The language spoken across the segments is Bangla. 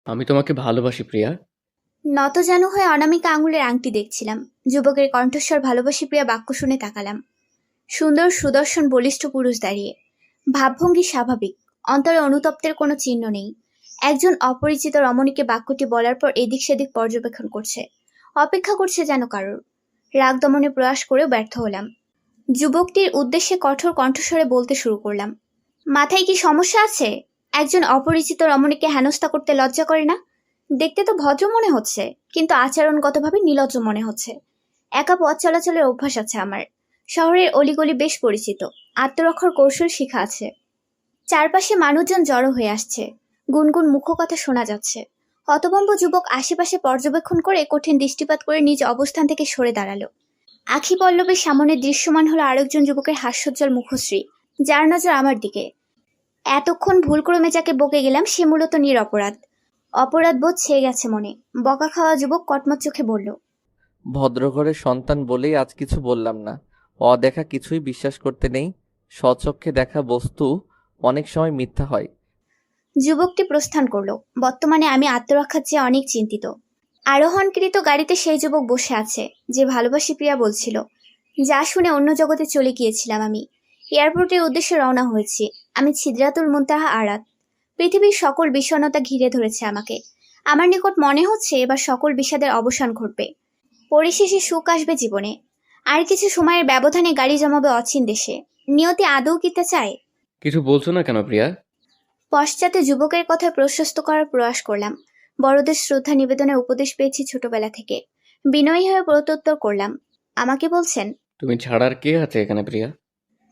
আমি তোমাকে ভালোবাসি প্রিয়া। নতজানু হয়ে অনামিকা আঙুলের আংটি দেখছিলাম। যুবকের কণ্ঠস্বর ভালোবাসি প্রিয়া বাক্য শুনে তাকালাম। সুন্দর সুদর্শন বলিষ্ঠ পুরুষ দাঁড়িয়ে, ভাবভঙ্গি স্বাভাবিক, অন্তরে অনুতপ্তের কোনো চিহ্ন নেই। একজন অপরিচিত রমণীকে বাক্যটি বলার পর এদিক সেদিক পর্যবেক্ষণ করছে, অপেক্ষা করছে যেন কারোর। রাগ দমনে প্রয়াস করেও ব্যর্থ হলাম। যুবকটির উদ্দেশ্যে কঠোর কণ্ঠস্বরে বলতে শুরু করলাম, মাথায় কি সমস্যা আছে? একজন অপরিচিত রমণীকে হেনস্থা করতে লজ্জা করে না? দেখতে তো ভদ্র মনে হচ্ছে, কিন্তু আচরণগতভাবে নির্লজ্জ মনে হচ্ছে। একা পথ চলাচলের অভ্যাস আছে আমার। শহরের অলিগলি বেশ পরিচিত, আত্মরক্ষার কৌশল শিখা আছে। চারপাশে মানুষজন জড়ো হয়ে আসছে, গুনগুন মুখকথা শোনা যাচ্ছে। হতভম্ব যুবক আশেপাশে পর্যবেক্ষণ করে কঠিন দৃষ্টিপাত করে নিজ অবস্থান থেকে সরে দাঁড়ালো। আখি পল্লবের সামনে দৃশ্যমান হলো আরেকজন যুবকের হাস্যোজ্জ্বল মুখশ্রী, যার নজর আমার দিকে। এতক্ষণ ভুলক্রমে যাকে বকে গেলাম সে মূলত নিরপরাধ। অপরাধ বোধ ছেয়ে গেছে মনে। বকা খাওয়া যুবক কটমট চোখে বলল, ভদ্রঘরের সন্তান বলেই আজ কিছু বললাম না। অদেখা কিছুই বিশ্বাস করতে নেই। স্বচক্ষে দেখা বস্তু অনেক সময় মিথ্যা হয়। যুবকটি প্রস্থান করলো। বর্তমানে আমি আত্মরক্ষার চেয়ে অনেক চিন্তিত। আরোহণকৃত গাড়িতে সেই যুবক বসে আছে যে ভালোবাসি প্রিয়া বলছিল। যা শুনে অন্য জগতে চলে গিয়েছিলাম আমি। এয়ারপোর্টের উদ্দেশ্যে রওনা হয়েছি। আমি ছিদ্রাতুল মুনতাহা আরাত। পৃথিবীর সকল বিষণ্ণতা ঘিরে ধরেছে আমাকে। আমার নিকট মনে হচ্ছে এবার সকল বিষাদের অবসান ঘটবে। পরিশেষে সুখ আসবে জীবনে। আর কিছু সময়ের ব্যবধানে গাড়ি জমাবে অচিন দেশে। নিয়তি আদৌ কিতে চায়? কিছু বলছো না কেন প্রিয়া? পশ্চাতে যুবকের কথায় প্রশস্ত করার প্রয়াস করলাম। বড়দের শ্রদ্ধা নিবেদনের উপদেশ পেয়েছি ছোটবেলা থেকে। বিনয়ী হয়ে প্রত্যুত্তর করলাম, আমাকে বলছেন? তুমি ছাড়ার কে আছে এখানে প্রিয়া?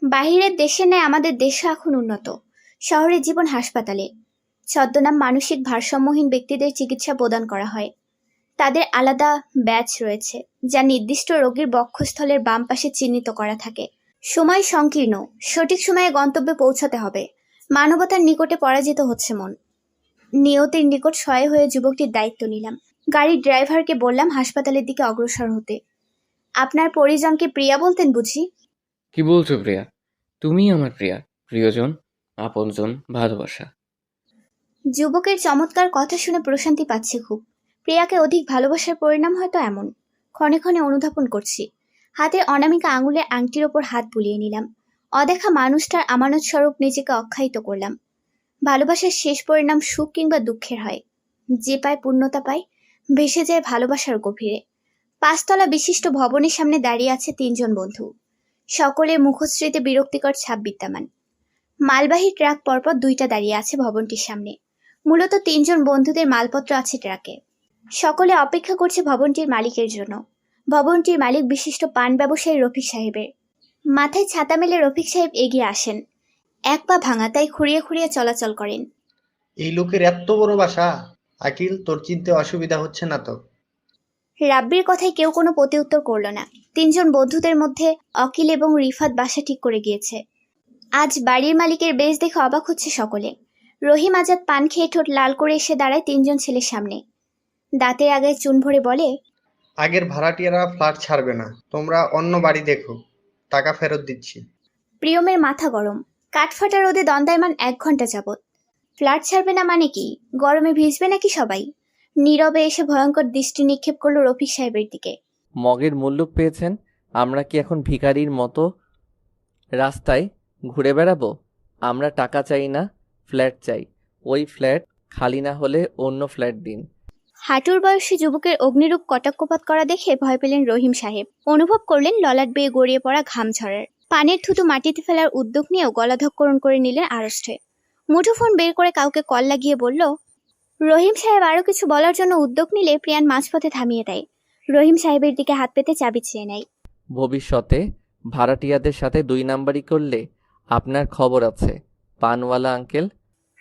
বাহিরের দেশের ন্যায় আমাদের দেশও এখন উন্নত। শহরের জীবন হাসপাতালে। ছদ্মনাম মানসিক ভারসাম্যহীন ব্যক্তিদের চিকিৎসা প্রদান করা হয়। তাদের আলাদা ব্যাচ রয়েছে, যা নির্দিষ্ট রোগীর বক্ষস্থলের বাম পাশে চিহ্নিত করা থাকে। সময় সংকীর্ণ, সঠিক সময়ে গন্তব্যে পৌঁছাতে হবে। মানবতার নিকটে পরাজিত হচ্ছে মন। নিয়তির নিকট সহায় হয়ে যুবকটির দায়িত্ব নিলাম। গাড়ির ড্রাইভারকে বললাম হাসপাতালের দিকে অগ্রসর হতে। আপনার পরিজনকে প্রিয়া বলতেন বুঝি? কি বলছো প্রিয়া? তুমি আমার প্রিয়া, প্রিয়জন, আপনজন, ভালোবাসা। যুবকের চমৎকার কথা শুনে প্রশান্তি পাচ্ছি খুব। প্রিয়াকে অধিক ভালোবাসার পরিণাম হয়তো এমন। ক্ষণে ক্ষণে অনুধাবন করছি। হাতের অনামিকা আঙুলের আংটির ওপর হাত বুলিয়ে নিলাম। অদেখা মানুষটার আমানত স্বরূপ নিজেকে অখ্যায়িত করলাম। ভালোবাসার শেষ পরিণাম সুখ কিংবা দুঃখের হয়। যে পায় পূর্ণতা পায়, ভেসে যায় ভালোবাসার গভীরে। পাঁচতলা বিশিষ্ট ভবনের সামনে দাঁড়িয়ে আছে তিনজন বন্ধু। সকলের মুখশ্রীতে বিরক্তিকর ছাপ বিদ্যমান। মালবাহী ট্রাক পরপর দুইটা দাঁড়িয়ে আছে ভবনটির সামনে। মূলত তিনজন বন্ধুদের মালপত্র আছে ট্রাকে। সকলে অপেক্ষা করছে ভবনটির মালিকের জন্য। ভবনটির মালিক বিশিষ্ট পান ব্যবসায়ী রফিক সাহেবের। মাথায় ছাতা মেলে রফিক সাহেব এগিয়ে আসেন। এক পা ভাঙা, তাই খুঁড়িয়ে খুঁড়িয়ে চলাচল করেন। এই লোকের এত বড় বাসা! আকিল, তোর চিনতে অসুবিধা হচ্ছে না তো? রাব্বির কথায় কেউ কোনো প্রতিউত্তর করল না। তিনজন বন্ধুদের মধ্যে অকিল এবং রিফাত বাসা ঠিক করে গিয়েছে। আজ বাড়ির মালিকের বেশ দেখে অবাক হচ্ছে সকলে। রহিম আজাদ পান খেয়ে ঠোঁট লাল করে এসে দাঁড়ায় তিনজন ছেলের সামনে। দাঁতের আগায় চুন ভরে বলে, আগের ভাড়াটিয়ারা ফ্ল্যাট ছাড়বে না, তোমরা অন্য বাড়ি দেখো, টাকা ফেরত দিচ্ছি। প্রিয়মের মাথা গরম। কাঠফাটা রোদে দণ্ডায়মান 1 ঘন্টা যাবৎ। ফ্ল্যাট ছাড়বে না মানে কি? গরমে ভিজবে নাকি সবাই? নীরবে এসে ভয়ঙ্কর দৃষ্টি নিক্ষেপ করলো রফিক সাহেবের দিকে। মগের মুল্লুক পেয়েছেন? আমরা কি এখন ভিখারির মতো রাস্তায় ঘুরে বেড়াবো? আমরা টাকা চাই না, ফ্ল্যাট চাই। ওই ফ্ল্যাট খালি না হলে অন্য ফ্ল্যাট দিন। হাঁটুর বয়সী যুবকের অগ্নিরূপ কটাক্ষপাত করা দেখে ভয় পেলেন রহিম সাহেব। অনুভব করলেন ললাট বেয়ে গড়িয়ে পড়া ঘাম ঝরার। পানের থুতু মাটিতে ফেলার উদ্যোগ নিয়েও গলাধঃকরণ করে নিলেন আড়ষ্টে। মুঠোফোন বের করে কাউকে কল লাগিয়ে বলল, রহিম সাহেব আরো কিছু বলার জন্য উদ্যোগ নিলে প্রিয়ান মাঝপথে থামিয়ে দেয়। রহিম সাহেবের দিকে হাত পেতে চাবি চেয়ে নেয়। ভবিষ্যতে ভাড়াটিয়াদের সাথে 2 নাম্বারি করলে আপনার খবর আছে, পানওয়ালা আঙ্কেল।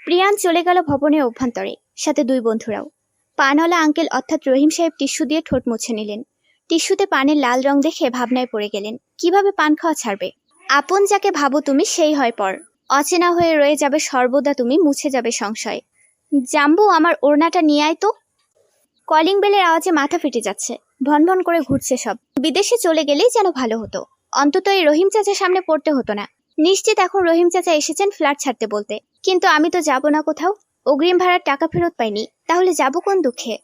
প্রিয়ান চলে গেল ভবনের অভ্যন্তরে, সাথে 2 বন্ধুরাও। পানওয়ালা আঙ্কেল অর্থাৎ রহিম সাহেব টিস্যু দিয়ে ঠোঁট মুছে নিলেন। টিস্যুতে পানের লাল রং দেখে ভাবনায় পড়ে গেলেন, কিভাবে পান খাওয়া ছাড়বে। আপন যাকে ভাবো তুমি সেই হয় পর। অচেনা হয়ে রয়ে যাবে সর্বদা তুমি, মুছে যাবে সংশয়। জাম্বু, আমার ওড়নাটা নিয়ে আয় তো। কলিং বেলের আওয়াজে মাথা ফেটে যাচ্ছে। ভনভন করে ঘুরছে সব। বিদেশে চলে গেলেই যেন ভালো হতো। অন্তত এই রহিম চাচার সামনে পড়তে হতো না। নিশ্চিত এখন রহিম চাচা এসেছেন ফ্ল্যাট ছাড়তে বলতে। কিন্তু আমি তো যাব না কোথাও। অগ্রিম ভাড়ার টাকা ফেরত পাইনি, তাহলে যাব কোন দুঃখে?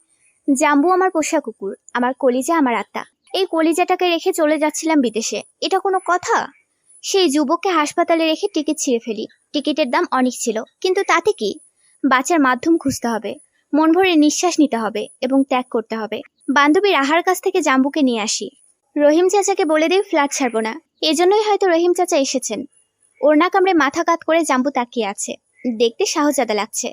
জাম্বু আমার পোষা কুকুর, আমার কলিজা, আমার আত্মা। এই কলিজাটাকে রেখে চলে যাচ্ছিলাম বিদেশে, এটা কোনো কথা? সেই যুবককে হাসপাতালে রেখে টিকিট ছিঁড়ে ফেলি। টিকিটের দাম অনেক ছিল, কিন্তু তাতে কি? বাঁচার মাধ্যম খুঁজতে হবে, মন ভরে নিঃশ্বাস নিতে হবে এবং ত্যাগ করতে হবে। বান্ধবী রাহার কাছ থেকে জাম্বুকে নিয়ে আসি। রহিম চাচাকে বলে দিই ফ্ল্যাট ছাড়বো না। এজন্যই হয়তো রহিম চাচা এসেছেন। ওড়না কামড়ে মাথা কাত করে জাম্বু তাকিয়ে আছে, দেখতে শাহজাদা লাগছে।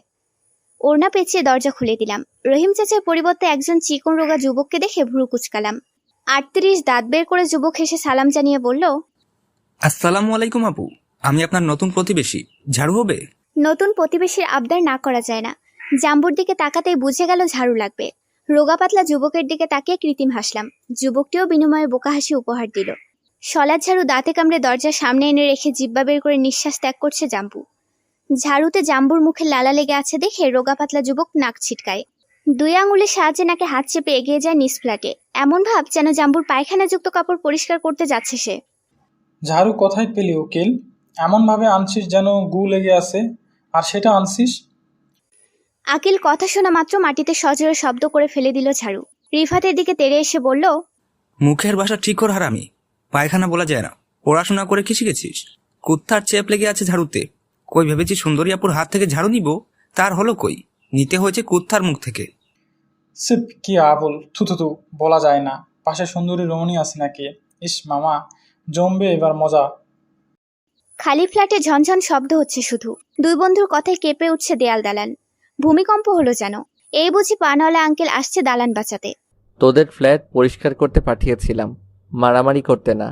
ওড়না পেঁচিয়ে দরজা খুলে দিলাম। রহিম চাচার পরিবর্তে একজন চিকন রোগা যুবককে দেখে ভ্রু কুচকালাম। 38 দাঁত বের করে যুবক হেসে সালাম জানিয়ে বলল, আসসালামু আলাইকুম আপু, আমি আপনার নতুন প্রতিবেশী। ঝাড়ু হবে? নতুন প্রতিবেশীর আবদার না করা যায় না। জাম্বুর দিকে তাকাতেই বুঝে গেল ঝাড়ু লাগবে। রোগা পাতলা যুবকের দিকে তাকিয়ে কৃত্রিম হাসলাম। যুবকটিও বিনিময়ে বোকা হাসি উপহার দিল। শলার ঝাড়ু দাঁতে কামড়ে দরজার সামনে এনে রেখে জিব্বা বের করে নিঃশ্বাস ত্যাগ করছে জাম্বু। ঝাড়ুতে জাম্বুর মুখে লালা লেগে আছে দেখে রোগা পাতলা যুবক নাক ছিটকায়। 2 আঙুলের সাহায্যে নাকে হাত চেপে এগিয়ে যায় নিজ ফ্ল্যাটে। এমন ভাব যেন জাম্বুর পায়খানাযুক্ত কাপড় পরিষ্কার করতে যাচ্ছে সে। ঝাড়ু কোথায় পেলি উকিল? এমনভাবে আনছিস যেন গু লেগে আছে, আর সেটা আনছিস। আকিল কথা শোনা মাত্র মাটিতে সজোরে শব্দ করে ফেলে দিল ঝাড়ু। রিফাতের দিকে তেড়ে এসে বলল, মুখের ভাষা ঠিক কর হারামি, পায়খানা বলা যায় না। পড়াশোনা করে কি শিখেছিস? কুত্তার চেপ লেগে আছে ঝাড়ুতে। কই ভেবেছি সুন্দরী আপুর হাত থেকে ঝাড়ু নিব, তার হলো কই, নিতে হয়েছে কুত্তার মুখ থেকে। সিপ, কি আবল, থুথু, বলা যায় না। পাশে সুন্দরী রমণী আছে নাকি? ইস মামা, জমবে এবার মজা। খালি ফ্ল্যাটে ঝনঝন শব্দ হচ্ছে শুধু। 2 বন্ধুর কথায় কেঁপে উঠছে দেয়াল দালান। ভূমিকম্প হলো যেন। এই বুঝি পানওয়ালা আঙ্কেল আসছে দালান বাঁচাতে। তোদের ফ্ল্যাট পরিষ্কার করতে পাঠিয়েছিলাম, মারামারি করতে না।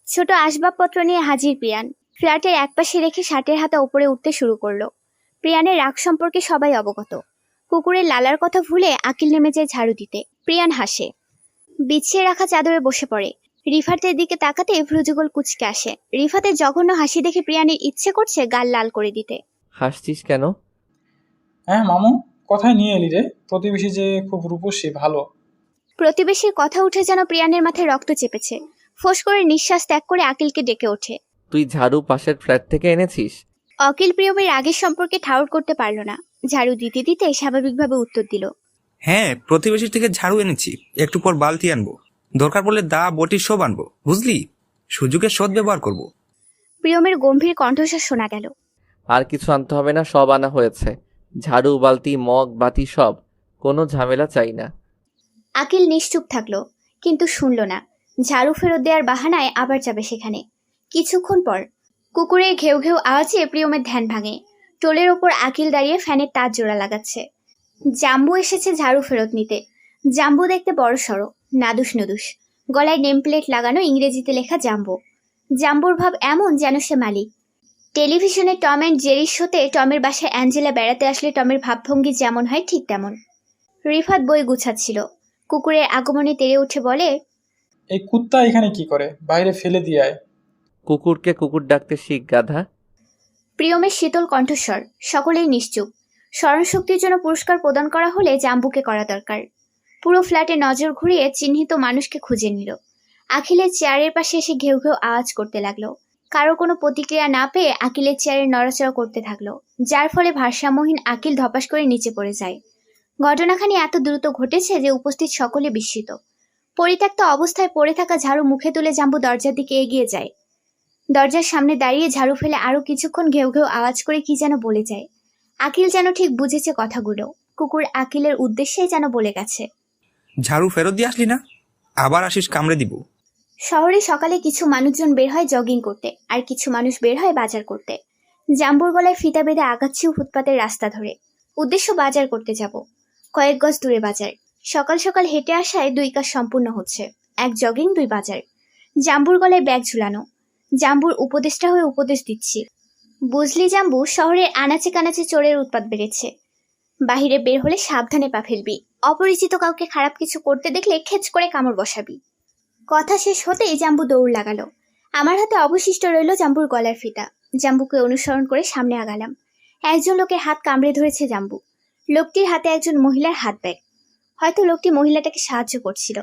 ছোট আসবাবপত্র নিয়ে হাজির প্রিয়ান। ফ্ল্যাটের একপাশে রেখে শার্টের হাতা উপরে উঠতে শুরু করলো। প্রিয়ানের রাগ সম্পর্কে সবাই অবগত। কুকুরের লালার কথা ভুলে আকিল নেমে যায় ঝাড়ু দিতে। প্রিয়ান হাসে, বিছিয়ে রাখা চাদরে বসে পড়ে। রিফাতের দিকে তাকাতে ভ্রুযুগল কুচকে আসে। রিফাতের জঘন্য হাসি দেখে প্রিয়ানের ইচ্ছে করছে গাল লাল করে দিতে। হাসছিস কেন? হ্যাঁ মামু, কোথায় নিয়ে এলি রে? প্রতিবেশী যে খুব রূপসী, ভালো। প্রতিবেশীর কথা উঠে যেন প্রিয়ানের মাথায় রক্ত চেপেছে। ফোঁস করে নিঃশ্বাস ত্যাগ করে আকিলকে ডেকে ওঠে। তুই ঝাড়ু পাশের ফ্ল্যাট থেকে এনেছিস? অকিল প্রিয়মের আগের সম্পর্কে ঠাউর করতে পারল না। ঝাড়ু দিতে দিতে স্বাভাবিকভাবে উত্তর দিল, হ্যাঁ, প্রতিবেশী থেকে ঝাড়ু এনেছি, একটু পর বালতি আনবো, দরকার পড়লে দা বটি সব আনবো, বুঝলি? সুযোগের সৎ ব্যবহার করবো। প্রিয়মের গম্ভীর কণ্ঠস্বর শোনা গেল। আর কিছু আনতে হবে না, সব আনা হয়েছে। ঝাড়ু, বালতি, মগ, বাতি সব। কোনো ঝামেলা চাই না। আকিল নিশ্চুপ থাকলো, কিন্তু শুনল না। ঝাড়ু ফেরত দেওয়ার বাহানায় আবার যাবে সেখানে। কিছুক্ষণ পর কুকুরের ঘেউ ঘেউ আওয়াজে প্রিয়মের ধ্যান ভাঙে। টোলের ওপর আকিল দাঁড়িয়ে ফ্যানের তার জোড়া লাগাচ্ছে। জাম্বু এসেছে ঝাড়ু ফেরত নিতে। জাম্বু দেখতে বড় সড়ো, নাদুস নুদুস, গলায় নেম প্লেট লাগানো, ইংরেজিতে লেখা জাম্বো। জাম্বুর ভাব এমন যেন সে মালিক। টেলিভিশনে টম অ্যান্ড জেরির শোতে টমের বাসায় অ্যাঞ্জেলা বেড়াতে আসলে টমের ভাবভঙ্গি যেমন হয় ঠিক তেমন। রিফাত বই গুছাচ্ছিল। কুকুরের আগমনে তেড়ে উঠে বলে, এই কুত্তা এখানে কি করে? বাইরে ফেলে দিয়ে আয়। কুকুরকে কুকুর ডাকতে শিখ, গাধা। প্রিয়মের শীতল কণ্ঠস্বর। সকলেই নিশ্চুপ। স্মরণশক্তির জন্য পুরস্কার প্রদান করা হলে জাম্বুকে করা দরকার। পুরো ফ্ল্যাটে নজর ঘুরিয়ে চিহ্নিত মানুষকে খুঁজে নিল। আখিলের চেয়ারের পাশে এসে ঘেউ ঘেউ আওয়াজ করতে লাগলো। কারো কোনো প্রতিক্রিয়া না পেয়ে আকিলের চেয়ারে নড়াচড়া করতে থাকলো, যার ফলে ভারসাম্যহীন আকিল ধপাস করে নিচে পড়ে যায়। ঘটনাখানি এত দ্রুত ঘটেছে যে উপস্থিত সকলে বিস্মিত। পরিত্যক্ত অবস্থায় পড়ে থাকা ঝাড়ু মুখে তুলে জাম্বু দরজার দিকে এগিয়ে যায়। দরজার সামনে দাঁড়িয়ে ঝাড়ু ফেলে আরো কিছুক্ষণ ঘেউ ঘেউ আওয়াজ করে কি যেন বলে যায়। আকিল যেন ঠিক বুঝেছে কথাগুলো। কুকুর আকিলের উদ্দেশ্যেই যেন বলে গেছে, ঝাড়ু ফেরত দিয়ে আসলি না? আবার আসিস, কামড়ে দিব। শহরে সকালে কিছু মানুষজন বের হয় জগিং করতে, আর কিছু মানুষ বের হয় বাজার করতে। জাম্বুর গলায় ফিতা বেঁধে আগাচ্ছিও ফুটপাতের রাস্তা ধরে। উদ্দেশ্য বাজার করতে যাব। কয়েক গজ দূরে বাজার। সকাল সকাল হেঁটে আসায় 2 কাজ সম্পূর্ণ হচ্ছে, 1 জগিং 2 বাজার। জাম্বুর গলায় ব্যাগ ঝুলানো। জাম্বুর উপদেষ্টা হয়ে উপদেশ দিচ্ছি। বুঝলি জাম্বু, শহরের আনাচে কানাচে চোরের উৎপাত বেড়েছে। বাহিরে বের হলে সাবধানে পা ফেলবি। অপরিচিত কাউকে খারাপ কিছু করতে দেখলে খেচ করে কামড় বসাবি। কথা শেষ হতেই জাম্বু দৌড় লাগালো। আমার হাতে অবশিষ্ট রইল জাম্বুর গলার ফিতা। জাম্বুকে অনুসরণ করে সামনে আগালাম। একজন লোকের হাত কামড়ে ধরেছে জাম্বু। লোকটির হাতে একজন মহিলার হাত ব্যাগ। হয়তো লোকটি মহিলাটাকে সাহায্য করছিল।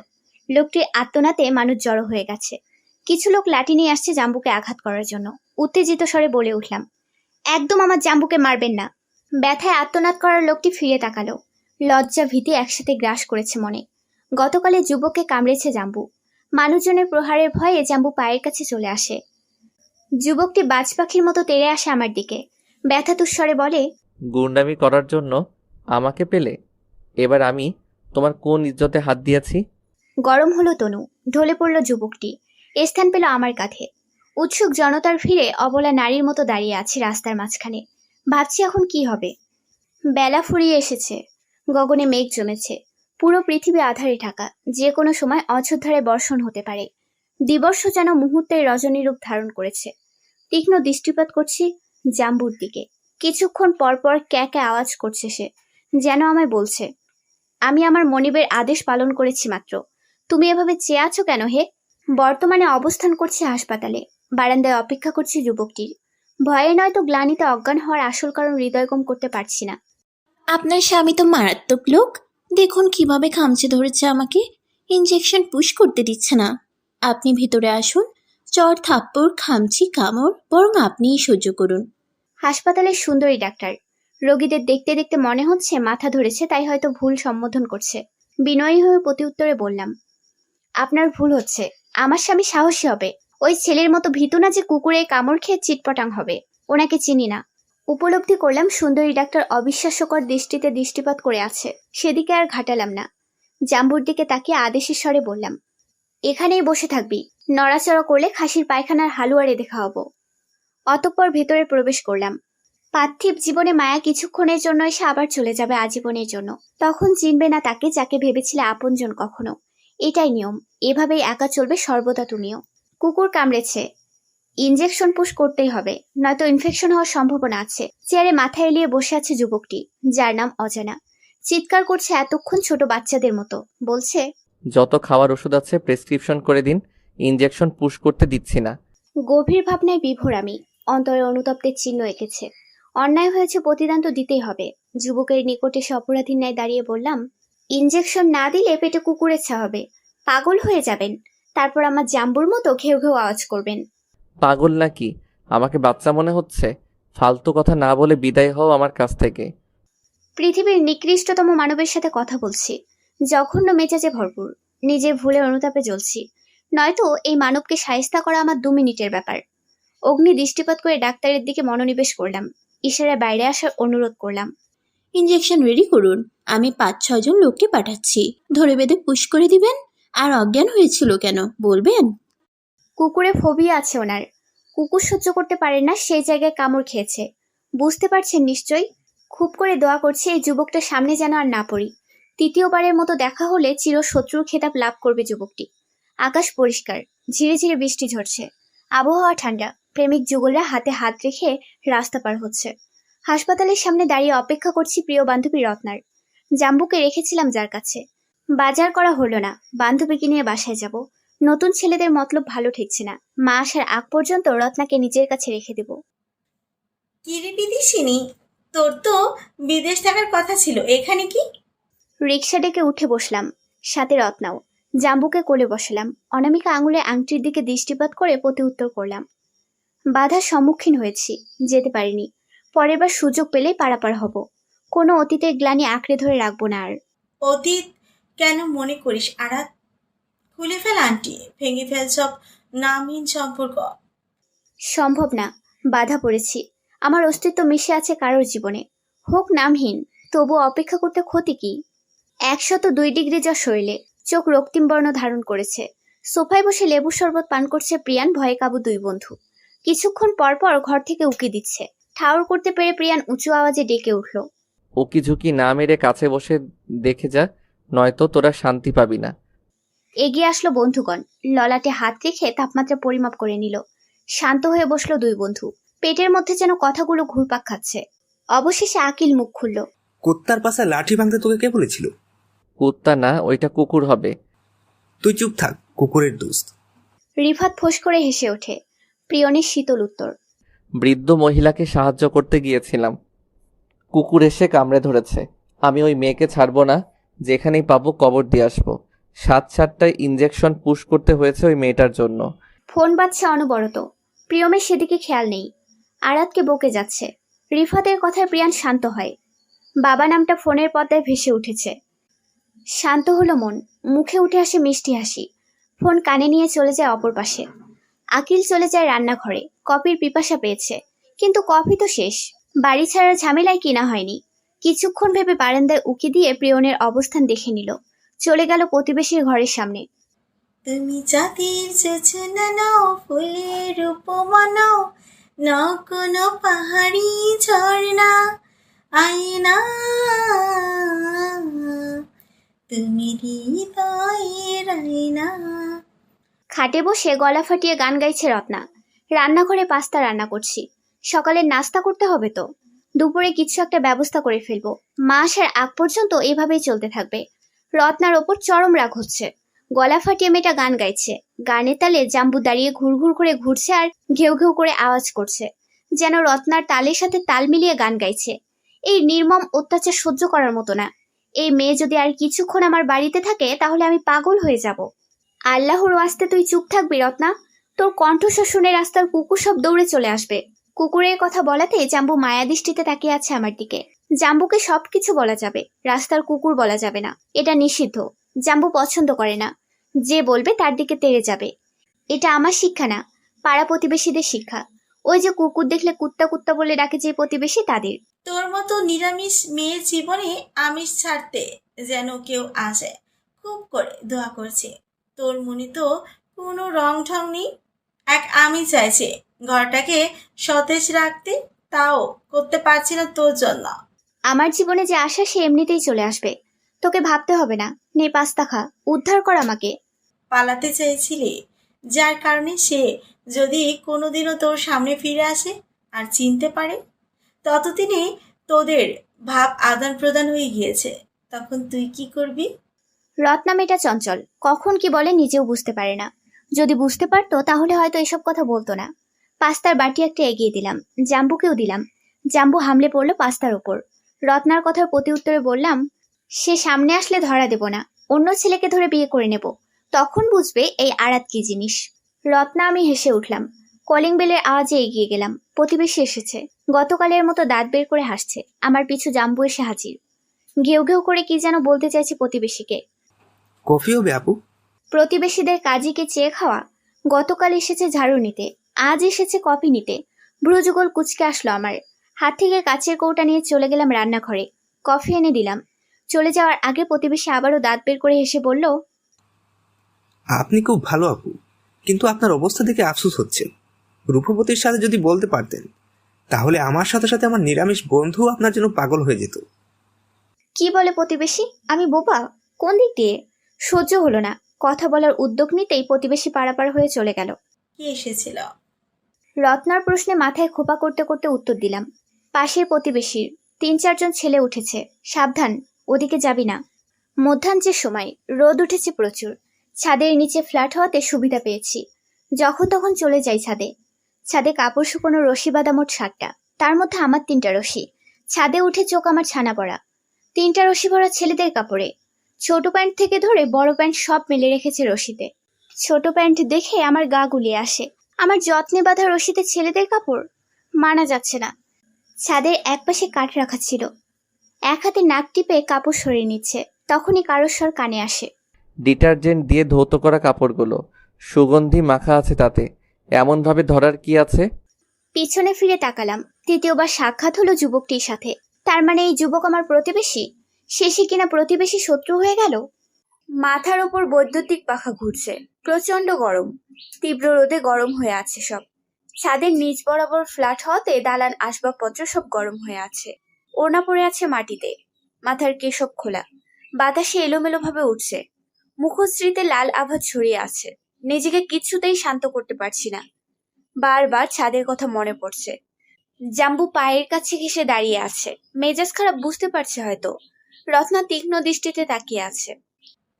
লোকটির আত্মনাতে মানুষ জড়ো হয়ে গেছে। কিছু লোক লাঠি নিয়ে আসছে জাম্বুকে আঘাত করার জন্য। উত্তেজিত স্বরে বলে উঠলাম, একদম আমার জাম্বুকে মারবেন না। ব্যথায় আত্মনাদ করার লোকটি ফিরে তাকালো। লজ্জা ভীতি একসাথে গ্রাস করেছে মনে। গতকালে যুবককে কামড়েছে জাম্বু। মানুষজনের প্রহারের ভয়ে জাম্বু পায়ের কাছে চলে আসে। যুবকটি বাজ পাখির মতো তেড়ে আসে আমার দিকে। ব্যথাতুস্বরে বলে, গুন্ডামি করার জন্য আমাকে পেলে? এবার আমি তোমার কোন ইজ্জতে হাত দিয়েছি? গরম হলো তনু। ঢলে পড়ল যুবকটি। স্থান পেল আমার কাঁধে। উৎসুক জনতার ভিড়ে অবলা নারীর মতো দাঁড়িয়ে আছি রাস্তার মাঝখানে। ভাবছি এখন কি হবে। বেলা ফুরিয়ে এসেছে। গগনে মেঘ জমেছে। পুরো পৃথিবী আঁধারে ঢাকা। যে কোনো সময় অঝোরধারে বর্ষণ হতে পারে। দিবর্ষ যেন মুহূর্তের রজনী রূপ ধারণ করেছে। তীক্ষ্ণ দৃষ্টিপাত করছি জাম্বুর দিকে। কিছুক্ষণ পরপর ক্যাঁকে আওয়াজ করছে সে, যেন আমায় বলছে, আমি আমার মনিবের আদেশ পালন করেছি মাত্র। তুমি এভাবে চেয়ে আছো কেন হে? বর্তমানে অবস্থান করছি হাসপাতালে। বারান্দায় অপেক্ষা করছি যুবকটির। ভয়ে নয়তো গ্লানিতে অজ্ঞান হওয়ার আসল কারণ হৃদয়গম করতে পারছি না। আপনার স্বামী তো মারাত্মক লোক। দেখুন কিভাবে খামচে ধরেছে আমাকে। ইঞ্জেকশন পুশ করতে দিচ্ছে না। আপনি ভিতরে আসুন। চর থাপ্পড় খামচি কামড় বরং আপনিই সহ্য করুন। হাসপাতালের সুন্দরী ডাক্তার। রোগীদের দেখতে দেখতে মনে হচ্ছে মাথা ধরেছে, তাই হয়তো ভুল সম্বোধন করছে। বিনয়ী হয়ে প্রতি উত্তরে বললাম, আপনার ভুল হচ্ছে। আমার স্বামী সাহসী হবে। ওই ছেলের মতো ভীতু না যে কুকুরে কামড় খেয়ে চিটপটাং হবে। ওনাকে চিনি না। উপলব্ধি করলাম সুন্দরী ডাক্তার অবিশ্বাস্যকর দৃষ্টিতে দৃষ্টিপাত করে আছে। সেদিকে আর ঘাটালাম না। জাম্বুর দিকে তাকিয়ে আদেশের স্বরে বললাম, এখানেই বসে থাকবি। নড়াচড়া করলে খাসির পায়খানার হালুয়া রেঁধে খাওয়াবো। অতঃপর ভেতরে প্রবেশ করলাম। পার্থিব জীবনে মায়া কিছুক্ষণের জন্য এসে আবার চলে যাবে আজীবনের জন্য। তখন চিনবে না তাকে যাকে ভেবেছিলে আপনজন কখনো। এটাই নিয়ম। এভাবেই একা চলবে সর্বদা তুমিও। কুকুর কামড়েছে, ইনজেকশন পুশ করতেই হবে, নয়তো ইনফেকশন হওয়ার সম্ভাবনা আছে। চেয়ারে মাথা এলিয়ে বসে আছে যুবকটি, যার নাম অজানা। চিৎকার করছে এতক্ষণ ছোট বাচ্চাদের মতো। বলছে, যত খাওয়ার ওষুধ আছে প্রেসক্রিপশন করে দিন। ইঞ্জেকশন পুশ করতে দিচ্ছি না। গভীর ভাবনায় বিভোর আমি। অন্তরে অনুতপ্তের চিহ্ন এঁকেছে। অন্যায় হয়েছে, প্রতিদান তো দিতেই হবে। যুবকের নিকটে সে অপরাধীর ন্যায় দাঁড়িয়ে বললাম, ইনজেকশন না দিলে পেটে কুকুরের ছা হবে। পাগল হয়ে যাবেন। তারপর আমার জাম্বুর মতো ঘেউ ঘেউ আওয়াজ করবেন। পাগল নাকি? আমাকে বাচ্চা মনে হচ্ছে? ফালতু কথা না বলে বিদায় হও আমার কাছ থেকে। পৃথিবীর নিকৃষ্টতম মানবের সাথে কথা বলছি। জঘন্য মেজাজে ভরপুর। নিজের ভুলের অনুতাপে জ্বলছি। নয়তো এই মানবকে শায়েস্তা করা আমার 2 মিনিটের ব্যাপার। অগ্নি দৃষ্টিপাত করে ডাক্তারের দিকে মনোনিবেশ করলাম। ইশারায় বাইরে আসার অনুরোধ করলাম। ইঞ্জেকশন রেডি করুন। আমি 5-6 জন লোককে পাঠাচ্ছি। ধরে বেঁধে পুশ করে দিবেন। আর অজ্ঞান হয়েছিল কেন বলবেন? কুকুরে ফোবিয়া আছে ওনার। কুকুর সহ্য করতে পারেন না, সেই জায়গায় কামড় খেয়েছে। বুঝতে পারছেন নিশ্চয়ই। খুব করে দোয়া করছে এই যুবকটার সামনে যেন আর না পড়ি। তৃতীয়বারের মতো দেখা হলে চিরশত্রুর খেতাব লাভ করবে যুবকটি। আকাশ পরিষ্কার। ঝিরে ঝিরে বৃষ্টি ঝরছে। আবহাওয়া ঠান্ডা। প্রেমিক যুগলরা হাতে হাত রেখে রাস্তা পার হচ্ছে। হাসপাতালের সামনে দাঁড়িয়ে অপেক্ষা করছি প্রিয় বান্ধবী রত্নার। জাম্বুকে রেখেছিলাম যার কাছে। বাজার করা হলো না। বান্ধবীকে নিয়ে বাসায় যাব। নতুন ছেলেদের মতলব ভালো ঠেকছে না। মা আসার আগ পর্যন্ত রত্নাকে নিজের কাছে রেখে দেব। কিরে বিদেশিনী, তোর তো বিদেশ থাকার কথা ছিল, এখানে কি? রিক্সা ডেকে উঠে বসলাম। সাথে রত্নাও। জাম্বুকে কোলে বসালাম। অনামিকা আঙুলে আংটির দিকে দৃষ্টিপাত করে প্রতি উত্তর করলাম। বাধার সম্মুখীন হয়েছি, যেতে পারিনি। পরের বার সুযোগ পেলেই পারাপার হব। কোনো অতীতের গ্লানি আঁকড়ে ধরে রাখবো না আর। অতীত কেন মনে করিস আরাত? খুলে ফেল আন্টি, ভেঙে ফেল সব নামহীন সম্পর্ক। সম্ভব না। বাধা পড়েছি। আমার অস্তিত্ব মিশে আছে কারোর জীবনে। হোক নামহীন, তবু অপেক্ষা করতে ক্ষতি কি? 102 ডিগ্রি যা শরীরে। চোখ রক্তিম বর্ণ ধারণ করেছে। সোফায় বসে লেবু শরবত পান করছে প্রিয়ান, ভয়ে কাবু 2 বন্ধু। কিছুক্ষণ পর পর ঘর থেকে উকি দিচ্ছে। ঠাউর করতে পেরে প্রিয়ান উঁচু আওয়াজে ডেকে উঠল, ওকি ঝুঁকি না মেরে কাছে বসে দেখে যা, নয়তো তোরা শান্তি পাবি না। এগিয়ে আসলো বন্ধুগণ। ললাটে হাত রেখে তাপমাত্রা পরিমাপ করে নিল। শান্ত হয়ে বসলো 2 বন্ধু। পেটের মধ্যে যেন কথাগুলো ঘুরপাক খাচ্ছে। অবশেষে আকিল মুখ খুলল, কুত্তার পাশে লাঠি ভাঙতে তোকে কে বলেছিল? কুত্তা না, ওইটা কুকুর হবে। তুই চুপ থাক, কুকুরের দোস্ত। রিফাত ফোঁস করে হেসে ওঠে। প্রিয়নের শীতল উত্তর, বৃদ্ধ মহিলাকে সাহায্য করতে গিয়েছিলাম, কুকুর এসে কামড়ে ধরেছে। আমি ওই মেয়েকে ছাড়বো না, যেখানেই পাবো কবর দিয়ে আসবো। 7-8টায় ইঞ্জেকশন পুশ করতে হয়েছে ওই মেয়েটার জন্য। ফোন বাজছে অনবরত। প্রিয়মের সেদিকে খেয়াল নেই। আরাতকে বকে যাচ্ছে। রিফাতের কথায় প্রিয়ান শান্ত হয়। বাবা নামটা ফোনের পর্দায় ভেসে উঠেছে। শান্ত হলো মন, মুখে উঠে আসে মিষ্টি হাসি। ফোন কানে নিয়ে চলে যায় অপর পাশে। আকিল চলে যায় রান্নাঘরে, কফির পিপাসা পেয়েছে, কিন্তু কফি তো শেষ। বাড়ি ছাড়ার ঝামেলায় কিনা হয়নি। কিছুক্ষণ ভেবে বারান্দায় উকি দিয়ে প্রিয়নের অবস্থান দেখে নিল। চলে গেল প্রতিবেশীর ঘরের সামনে। তুমি জাতির যোজনা নাও, ফুলের উপমা নাও, নাও কোনো পাহাড়ি ঝর্ণা, আয়না তুমি হৃদয়ের আয়না। খাটে বসে গলা ফাটিয়ে গান গাইছে রত্না। রান্নাঘরে পাস্তা রান্না করছি, সকালের নাস্তা করতে হবে তো। দুপুরে কিছু একটা ব্যবস্থা করে ফেলবো। মা আসার আগ পর্যন্ত এভাবেই চলতে থাকবে। রত্নার ওপর চরম রাগ হচ্ছে। গলা ফাটিয়ে মেয়েটা গান গাইছে। গানের তালে জাম্বু দাঁড়িয়ে ঘুরঘুর করে ঘুরছে আর ঘেউ ঘেউ করে আওয়াজ করছে, যেন রত্নার তালের সাথে তাল মিলিয়ে গান গাইছে। এই নির্মম অত্যাচার সহ্য করার মতো না। এই মেয়ে যদি আর কিছুক্ষণ আমার বাড়িতে থাকে তাহলে আমি পাগল হয়ে যাব। আল্লাহর ওয়াস্তে তুই চুপ থাকবি রত্না। তোর কণ্ঠস্বর শুনে রাস্তার কুকুর সব দৌড়ে চলে আসবে। কুকুরের কথা বলাতে জাম্বু মায়া দৃষ্টিতে তাকিয়ে আছে আমার দিকে। জাম্বুকে সবকিছু বলা যাবে, রাস্তার কুকুর বলা যাবে না, এটা নিষিদ্ধ। জাম্বু পছন্দ করে না, যে বলবে তার দিকে তেড়ে যাবে। এটা আমার শিক্ষা না, পাড়া প্রতিবেশীদের শিক্ষা। ওই যে কুকুর দেখলে কুত্তা কুত্তা বলে ডাকে যে প্রতিবেশী, তাদের। তোর মতো নিরামিষ মেয়ের জীবনে আমিষ ছাড়তে যেন কেউ আসে, খুব করে দোয়া করছে। তোর মনে তো কোনো রং ঢং নেই। আমি চাইছি ঘরটাকে সতেজ রাখতে, তাও করতে পারছি না তোর জন্য। আমার জীবনে যে আসা সে এমনিতেই চলে আসবে, তোকে ভাবতে হবে না। নে পাস্তা খা, উদ্ধার কর আমাকে। পালাতে চাইছিলি, যার কারণে সে যদি কোনোদিনও তোর সামনে ফিরে আসে আর চিনতে পারে, ততদিনে তোদের ভাব আদান প্রদান হয়ে গিয়েছে। তখন তুই কি করবি? রত্না মেয়েটা চঞ্চল, কখন কি বলে নিজেও বুঝতে পারে না। যদি বুঝতে পারতো তাহলে হয়তো এসব কথা বলতো না। পাস্তার বাটি একটা এগিয়ে দিলাম, জাম্বুকেও দিলাম। জাম্বু হামলে পড়লো পাস্তার ওপর। রত্নার কথার প্রতি উত্তরে বললাম, সে সামনে আসলে ধরা দেব না, অন্য ছেলেকে ধরে বিয়ে করে নেব, তখন বুঝবে এই আড়াত কি জিনিস। রত্না আমি হেসে উঠলাম। কলিং বেলের আওয়াজে এগিয়ে গেলাম। প্রতিবেশী এসেছে, গতকালের মতো দাঁত বের করে হাসছে। আমার পিছু জাম্বু এসে হাজির। ঘেউ ঘেউ করে কি যেন বলতে চাইছে প্রতিবেশীকে। কফি হবে আপু? প্রতিবেশীদের কাজীকে চেয়ে খাওয়া। গতকাল এসেছে ঝাড়ু নিতে, আজ এসেছে কফি নিতে। ভ্রুযুগল কুচকে আসলো আমার। হাত থেকে কাচের কৌটা নিয়ে চলে গেলাম রান্নাঘরে। কফি এনে দিলাম। চলে যাওয়ার আগে প্রতিবেশী আবারও দাঁত বের করে হেসে বলল, আপনি খুব ভালো আপু, কিন্তু আপনার অবস্থা দেখে আফসোস হচ্ছে। রূপবতীর সাথে যদি বলতে পারতেন, তাহলে আমার সাথে সাথে আমার নিরামিষ বন্ধু আপনার জন্য পাগল হয়ে যেত। কি বলে প্রতিবেশী? আমি বোবা? কোন দিক দিয়ে? সহ্য হলো না। কথা বলার উদ্যোগ নিতেই প্রতিবেশী পাড়াপাড় হয়ে চলে গেল। কি এসেছিল? রত্নার প্রশ্নে মাথায় খোপা করতে করতে উত্তর দিলাম। পাশের প্রতিবেশীর ৩-৪ জন ছেলে উঠেছে, সাবধান, ওদিকে যাবি না। মধ্যাহ্নের সময় রোদ উঠেছে প্রচুর। ছাদের নিচে ফ্ল্যাট হওয়াতে সুবিধা পেয়েছি। যখন তখন চলে যাই ছাদে। ছাদে কাপড় শুকোনো রশি বাঁধা মোট 7টা, তার মধ্যে আমার 3টা রশি। ছাদে উঠে চোখ আমার ছানা পড়া। 3টা রশি ভরা ছেলেদের কাপড়ে। ছোট প্যান্ট থেকে ধরে বড় প্যান্ট সব মেলে রেখেছে রশিতে। ছোট প্যান্ট দেখে আমার গা গুলিয়ে আসে। আমার যত্নে বাঁধা রশিতে ছেলেদের কাপড়, মানা যাচ্ছে না। ছাদের একপাশে কাঠ রাখা ছিল। এক হাতে নাক টিপে কাপড় সরিয়ে নিচ্ছে, তখনই কারোর স্বর কানে আসে। ডিটারজেন্ট দিয়ে ধৌত করা কাপড়গুলো, সুগন্ধি মাখা আছে তাতে, এমনভাবে ধরার কি আছে? পিছনে ফিরে তাকালাম। তৃতীয়বার সাক্ষাৎ হলো যুবকটির সাথে। তার মানে এই যুবক আমার প্রতিবেশী। শেষে কিনা প্রতিবেশী শত্রু হয়ে গেল। মাথার ওপর বৈদ্যুতিক পাখা ঘুরছে। প্রচন্ড গরম। তীব্র রোদে গরম হয়ে আছে সব। ছাদের নিচ বরাবর ফ্ল্যাট হওয়াতে দালান আসবাবপত্র সব গরম হয়ে আছে। ওড়না পড়ে আছে মাটিতে। মাথার কেশব খোলা। বাতাসে এলোমেলো ভাবে উঠছে। মুখশ্রীতে লাল আভা ছড়িয়ে আছে। নিজেকে কিছুতেই শান্ত করতে পারছি না। বারবার ছাদের কথা মনে পড়ছে। জাম্বু পায়ের কাছে ঘেঁষে দাঁড়িয়ে আছে। মেজাজ খারাপ বুঝতে পারছে হয়তো। রত্না তীক্ষ্ণ দৃষ্টিতে তাকিয়ে আছে।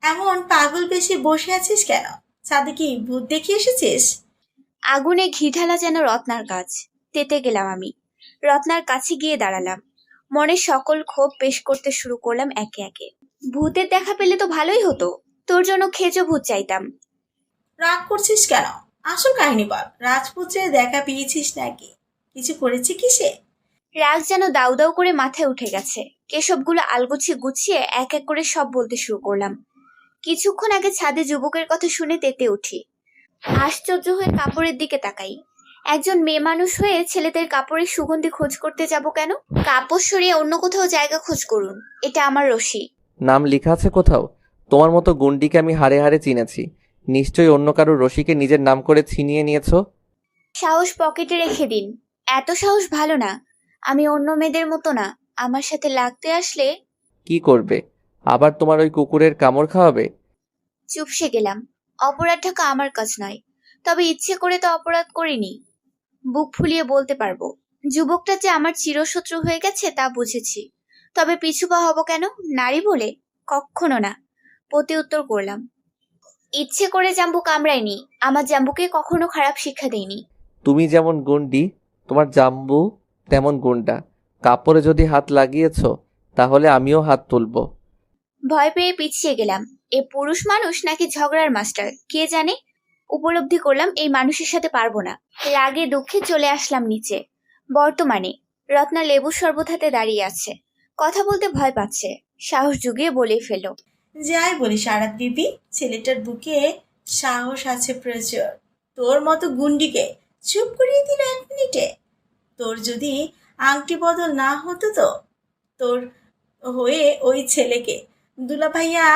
এমন পাগল বেশি বসে আছিস কেন? ছাদে কি ভূত দেখিয়ে এসেছিস? আগুনে ঘি ঢালা যেন রত্নার কাজ। তেতে গেলাম আমি। রত্নার কাছে গিয়ে দাঁড়ালাম। মনের সকল ক্ষোভ পেশ করতে শুরু করলাম একে একে। ভূতের দেখা পেলে তো ভালোই হতো। তোর জন্য খেজো ভূত চাইতাম। রাগ করছিস কেন? আসল কাহিনী বল। রাজপুত্রের দেখা পেয়েছিস নাকি? কিছু করেছে কি সে? রাগ যেন দাউ দাউ করে মাথায় উঠে গেছে। কেশবগুলো আলগোছে গুছিয়ে এক এক করে সব বলতে শুরু করলাম। কিছুক্ষণ আগে ছাদে যুবকের কথা শুনে তেতে উঠি। আশ্চর্য হয়ে কাপড়ের দিকে তাকাই। একজন মেয়ে মানুষ হয়ে ছেলেদের কাপড়ের সুগন্ধি খোঁজ করতে যাব কেন? কাপড় সরিয়ে অন্য কোথাও জায়গা খোঁজ করুন, এটা আমার রশি। নাম লেখা আছে কোথাও? তোমার মতো গুন্ডিকে আমি হাড়ে হাড়ে চিনেছি। নিশ্চয়ই অন্য কারো রশিকে নিজের নাম করে ছিনিয়ে নিয়েছো। সাহস পকেটে রেখে দিন। এত সাহস ভালো না। আমি অন্য মেয়েদের মতো না। আমার সাথে লাগতে আসলে কি করবে? আবার তোমার ওই কুকুরের কামড় খাওয়াবে? চুপসে গেলাম। অপরাধ ঢাকা আমার কাজ নয়, তবে ইচ্ছে করে তো অপরাধ করিনি। বুক ফুলিয়ে বলতে পারবো, যুবকটা যে আমার চিরশত্রু হয়ে গেছে তা বুঝেছি। তবে পিছু পা হব কেন? নারী বলে? কখনো না। প্রতি উত্তর করলাম। ইচ্ছে করে জাম্বু কামড়ায়নি। আমার জাম্বুকে কখনো খারাপ শিক্ষা দেয়নি। তুমি যেমন গুন্ডি, তোমার জাম্বু তেমন গুন্ডা। কাপড়ে যদি হাত লাগিয়েছো তাহলে আমিও হাত তুলবো। ভয় পেয়ে পিছিয়ে গেলাম। এ পুরুষ মানুষ নাকি ঝগড়ার মাস্টার কে জানে। উপলব্ধি করলাম এই মানুষের সাথে পারবো না। রাগে দুঃখে চলে আসলাম নিচে। বর্তমানে রত্না লেবু শরবত হাতে দাঁড়িয়ে আছে। কথা বলতে ভয় পাচ্ছে। সাহস জুগিয়ে বলেই ফেলল, যাই বলিস আরাত বিবি, ছেলেটার বুকে সাহস আছে প্রচুর। তোর মতো গুন্ডিকে চুপ করিয়ে দিল 1 মিনিটে। তোর যদি আংটি বদল না হতো তো তোর হয়ে ওই ছেলেকে দুলা ভাইয়া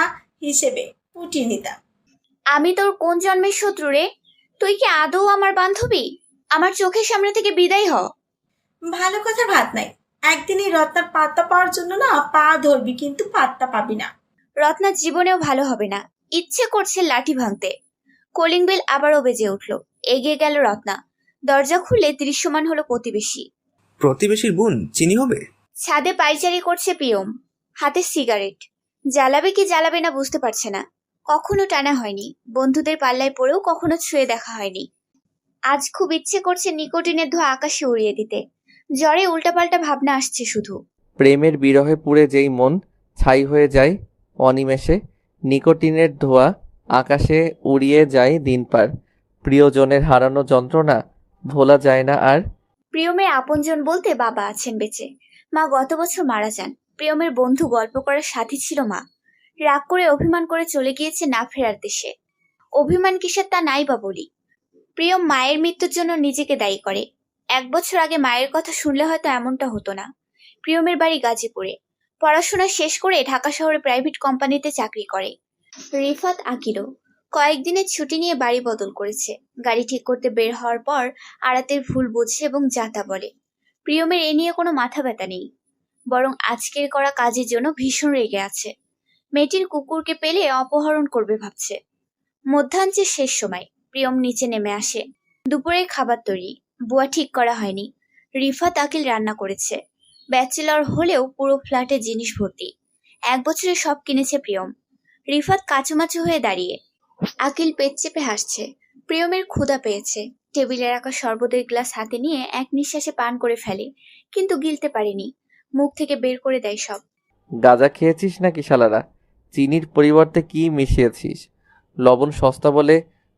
হিসেবে পুটিয়ে নিতাম। আমি তোর কোন জন্মের শত্রু রে? তুই কি আদৌ আমার বান্ধবী? আমার চোখের সামনে থেকে বিদায় হ। ভালো কথা ভাত নাই। একদিনই রত্নার পাত্তা পাওয়ার জন্য না পা ধরবি, কিন্তু পাত্তা পাবি না। রত্না জীবনেও ভালো হবে না। ইচ্ছে করছে লাঠি ভাঙতে। কলিং বেল আবারও বেজে উঠল। এগিয়ে গেল রত্না। দরজা খুলে দৃশ্যমান হলো প্রতিবেশী। প্রতিবেশীর বোন চিনি হবে? ছাদে পাইচারি করছে পিয়ম, হাতে সিগারেট। জ্বালাবে কি জ্বালাবে না বুঝতে পারছে না। কখনো টানা হয়নি, বন্ধুদের পাল্লায় পড়েও কখনো ছুঁয়ে দেখা হয়নি। আজ খুব ইচ্ছে করছে নিকোটিনের ধোঁয়া আকাশে উড়িয়ে দিতে। জ্বরে উল্টাপাল্টা ভাবনা আসছে শুধু। প্রেমের বিরহে পুড়ে যেই মন ছাই হয়ে যায় অনিমেষে, নিকোটিনের ধোঁয়া আকাশে উড়িয়ে যায় দিন পার। প্রিয়জনের হারানো যন্ত্রণা ভোলা যায় না আর। প্রিয়মের আপনজন বলতে বাবা আছেন বেঁচে। মা গত বছর মারা যান। প্রিয়মের বন্ধু গল্প করার সাথী ছিল মা। রাগ করে অভিমান করে চলে গিয়েছে না ফেরার দেশে। অভিমান কিসের তা নাই বা বলি। প্রিয়ম মায়ের মৃত্যুর জন্য নিজেকে দায়ী করে। 1 বছর আগে মায়ের কথা শুনলে হয়তো এমনটা হতো না। প্রিয়মের বাড়ি গাজীপুরে। পড়াশোনা শেষ করে ঢাকা শহরে প্রাইভেট কোম্পানিতে চাকরি করে। রিফাত আকিলও কয়েকদিনের ছুটি নিয়ে বাড়ি বদল করেছে। গাড়ি ঠিক করতে বের হওয়ার পর আরাতের ভুল বোঝে এবং যাতা বলে। প্রিয়মের এ নিয়ে কোনো মাথা ব্যথা নেই, বরং আজকের করা কাজের জন্য ভীষণ রেগে আছে। মেয়েটির কুকুরকে পেলে অপহরণ করবে ভাবছে। মধ্যাহ্নের শেষ সময় প্রিয়ম নিচে নেমে আসে। দুপুরের খাবার তৈরি, বুয়া ঠিক করা হয়নি। রিফাত আকিল রান্না করেছে। ব্যাচেলর হলেও পুরো ফ্ল্যাটে জিনিস ভর্তি। 1 বছরে সব কিনেছে প্রিয়ম। রিফাত কাচুমাচু হয়ে দাঁড়িয়ে। আকিল পেট চেপে হাসছে। প্রিয়মের ক্ষুধা পেয়েছে। টেবিলে রাখা শরবতের গ্লাস হাতে নিয়ে এক নিঃশ্বাসে পান করে ফেলে, কিন্তু গিলতে পারেনি। মুখ থেকে বের করে দেয় সব। গাঁজা খেয়েছিস নাকি শালারা? চিনির পরিবর্তে কি মিশিয়েছিস? লবণ সস্তা বলে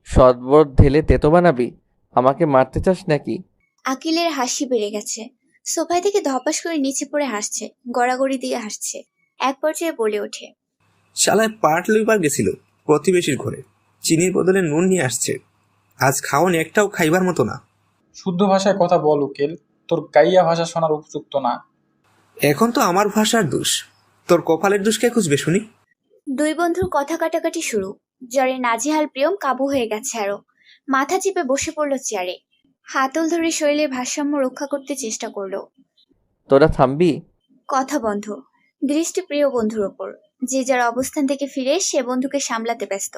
শরবত ঢেলে তেতো বানাবি? আমাকে মারতে চাস নাকি? আকিলের হাসি বেড়ে গেছে। সোফায় থেকে ধপাস করে নিচে পড়ে হাসছে, গড়াগড়ি দিয়ে হাসছে। এক পর্যায়ে বলে ওঠে, শালায় পার্ট লইবার গেছিল প্রতিবেশীর ঘরে, চিনির বদলে নুন নিয়ে আসছে। আজ খাওন একটাও খাইবার মতো না। শুদ্ধ ভাষায় কথা বল উকিল, তোর গাইয়া ভাষা শোনার উপযুক্ত না। এখন তো আমার ভাষার দোষ, তোর কপালের দোষ কে খুঁজবে শুনি? দুই বন্ধুর কথা কাটাকাটি শুরু। জ্বরে নাজেহাল প্রিয়ম কাবু হয়ে গেছে আরো। মাথা চিপে বসে পড়লো চেয়ারে। হাতল ধরে শরীরের ভারসাম্য রক্ষা করতে চেষ্টা করলো। তোরা থামবি? কথা বন্ধ। দৃষ্টি প্রিয় বন্ধুর ওপর। যে যার অবস্থান থেকে ফিরে সে বন্ধুকে সামলাতে ব্যস্ত।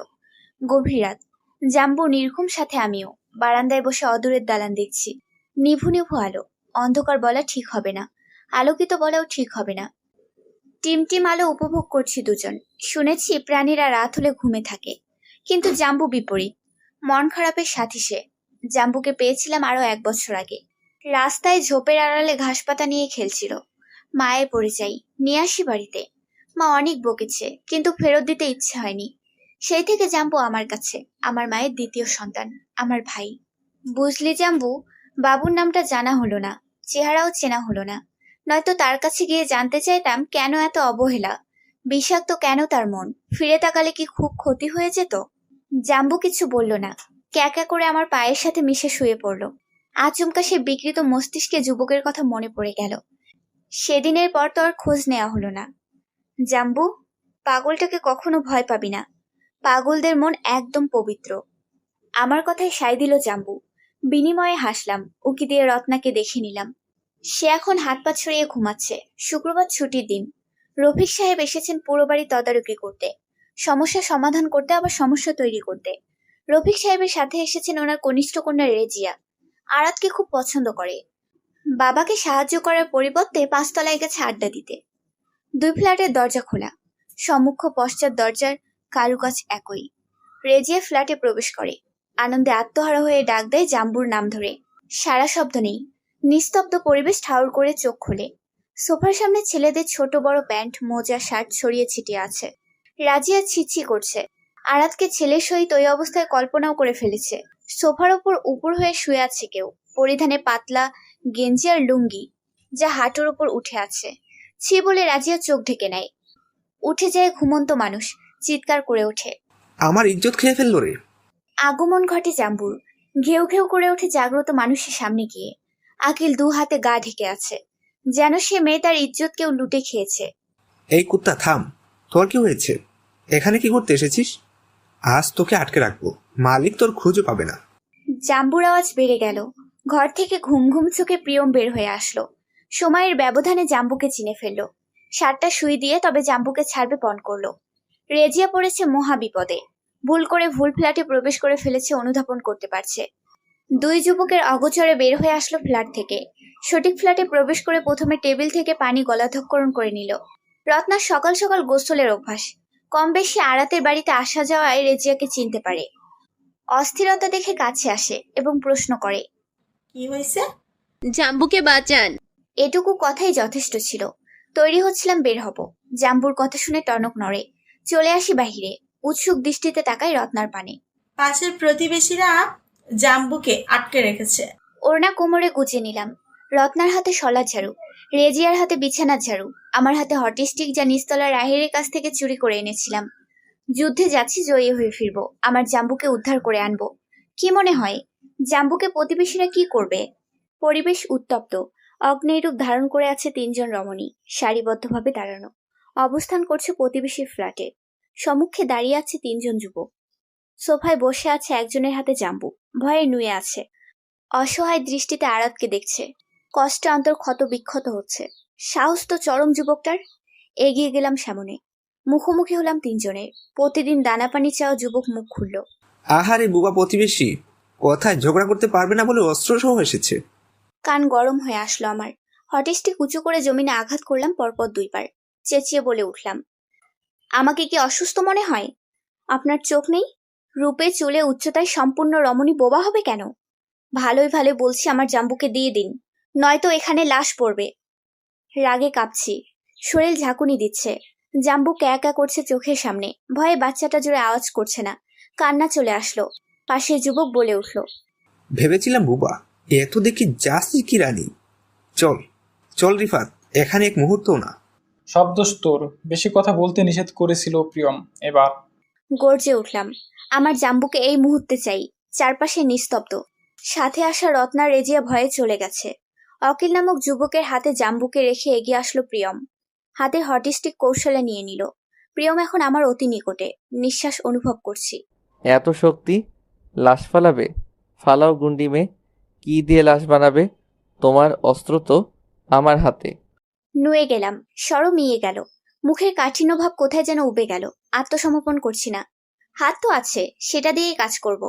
গভীর রাত। জাম্বু নির্ঘুম, সাথে আমিও। বারান্দায় বসে অদূরের দালান দেখছি। নিভু নিভু আলো। অন্ধকার বলা ঠিক হবে না, আলোকিত বলাও ঠিক হবে না। টিমটিম আলো উপভোগ করছি দুজন। শুনেছি প্রাণীরা রাত হলে ঘুমে থাকে, কিন্তু জাম্বু বিপরীত। মন খারাপের সাথী সে। জাম্বুকে পেয়েছিলাম আরো 1 বছর আগে। রাস্তায় ঝোপের আড়ালে ঘাসপাতা নিয়ে খেলছিল। মায়ের পরিচয় নিয়ে আসি বাড়িতে। মা অনেক বকেছে, কিন্তু ফেরত দিতে ইচ্ছে হয়নি। সেই থেকে জাম্বু আমার কাছে, আমার মায়ের দ্বিতীয় সন্তান, আমার ভাই। বুঝলি জাম্বু, বাবুর নামটা জানা হলো না, চেহারাও চেনা হলো না। নয়তো তার কাছে গিয়ে জানতে চাইতাম কেন এত অবহেলা, বিষাক্ত কেন তার মন, ফিরে তাকালে কি খুব ক্ষতি হয়ে যেত। জাম্বু কিছু বলল না, ক্যাকা করে আমার পায়ের সাথে মিশে শুয়ে পড়ল। আচমকা সে বিকৃত মস্তিষ্কে যুবকের কথা মনে পড়ে গেল। সেদিনের পর তো আর খোঁজ নেওয়া হলো না। জাম্বু, পাগলটাকে কখনো ভয় পাবি না, পাগলদের মন একদম পবিত্র। আমার কথায় সায় দিল জাম্বু। বিনিময়ে হাসলাম, উকি দিয়ে রত্নাকে দেখে নিলাম। সে এখন হাত পা ছড়িয়ে ঘুমাচ্ছে। শুক্রবার ছুটির দিন। রফিক সাহেব এসেছেন পুরো বাড়ি তদারকি করতে, সমস্যা সমাধান করতে, আবার সমস্যা তৈরি করতে। রফিক সাহেবের সাথে এসেছেন ওনার কনিষ্ঠ কন্যা রেজিয়া। আরাতকে খুব পছন্দ করে। বাবাকে সাহায্য করার পরিবর্তে 5 তলায় গেছে আড্ডা দিতে। 2 ফ্ল্যাটের দরজা খোলা, সম্মুখ পশ্চাৎ দরজার কারুকাজ একই। রেজিয়া ফ্ল্যাটে প্রবেশ করে, আনন্দে আত্মহারা হয়ে ডাক দেয় জাম্বুর নাম ধরে। সারা শব্দ নেই, নিস্তব্ধ পরিবেশ ঠাউর করে চোখ খোলে। সোফার সামনে ছেলেদের ছোট বড় প্যান্ট, মোজা, শার্ট ছড়িয়ে ছিটিয়ে আছে। রাজিয়া ছিছি করছে। আরাতকে ছেলের সহিত ওই অবস্থায় কল্পনাও করে ফেলেছে। সোফার ওপর উপর হয়ে শুয়ে আছে কেউ, পরিধানে পাতলা গেঞ্জি আর লুঙ্গি, যা হাঁটুর ওপর উঠে আছে। ছি বলে রাজিয়া চোখ ঢেকে নেয়। উঠে যায় ঘুমন্ত মানুষ, চিৎকার করে ওঠে, আমার ইজ্জত খেয়ে ফেললো রে। আগমন ঘটে জাম্বুর। ঘেউ ঘেউ করে ওঠে জাগ্রত মানুষের সামনে গিয়ে। আকিল 2 হাতে গা ঢেকে আছে, যেন সে মেয়ে তার ইজ্জত কেউ লুটে খেয়েছে। এই কুত্তা থাম, তোর কি হয়েছে? এখানে কি করতে এসেছিস? আজ তোকে আটকে রাখবো, মালিক তোর খুঁজে পাবে না। জাম্বুর আওয়াজ বেড়ে গেল। ঘর থেকে ঘুম ঘুম চোখে প্রিয়ম বের হয়ে আসলো। সময়ের ব্যবধানে জাম্বুকে চিনে ফেলল। শার্টটা শুই দিয়ে তবে জাম্বুকে ছাড়বে পণ করলো। রেজিয়া পড়েছে মহা বিপদে। ভুল করে ভুল ফ্ল্যাটে প্রবেশ করে ফেলেছে অনুধাবন করতে পারছে। 2 যুবকের অগোচরে বের হয়ে আসলো ফ্ল্যাট থেকে। সঠিক ফ্ল্যাটে প্রবেশ করে প্রথমে টেবিল থেকে পানি গলাধঃকরণ করে নিল। রত্নার সকাল সকাল গোসলের অভ্যাস। কম বেশি আরাতের বাড়িতে আসা যাওয়ায় রেজিয়াকে চিনতে পারে। অস্থিরতা দেখে কাছে আসে এবং প্রশ্ন করে, কি হয়েছে? জাম্বুকে বাঁচান। এটুকু কথাই যথেষ্ট ছিল। তৈরি হচ্ছিলাম বের হব। জাম্বুর কথা শুনে টনক নড়ে। চলে আসি বাহিরে। উৎসুক দৃষ্টিতে তাকাই রত্নার পানে। পাশের প্রতিবেশীরা জাম্বুকে আটকে রেখেছে। ওড়না কোমরে গুজে নিলাম। রত্নার হাতে শলার ঝাড়ু, রেজিয়ার হাতে বিছানার ঝাড়ু, আমার হাতে হটিস্টিক, যা নিস্তলা রাহেরের কাছ থেকে চুরি করে এনেছিলাম। যুদ্ধে যাচ্ছি, জয়ী হয়ে ফিরবো, আমার জাম্বুকে উদ্ধার করে আনবো। কি মনে হয় জাম্বুকে প্রতিবেশীরা কি করবে? পরিবেশ উত্তপ্ত। অগ্নেয় রূপ ধারণ করে আছে 3 জন রমণী, সারিবদ্ধভাবে দাঁড়ানো। অবস্থান করছে প্রতিবেশীর ফ্ল্যাটে। সম্মুখে দাঁড়িয়ে আছে 3 জন যুবক। সোফায় বসে আছে একজনের হাতে জাম্বু, ভয়ে নুয়ে আছে। অসহায় দৃষ্টিতে আরাতকে দেখছে। কষ্টে অন্তর ক্ষত বিক্ষত হচ্ছে। সাহস তো চরম যুবকটার। এগিয়ে গেলাম সামনে। মুখোমুখি হলাম 3 জনের। প্রতিদিন দানা পানি চাওয়া যুবক মুখ খুলল। আহারে বুবা প্রতিবেশী, কথায় ঝগড়া করতে পারবে না বলে অস্ত্র সহ এসেছে। কান গরম হয়ে আসলো আমার। হটিস্টিক উঁচু করে জমিনে আঘাত করলাম পরপর 2 বার। চেঁচিয়ে বলে উঠলাম, আমাকে কি অসুস্থ মনে হয়? আপনার চোখ নেই? রূপে চুলে উচ্চতায় সম্পূর্ণ রমণী বোবা হবে কেন? ভালোই ভালো বলছি, আমার জাম্বুকে দিয়ে দিন, নয়তো এখানে লাশ পড়বে। রাগে কাঁপছি, শরীর ঝাঁকুনি দিচ্ছে। জাম্বু ক্যাকা করছে চোখের সামনে। ভয়ে বাচ্চাটা জোরে আওয়াজ করছে না। কান্না চলে আসলো। পাশের যুবক বলে উঠল, ভেবেছিলাম বুবা এত দেখি যাচ্ছি কি রানী। চল চল রিফাত, এখানে এক মুহূর্ত না। সব দোষ তোর, বেশি কথা বলতে নিষেধ করেছিল প্রিয়ম। এবার গর্জে উঠলাম, আমার জাম্বুকে এই মুহূর্তে চাই। চারপাশে নিস্তব্ধ। সাথে আসা রত্না রেজিয়া ভয়ে চলে গেছে। অকিল নামক যুবকের হাতে জাম্বুকে রেখে এগিয়ে আসলো প্রিয়ম। হাতে হটিস্টিক কৌশলে নিয়ে নিল। প্রিয়ম এখন আমার অতি নিকটে। নিঃশ্বাস অনুভব করছি। এত শক্তি? লাশ ফালাবে? ফালাও গুন্ডি মেয়ে। কি দিয়ে লাশ বানাবে? তোমার অস্ত্র তো আমার হাতে। নুয়ে গেলাম, স্বরও মিয়ে গেল। মুখের কাঠিন্যভাব কোথায় যেন উবে গেল। আত্মসমর্পণ করছি না। হাত তো আছে, সেটা দিয়েই কাজ করব।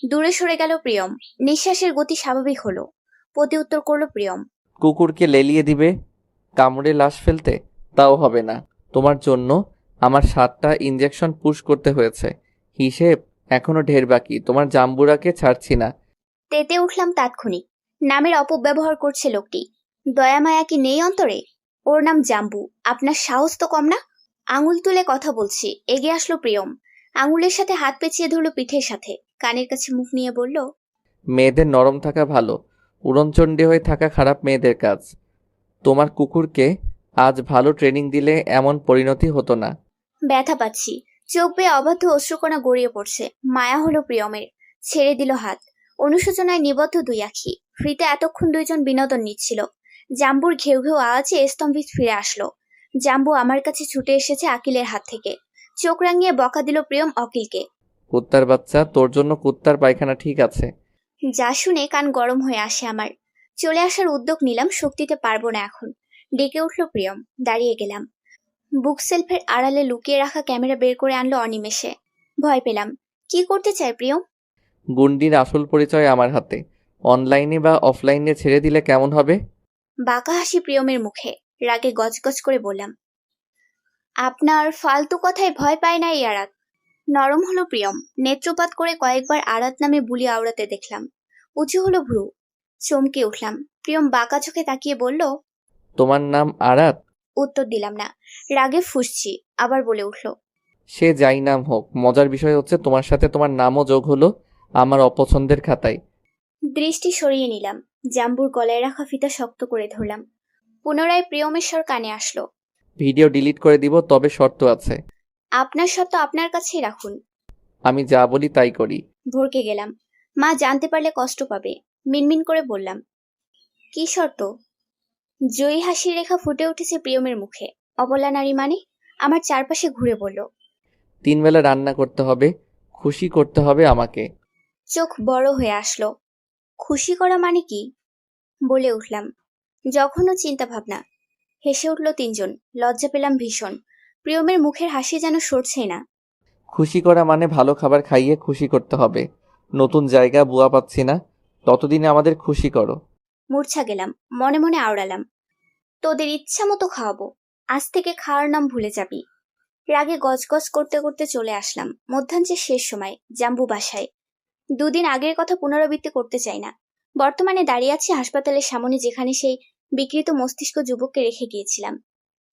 দূরে সরে গেল প্রিয়ম। নিঃশ্বাসের গতি স্বাভাবিক হলো। প্রতি উত্তর করলো প্রিয়ম, কুকুরকে লেলিয়ে দিবে কামড়ে লাশ ফেলতে? তাও হবে না। তোমার জন্য আমার 7টা ইঞ্জেকশন পুশ করতে হয়েছে। হিসেব এখনো ঢের বাকি। তোমার জাম্বুরাকে ছাড়ছি না। তেতে উঠলাম তাৎক্ষণিক। নামের অপব্যবহার করছে লোকটি। দয়ামায়া কি নেই অন্তরে? ওর নাম জাম্বু, আপনার সাহস তো কম না? আঙুল তুলে কথা বলছি। এগিয়ে আসলো প্রিয়ম। আঙুলের সাথে হাত পেঁচিয়ে ধরলো পিঠের সাথে। কানের কাছে মুখ নিয়ে বলল, মেয়েদের নরম থাকা ভালো, উড়নচণ্ডী হয়ে থাকা খারাপ মেয়েদের কাজ। তোমার কুকুরকে আজ ভালো ট্রেনিং দিলে এমন পরিণতি হতো না। ব্যথা পাচ্ছি, চোখ বেয়ে অবাধ্য অশ্রুকণা গড়িয়ে পড়ছে। মায়া হলো প্রিয়মের, ছেড়ে দিল হাত। অনুশোচনায় নিবদ্ধ দুই আঁখি। ফ্রিতে এতক্ষণ দুইজন বিনোদন নিচ্ছিল। জাম্বুর ঘেউ ঘেউ আওয়াজে স্তম্ভিত ফিরে আসলো। জাম্বু আমার কাছে ছুটে এসেছে আকিলের হাত থেকে। চোখ রাঙিয়ে বকা দিল প্রিয়ম অকিলকে। কুত্তার বাচ্চা, তোর জন্য কুত্তার পায়খানা ঠিক আছে। যা শুনে কান গরম হয়ে আসে আমার। চলে আসার উদ্যোগ নিলাম, শক্তিতে পারবো না এখন। ডেকে উঠল প্রিয়ম। দাঁড়িয়ে গেলাম। বুক সেলফের আড়ালে লুকিয়ে রাখা ক্যামেরা বের করে আনলো অনিমেষে। ভয় পেলাম। কি করতে চায় প্রিয়ম? গুন্ডির আসল পরিচয় আমার হাতে। অনলাইনে বা অফলাইনে ছেড়ে দিলে কেমন হবে? বাঁকা হাসি প্রিয়মের মুখে। রাগে গজগজ করে বললাম, আপনার ফালতু কথায় ভয় পায় না এই আরাত। নরম হলো প্রিয়ম। নেত্রপাত করে কয়েকবার আরাত নামে বুলি আওড়াতে দেখলাম। উঁচু হলো ভ্রু। চমকে উঠলাম। প্রিয়ম বাঁকা চোখে তাকিয়ে বলল, তোমার নাম আরাত? উত্তর দিলাম না। রাগে ফুঁসছি। আবার বলে উঠল, সে যাই নাম হোক, মজার বিষয় হচ্ছে তোমার সাথে তোমার নামও যোগ হলো আমার অপছন্দের খাতায়। দৃষ্টি সরিয়ে নিলাম। জাম্বুর গলায় রাখা ফিতা শক্ত করে ধরলাম। পুনরায় প্রিয়মের স্বর কানে আসলো, ভিডিও ডিলিট করে দিব, তবে শর্ত আছে। আপনার সত্য আপনার কাছেই রাখুন। আমি যা বলি তাই করি। ভরকে গেলাম। মা জানতে পারলে কষ্ট পাবে। মিনমিন করে বললাম, কি শর্ত? জয়ী হাসির রেখা ফুটে উঠেছে প্রিয়মের মুখে। অবলা নারী মানে? আমার চারপাশে ঘুরে বলল, 3 বেলা রান্না করতে হবে, খুশি করতে হবে আমাকে। চোখ বড় হয়ে আসলো। খুশি করা মানে কি? বলে উঠলাম, যখনও চিন্তা ভাবনা। হেসে উঠল তিনজন। লজ্জা পেলাম ভীষণ। প্রিয়মের মুখের হাসি যেন সরছেই না। খুশি করা মানে ভালো খাবার খাইয়ে খুশি করতে হবে। নতুন জায়গা, বুয়া পাচ্ছি না, ততদিনে আমাদের খুশি করো। মূর্ছা গেলাম। মনে মনে আওড়ালাম, তোদের ইচ্ছা মতো খাওয়াবো। আজ থেকে খাওয়ার নাম ভুলে যাবি। রাগে গজগজ করতে করতে চলে আসলাম। মধ্যাহ্নের শেষ সময়। জাম্বু বাসায়। 2 দিন আগের কথা পুনরাবৃত্তি করতে চাই না। বর্তমানে দাঁড়িয়ে আছি হাসপাতালের সামনে, যেখানে সেই বিকৃত মস্তিষ্ক যুবককে রেখে গিয়েছিলাম।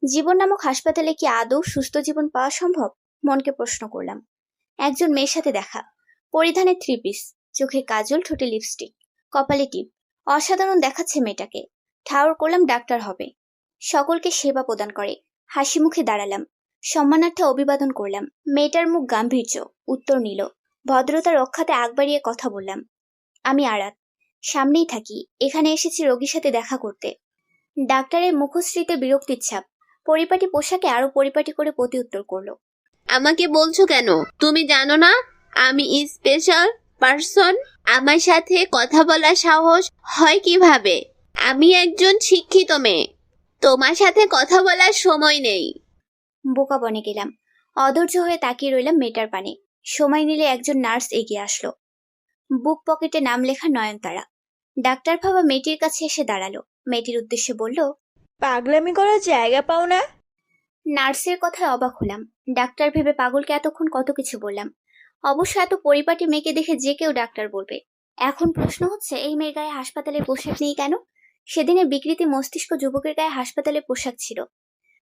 জীবন নামক হাসপাতালে কি আদৌ সুস্থ জীবন পাওয়া সম্ভব? মনকে প্রশ্ন করলাম। একজন মেয়ের সাথে দেখা। পরিধানে 3 পিস, চোখে কাজল, ঠোঁটে লিপস্টিক, কপালে টিপ। অসাধারণ দেখাচ্ছে মেয়েটাকে। ঠাউর করলাম ডাক্তার হবে। সকলকে সেবা প্রদান করে। হাসি মুখে দাঁড়ালাম। সম্মানার্থে অভিবাদন করলাম। মেয়েটার মুখ গাম্ভীর্য। উত্তর নিল। ভদ্রতা রক্ষাতে আগ বাড়িয়ে কথা বললাম, আমি আরাত। সামনেই থাকি। এখানে এসেছি রোগীর সাথে দেখা করতে। ডাক্তারের মুখশ্রীতে বিরক্তির ছাপ। পরিপাটি পোশাকে আরো পরিপাটি করে প্রতি উত্তর করলো, আমাকে বলছো কেন? তুমি জানো না আমি স্পেশাল পার্সন? আমার সাথে কথা বলার সাহস হয় কিভাবে? আমি একজন শিক্ষিত মেয়ে। তোমার সাথে কথা বলার সময় নেই। বোকা বনে গেলাম। অধৈর্য হয়ে তাকিয়ে রইলাম মেয়েটার পানে। সময় নিলে একজন নার্স এগিয়ে আসলো। বুক পকেটে নাম লেখা নয়নতারা। ডাক্তার ভাবা মেয়েটির কাছে এসে দাঁড়ালো। মেয়েটির উদ্দেশ্যে বলল, পাগলামি করার জায়গা পাও না? নার্সের কথায় অবাক হলাম। ডাক্তার ভেবে পাগলকে এতক্ষণ কত কিছু বললাম। অবশ্য এত পরিপাটি মেয়েকে দেখে যে কেউ ডাক্তার বলবে। এখন প্রশ্ন হচ্ছে, এই মেয়ের গায়ে হাসপাতালের পোশাক নেই কেন? সেদিনের বিকৃতি মস্তিষ্ক যুবকের গায়ে হাসপাতালের পোশাক ছিল।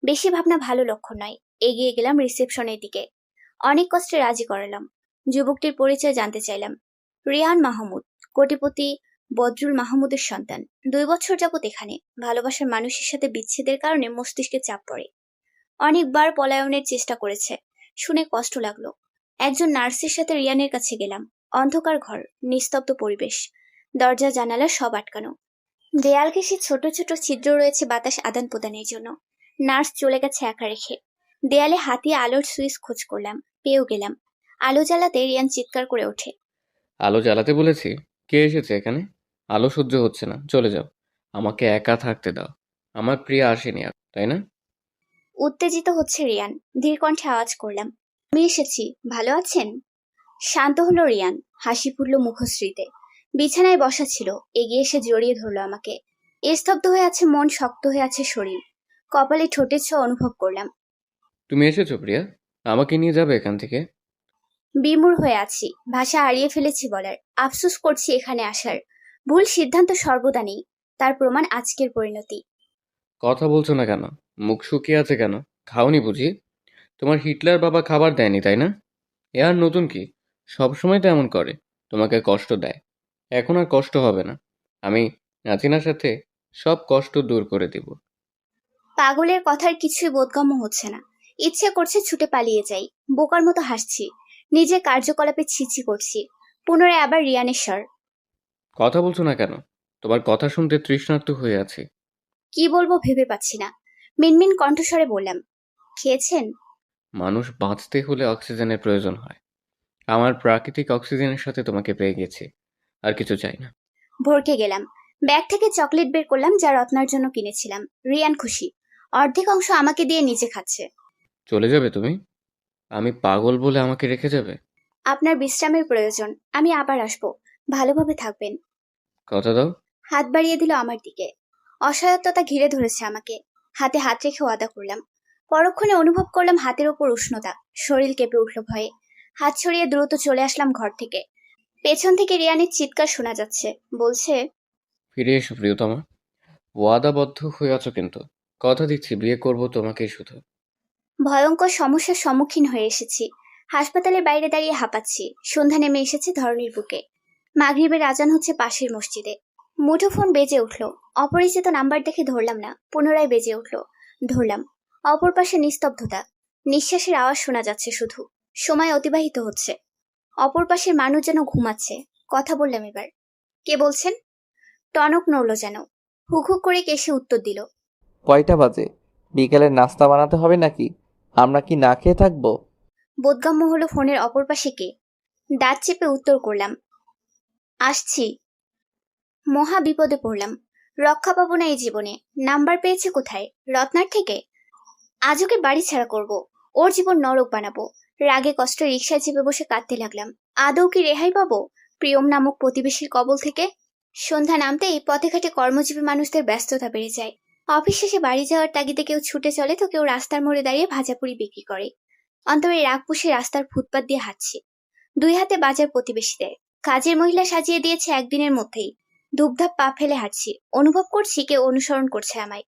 বেশি ভাবনা ভালো লক্ষণ নয়। এগিয়ে গেলাম রিসেপশনের দিকে। অনেক কষ্টে রাজি করালাম। যুবকটির পরিচয় জানতে চাইলাম। রিয়ান মাহমুদ, কোটিপতি বদরুল মাহমুদের সন্তান। 2 বছর যাবত এখানে। ভালোবাসার মানুষের সাথে বিচ্ছেদের কারণে মস্তিষ্কে চাপ পড়ে। অনেকবার পলায়নের চেষ্টা করেছে। শুনে কষ্ট লাগলো। একজন নার্সের সাথে রিয়ানের কাছে গেলাম। অন্ধকার ঘর, নিস্তব্ধ পরিবেশ। দরজা জানালা সব আটকানো। দেয়াল ঘেঁষে ছোট ছোট ছিদ্র রয়েছে বাতাস আদান প্রদানের জন্য। নার্স চলে গেছে একা রেখে। দেয়ালে হাতিয়ে আলোর সুইচ খোঁজ করলাম। পেয়েও গেলাম। আলো জ্বালাতে রিয়ান চিৎকার করে ওঠে, আলো জ্বালাতে বলেছি? কে এসেছে এখানে? আলো সহ্য হচ্ছে না, চলে যাও। আমাকে একা থাকতে দাও। আমার প্রিয়া আসেনি আর, তাই না? উত্তেজিত হচ্ছে রিয়ান। ধীর কণ্ঠে আওয়াজ করলাম, আমি এসেছি, ভালো আছেন? শান্ত হলো রিয়ান। হাসি ফুটল মুখশ্রীতে। বিছানায় বসা ছিল। এগিয়ে এসে জড়িয়ে ধরলো আমাকে। স্তব্ধ হয়ে আছে মন, শক্ত হয়ে আছে শরীর। কপালে ঠোঁটের ছোঁয়া অনুভব করলাম। তুমি এসেছো প্রিয়া? আমাকে নিয়ে যাবে এখান থেকে? বিমূঢ় হয়ে আছি। ভাষা হারিয়ে ফেলেছি বলার। আফসোস করছি এখানে আসার। ভুল সিদ্ধান্ত সর্বদা নেই। তার প্রমাণ আজকের পরিণতি। কথা বলছো না কেন? মুখ শুকিয়ে আছে কেন? খাওনি বুঝি? তোমার হিটলার বাবা খাবার দেয়নি, তাই না? এ আর নতুন কি? সবসময় তো এমন করে, তোমাকে কষ্ট দেয়। এখন আর কষ্ট হবে না। আমি নাচিনার সাথে সব কষ্ট দূর করে দিব। পাগলের কথার কিছুই বোধগম্য হচ্ছে না। ইচ্ছে করছে ছুটে পালিয়ে যাই। বোকার মতো হাসছি, নিজের কার্যকলাপে ছিছি করছি। পুনরায় আবার রিয়ানের স্বর। কথা বলছো না কেন? তোমার কথা শুনতে তৃষ্ণার্ত হয়ে আছি। কি বলবো ভেবে পাচ্ছি না। মিনমিন কণ্ঠস্বরে বললাম, খেয়েছেন? মানুষ বাঁচতে হলে অক্সিজেনের প্রয়োজন হয়। আমার প্রাকৃতিক অক্সিজেনের সাথে তোমাকে পেয়ে গেছি, আর কিছু চাই না। ভরকে গেলাম। ব্যাগ থেকে চকলেট বের করলাম, যা রত্নার জন্য কিনেছিলাম। রিয়ান খুশি, অর্ধেক অংশ আমাকে দিয়ে নিজে খাচ্ছে। চলে যাবে তুমি? আমি পাগল বলে আমাকে রেখে যাবে? আপনার বিশ্রামের প্রয়োজন, আমি আবার আসবো। ভালোভাবে থাকবেন। কথা দাও। হাত বাড়িয়ে দিল আমার দিকে। অসহায়তা ঘিরে ধরেছে আমাকে। হাতে হাত রেখে ওয়াদা করলাম। পরক্ষণে অনুভব করলাম হাতের ওপর উষ্ণতা। শরীর কেঁপে উঠল ভয়ে। হাত ছড়িয়ে দ্রুত চলে আসলাম ঘর থেকে। পেছন থেকে রিয়ানের চিৎকার শোনা যাচ্ছে। বলছে, ফিরে এসো প্রিয়তমা। ওয়াদাবদ্ধ হয়ে আছো কিন্তু। কথা দিচ্ছি বিয়ে করব তোমাকেই শুধু। ভয়ঙ্কর সমস্যার সম্মুখীন হয়ে এসেছি। হাসপাতালের বাইরে দাঁড়িয়ে হাঁপাচ্ছি। সন্ধ্যা নেমে এসেছে ধরণীর বুকে। মাগরিবের আজান হচ্ছে পাশের মসজিদে। মুঠোফোন বেজে উঠল। অপরিচিত নাম্বার দেখে ধরলাম না। পুনরায় বেজে উঠল। ধরলাম। অপর পাশে নিস্তব্ধতা। নিঃশ্বাসের আওয়াজ শোনা যাচ্ছে শুধু। সময় অতিবাহিত হচ্ছে। অপর পাশের মানুষ যেন ঘুমাচ্ছে। কথা বললাম এবার। কে বলছেন? টনক নড়ল যেন। হুক হুক করে কেসে উত্তর দিল, কয়টা বাজে? বিকেলের নাস্তা বানাতে হবে নাকি? আমরা কি না খেয়ে থাকবো? বোধগম্য হলো ফোনের অপর পাশে কে। দাঁত চেপে উত্তর করলাম, আসছি। মহা বিপদে পড়লাম। রক্ষা পাবো না এই জীবনে। নাম্বার পেয়েছে কোথায়? রত্নার থেকে? আজ ওকে বাড়ি ছাড়া করব। ওর জীবন নরক বানাবো। রাগে কষ্টে রিকশায় চেপে বসে কাঁদতে লাগলাম। আদৌ কি রেহাই পাবো প্রিয়ম নামক প্রতিবেশীর কবল থেকে? সন্ধ্যা নামতেই পথে ঘাটে কর্মজীবী মানুষদের ব্যস্ততা বেড়ে যায়। অফিস শেষে বাড়ি যাওয়ার তাগিদে কেউ ছুটে চলে, তো কেউ রাস্তার মোড়ে দাঁড়িয়ে ভাজাপুরি বিক্রি করে। অন্তরে রাগ পুষে রাস্তার ফুটপাত দিয়ে হাঁটছি। দুই হাতে বাজার প্রতিবেশীদের। কাজের মহিলা সাজিয়ে দিয়েছে একদিনের মধ্যেই। ধূপধাপ পা ফেলে হাঁটছি। অনুভব করছি কেউ অনুসরণ করছে আমায়।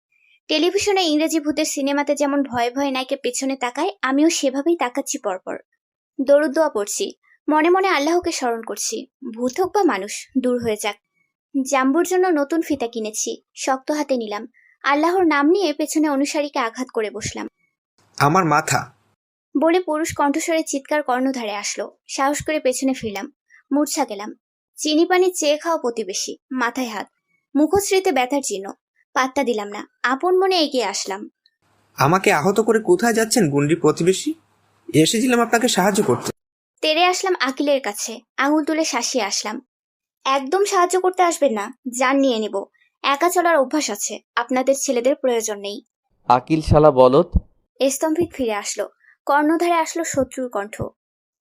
টেলিভিশনে ইংরেজি ভূতের সিনেমাতে যেমন ভয়ে ভয়ে নায়িকা পেছনে তাকায়, আমিও সেভাবেই তাকাচ্ছি পরপর। দরুদ দোয়া পড়ছি। মনে মনে আল্লাহকে স্মরণ করছি। ভূত হোক বা মানুষ, দূর হয়ে যাক। জাম্বুর জন্য নতুন ফিতা কিনেছি। শক্ত হাতে নিলাম। আল্লাহর নাম নিয়ে পেছনে অনুসারীকে আঘাত করে বসলাম। আমার মাথা। বলে পুরুষ কণ্ঠস্বরে চিৎকার কর্ণধারে আসলো। সাহস করে পেছনে ফিরলাম। মূর্ছা গেলাম। চিনি পানি চেয়ে খাওয়া প্রতিবেশী। মাথায় হাত। মুখশ্রীতে ব্যথার চিহ্ন। পাত্তা দিলাম না। আপন মনে এগিয়ে আসলাম। আমাকে আহত করে কোথায় যাচ্ছেন গুন্ডি প্রতিবেশী? এসেছিলাম আপনাকে সাহায্য করতে। তেড়ে আসলাম আকিলের কাছে। আঙুল তুলে শাসিয়ে আসলাম। একদম সাহায্য করতে আসবেন না। জান নিয়ে নিব। একা চলার অভ্যাস আছে। আপনাদের ছেলেদের প্রয়োজন নেই। আকিল শালা বলত। স্তম্ভিত ফিরে আসলো। কর্ণধারে আসলো শত্রুর কণ্ঠ।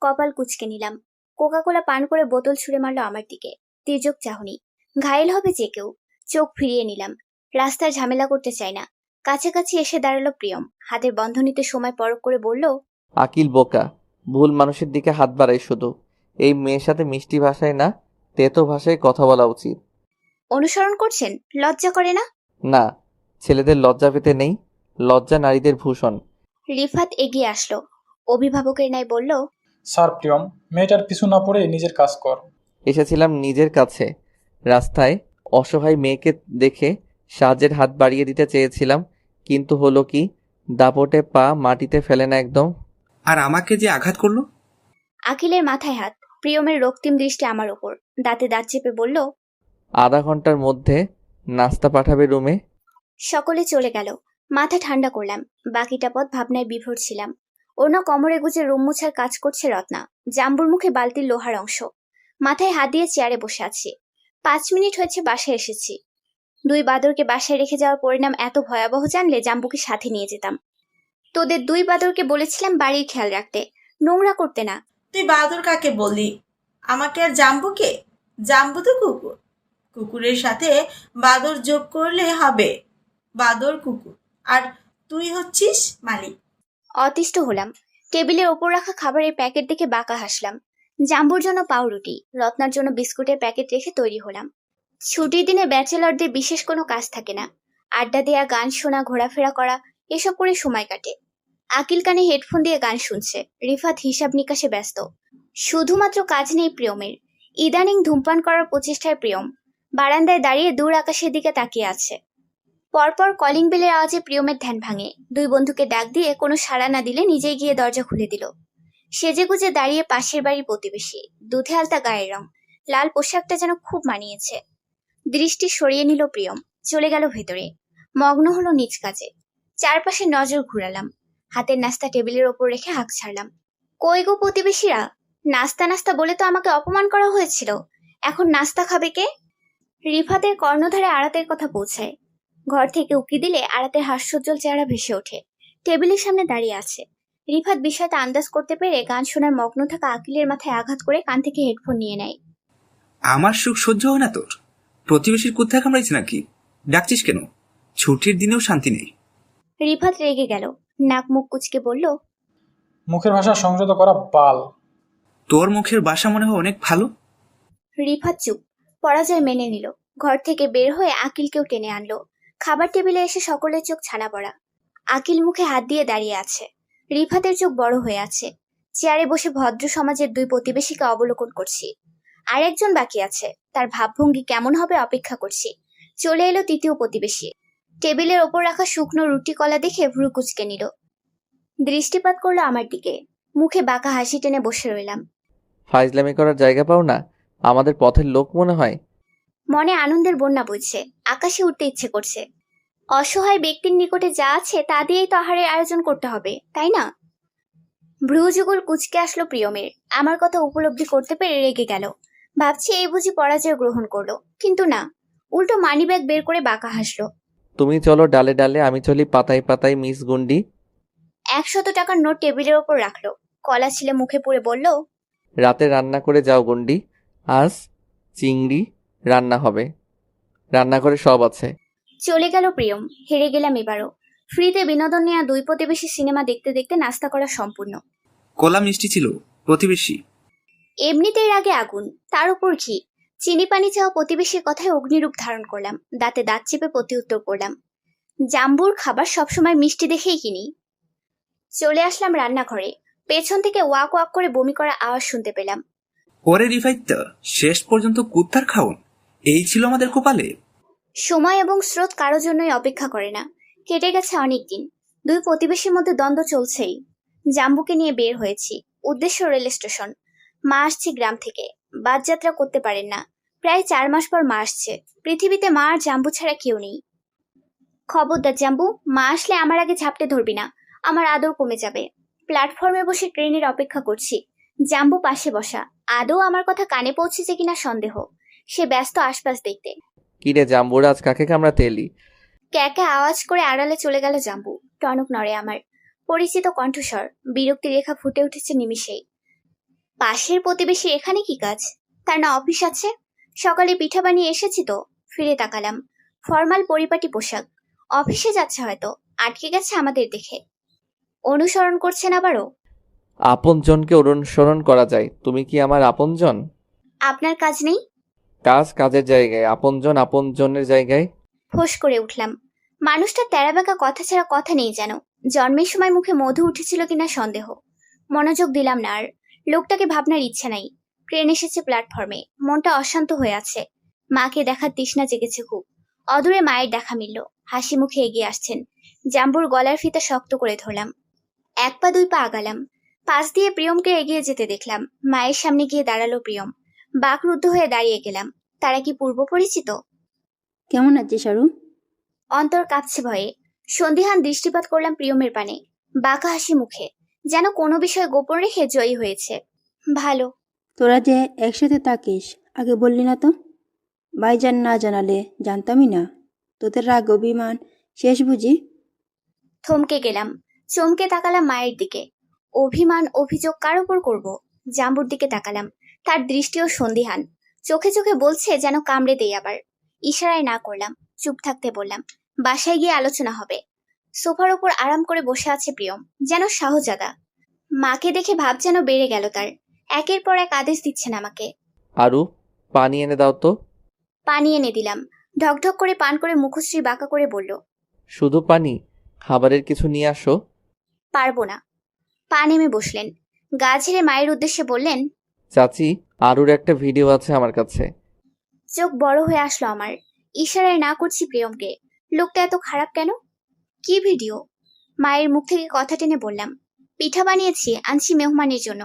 কপাল কুঁচকে নিলাম। কোকাকোলা পান করে বোতল ছুঁড়ে মারলো আমার দিকে। তির্যক চাহনি। ঘায়েল হবে যে কেউ। চোখ ফিরিয়ে নিলাম। রাস্তায় ঝামেলা করতে চাই না। কাছাকাছি এসে দাঁড়ালো প্রিয়ম। হাতের বন্ধনীতে সময় পরখ করে বলল, আকিল বোকা। ভুল মানুষের দিকে হাত বাড়াই শুধু। এই মেয়ের সাথে মিষ্টি ভাষায় না, তেতো ভাষায় কথা বলা উচিত। অনুসরণ করছেন? লজ্জা করে না? না, ছেলেদের লজ্জা পেতে নেই। লজ্জা নারীদের ভূষণ। রিফাত এগিয়ে আসলো। অভিভাবকের ন্যায় বলল, স্যার প্রিয়ম, মেয়েটার পিছু না পড়ে নিজের কাজ কর। এসেছিলাম নিজের কাছে। রাস্তায় অসহায় মেয়েকে দেখে সাহায্যের হাত বাড়িয়ে দিতে চেয়েছিলাম, কিন্তু হলো কি, দাপটে পা মাটিতে ফেলে না একদম। আর আমাকে যে আঘাত করলো? আকিলের মাথায় হাত। প্রিয়মের রক্তিম দৃষ্টি আমার ওপর। দাঁতে দাঁত চেপে বলল, আধা ঘন্টার মধ্যে নাস্তা পাঠাবে রুমে। সকলে চলে গেল। মাথা ঠান্ডা করলাম। বাকিটা পথ ভাবনায় বিভোর ছিলাম। অন্য কোমরে গুজে রুম মুছার কাজ করছে রত্না। জাম্বুর মুখে বালতির লোহার অংশ। মাথায় হাত দিয়ে চেয়ারে বসে আছি। 5 মিনিট হয়েছে বাসায় এসেছি। 2 বাদরকে বাসায় রেখে যাওয়ার পরিণাম এত ভয়াবহ জানলে জাম্বুকে সাথে নিয়ে যেতাম। তোদের 2 বাদরকে বলেছিলাম বাড়ির খেয়াল রাখতে, নোংরা করতে না। তুই বাদর কাকে বললি? আমাকে আর জাম্বুকে? জাম্বু তো কুকুর। কুকুরের সাথে বাদর যোগ করলে হবে বাদর কুকুর। আর তুই হচ্ছিস মালিক। অতিষ্ঠ হলাম। টেবিলের ওপর রাখা খাবারের প্যাকেট দেখে বাঁকা হাসলাম। জাম্বুর জন্য পাউরুটি, রত্নার জন্য বিস্কুটের প্যাকেট রেখে তৈরি হলাম। ছুটির দিনে ব্যাচেলরদের বিশেষ কোনো কাজ থাকে না। আড্ডা দেয়া, গান শোনা, ঘোরাফেরা করা, এসব করে সময় কাটে। আকিল কানে হেডফোন দিয়ে গান শুনছে। রিফাত হিসাব নিকাশে ব্যস্ত। শুধুমাত্র কাজ নেই প্রিয়মের। ইদানিং ধূমপান করার প্রচেষ্টায় প্রিয়ম। বারান্দায় দাঁড়িয়ে দূর আকাশের দিকে তাকিয়ে আছে। পরপর কলিং বেলের আওয়াজে প্রিয়মের ধ্যান ভাঙে। দুই বন্ধুকে ডাক দিয়ে কোনো সাড়া না দিলে নিজেই গিয়ে দরজা খুলে দিল। সেজেগুজে দাঁড়িয়ে পাশের বাড়ির প্রতিবেশী, দুধে আলতা গায়ের রং, লাল পোশাকটা যেন খুব মানিয়েছে। দৃষ্টি সরিয়ে নিল প্রিয়ম, চলে গেল ভেতরে। মগ্ন হলো নিজ কাজে। চারপাশে নজর ঘুরালাম, হাতের নাস্তা টেবিলের ওপর রেখে হাঁক ছাড়লাম। কই গো প্রতিবেশীরা, নাস্তা নাস্তা বলে তো আমাকে অপমান করা হয়েছিল, এখন নাস্তা খাবে কে? রিফাতের কর্ণধারে আরাতের কথা পৌঁছায়। ঘর থেকে উকি দিলে আরাতের হাস্যোজ্জ্বল চেহারা ভেসে ওঠে। টেবিলের সামনে দাঁড়িয়ে আছে। রিফাত বিষয়টা আন্দাজ করতে পেরে গান শোনার মগ্ন থাকা আকিলের মাথায় আঘাত করে কান থেকে হেডফোন নিয়ে নেয়। আমার সুখ সহ্য হয় না তোর? প্রতিবেশীর কুত্তা কামড়াইছে নাকি? ডাকছিস কেন? ছুটির দিনেও শান্তি নেই। রিফাত রেগে গেল, নাক মুখ কুচকে বলল, মুখের ভাষা সংযত করা বাল। তোর মুখের বাসা মনে হয় অনেক ভালো। রিফাত চুপ, পরাজয় মেনে নিল। ঘর থেকে বের হয়ে আকিলকেও টেনে আনলো। খাবার টেবিলে এসে সকলের চোখ ছানা পড়া। আকিল মুখে হাত দিয়ে দাঁড়িয়ে আছে। রিফাতের চোখ বড় হয়ে আছে। চেয়ারে বসে ভদ্র সমাজের দুই প্রতিবেশীকে অবলোকন করছি। আর একজন বাকি আছে, তার ভাবভঙ্গি কেমন হবে অপেক্ষা করছি। চলে এলো তৃতীয় প্রতিবেশী। টেবিলের ওপর রাখা শুকনো রুটি কলা দেখে ভ্রু কুচকে নিল। দৃষ্টিপাত করলো আমার দিকে। মুখে বাঁকা হাসি টেনে বসে রইলাম। ফাইজলামি করার জায়গা পাও না? আমাদের পথের লোক মনে হয়। মনে আনন্দের বন্যা বইছে, আকাশে উঠতে ইচ্ছে করছে। অসহায় ব্যক্তির নিকটে যা আছে তা দিয়েই তো আহারের আয়োজন করতে হবে, তাই না? ভ্রুযুগল কুচকে আসলো প্রিয়মের। আমার কথা উপলব্ধি করতে পেরে রেগে গেল। ভাবছি এই বুঝি পরাজয় গ্রহণ করলো, কিন্তু না, উল্টো মানিব্যাগ বের করে বাঁকা হাসলো। তুমি চলো ডালে ডালে, আমি চলি পাতায় পাতায় মিস গুন্ডি। 100 টাকার নোট টেবিলের ওপর রাখলো। কলা ছিলে মুখে পুরে বলল, রাতে রান্না করে যাও গুন্ডি। আজ চিংড়ি রান্না হবে, রান্নাঘরে সব আছে। চলে গেল প্রিয়ম। হেরে গেলাম এবারও। ফ্রিতে বিনোদন নেওয়া দুই প্রতিবেশী সিনেমা দেখতে দেখতে নাস্তা করা সম্পূর্ণ। কলা মিষ্টি ছিল প্রতিবেশী। এমনিতেই আগে আগুন, তার উপর ঘি। চিনি পানি চাওয়া প্রতিবেশীর কথায় অগ্নিরূপ ধারণ করলাম। দাঁতে দাঁত চেপে প্রতি উত্তর করলাম, জাম্বুর খাবার সবসময় মিষ্টি দেখেই কিনি। চলে আসলাম রান্নাঘরে। পেছন থেকে ওয়াক ওয়াক করে বমি করা আওয়াজ শুনতে পেলাম। ওরে রিফাইত্তা, শেষ পর্যন্ত কুত্তার খাওন এই ছিল আমাদের কপালে। সময় এবং স্রোত কারো জন্যই অপেক্ষা করে না। কেটে গেছে অনেক দিন। দুই প্রতিবেশীর মধ্যে দ্বন্দ্ব চলছেই। জাম্বুকে নিয়ে বের হয়েছি। উদ্দেশ্য রেল স্টেশন। মা আসছে গ্রাম থেকে, বাদযাত্রা করতে পারেন না। প্রায় 4 মাস পর মা আসছে। পৃথিবীতে মা আর জাম্বু ছাড়া কেউ নেই। খবরদার জাম্বু, মা আসলে আমার আগে ঝাপটে ধরবি না, আমার আদর কমে যাবে। প্ল্যাটফর্মে বসে ট্রেনের অপেক্ষা করছি। জাম্বু পাশে বসা। আদৌ আমার কথা কানে পৌঁছেছে কিনা সন্দেহ। সে ব্যস্ত আশপাশ দেখতে। কিরে জাম্বুর আজ কাকে কামড়াতে এলি? ক্যাকে আওয়াজ করে আড়ালে চলে গেল জাম্বু। টনক নড়ে আমার। পরিচিত কণ্ঠস্বর, বিরক্তি রেখা ফুটে উঠেছে নিমিষেই। পাশের প্রতিবেশী এখানে কি কাজ? তার না অফিস আছে? সকালে পিঠা বানিয়ে এসেছি তো। ফিরে তাকালাম। ফর্মাল পরিপাটি পোশাক। অফিসে যাচ্ছে হয়তো। আটকে গেছে আমাদের দেখে। অনুসরণ করছেন আবারও। আপনজনকে অনুসরণ করা যায়। তুমি কি আমার আপনজন? আপনার কাজ নেই? কাজ কাজের জায়গায়, আপনজন আপনজনের জায়গায়। ফোঁস করে উঠলাম। মানুষটা তেরাবেঁকা কথা ছাড়া কথা নেই যেন। জন্মের সময় মুখে মধু উঠেছিল কিনা সন্দেহ। মনোযোগ দিলাম না আর। লোকটাকে ভাবনার ইচ্ছা নাই। ট্রেন এসেছে প্ল্যাটফর্মে। মনটা অশান্ত হয়ে আছে। মাকে দেখার তৃষ্ণা জেগেছে খুব। অদূরে মায়ের দেখা মিলল। হাসি মুখে এগিয়ে আসছেন। জাম্বুর গলার ফিতা শক্ত করে ধরলাম। 1 পা 2 পা আগালাম। পাশ দিয়ে প্রিয়মকে এগিয়ে যেতে দেখলাম। মায়ের সামনে গিয়ে দাঁড়ালো প্রিয়ম। বাকরুদ্ধ হয়ে দাঁড়িয়ে গেলাম। তারা কি পূর্ব পরিচিত? কেমন আছিস আরু? অন্তর কাঁপছে ভয়ে। সন্দিহান দৃষ্টিপাত করলাম প্রিয়মের পানে। বাঁকা হাসি মুখে, যেন কোনো বিষয় গোপন রেখে জয়ী হয়েছে। ভালো। তোরা যে একসাথে থাকিস আগে বললি না তো? ভাইজান না জানালে জানতামই না। তোদের রাগ অভিমান শেষ বুঝি? থমকে গেলাম। চমকে তাকালাম মায়ের দিকে। অভিমান অভিযোগ কার উপর করব? জাম্বুর দিকে তাকালাম। তার দৃষ্টিও সন্দিহান। চোখে চোখে বলছে যেন কামড়ে দেই আবার। ইশারায় না করলাম। চুপ থাকতে বললাম। বাসায় গিয়ে আলোচনা হবে। সোফার ওপর আরাম করে বসে আছে প্রিয়ম, যেন শাহজাদা। মাকে দেখে ভাব যেন বেড়ে গেল তার। একের পর এক আদেশ দিচ্ছেন আমাকে। আরু, পানি এনে দাও তো। পানি এনে দিলাম। ঢকঢক করে পান করে মুখশ্রী বাঁকা করে বলল, শুধু পানি? খাবারের কিছু নিয়ে আসো। পারবো না। পা নেমে বসলেন। গা ঝেড়ে মায়ের উদ্দেশ্যে বললেন, চাচি, আরুর একটা ভিডিও আছে আমার কাছে। চোখ বড় হয়ে আসলো আমার। ইশারায় না করছি প্রিয়মকে। লোকটা এত খারাপ কেন? কি ভিডিও? মায়ের মুখ থেকে কথা টেনে বললাম, পিঠা বানিয়েছি, আনছি মেহমানের জন্য।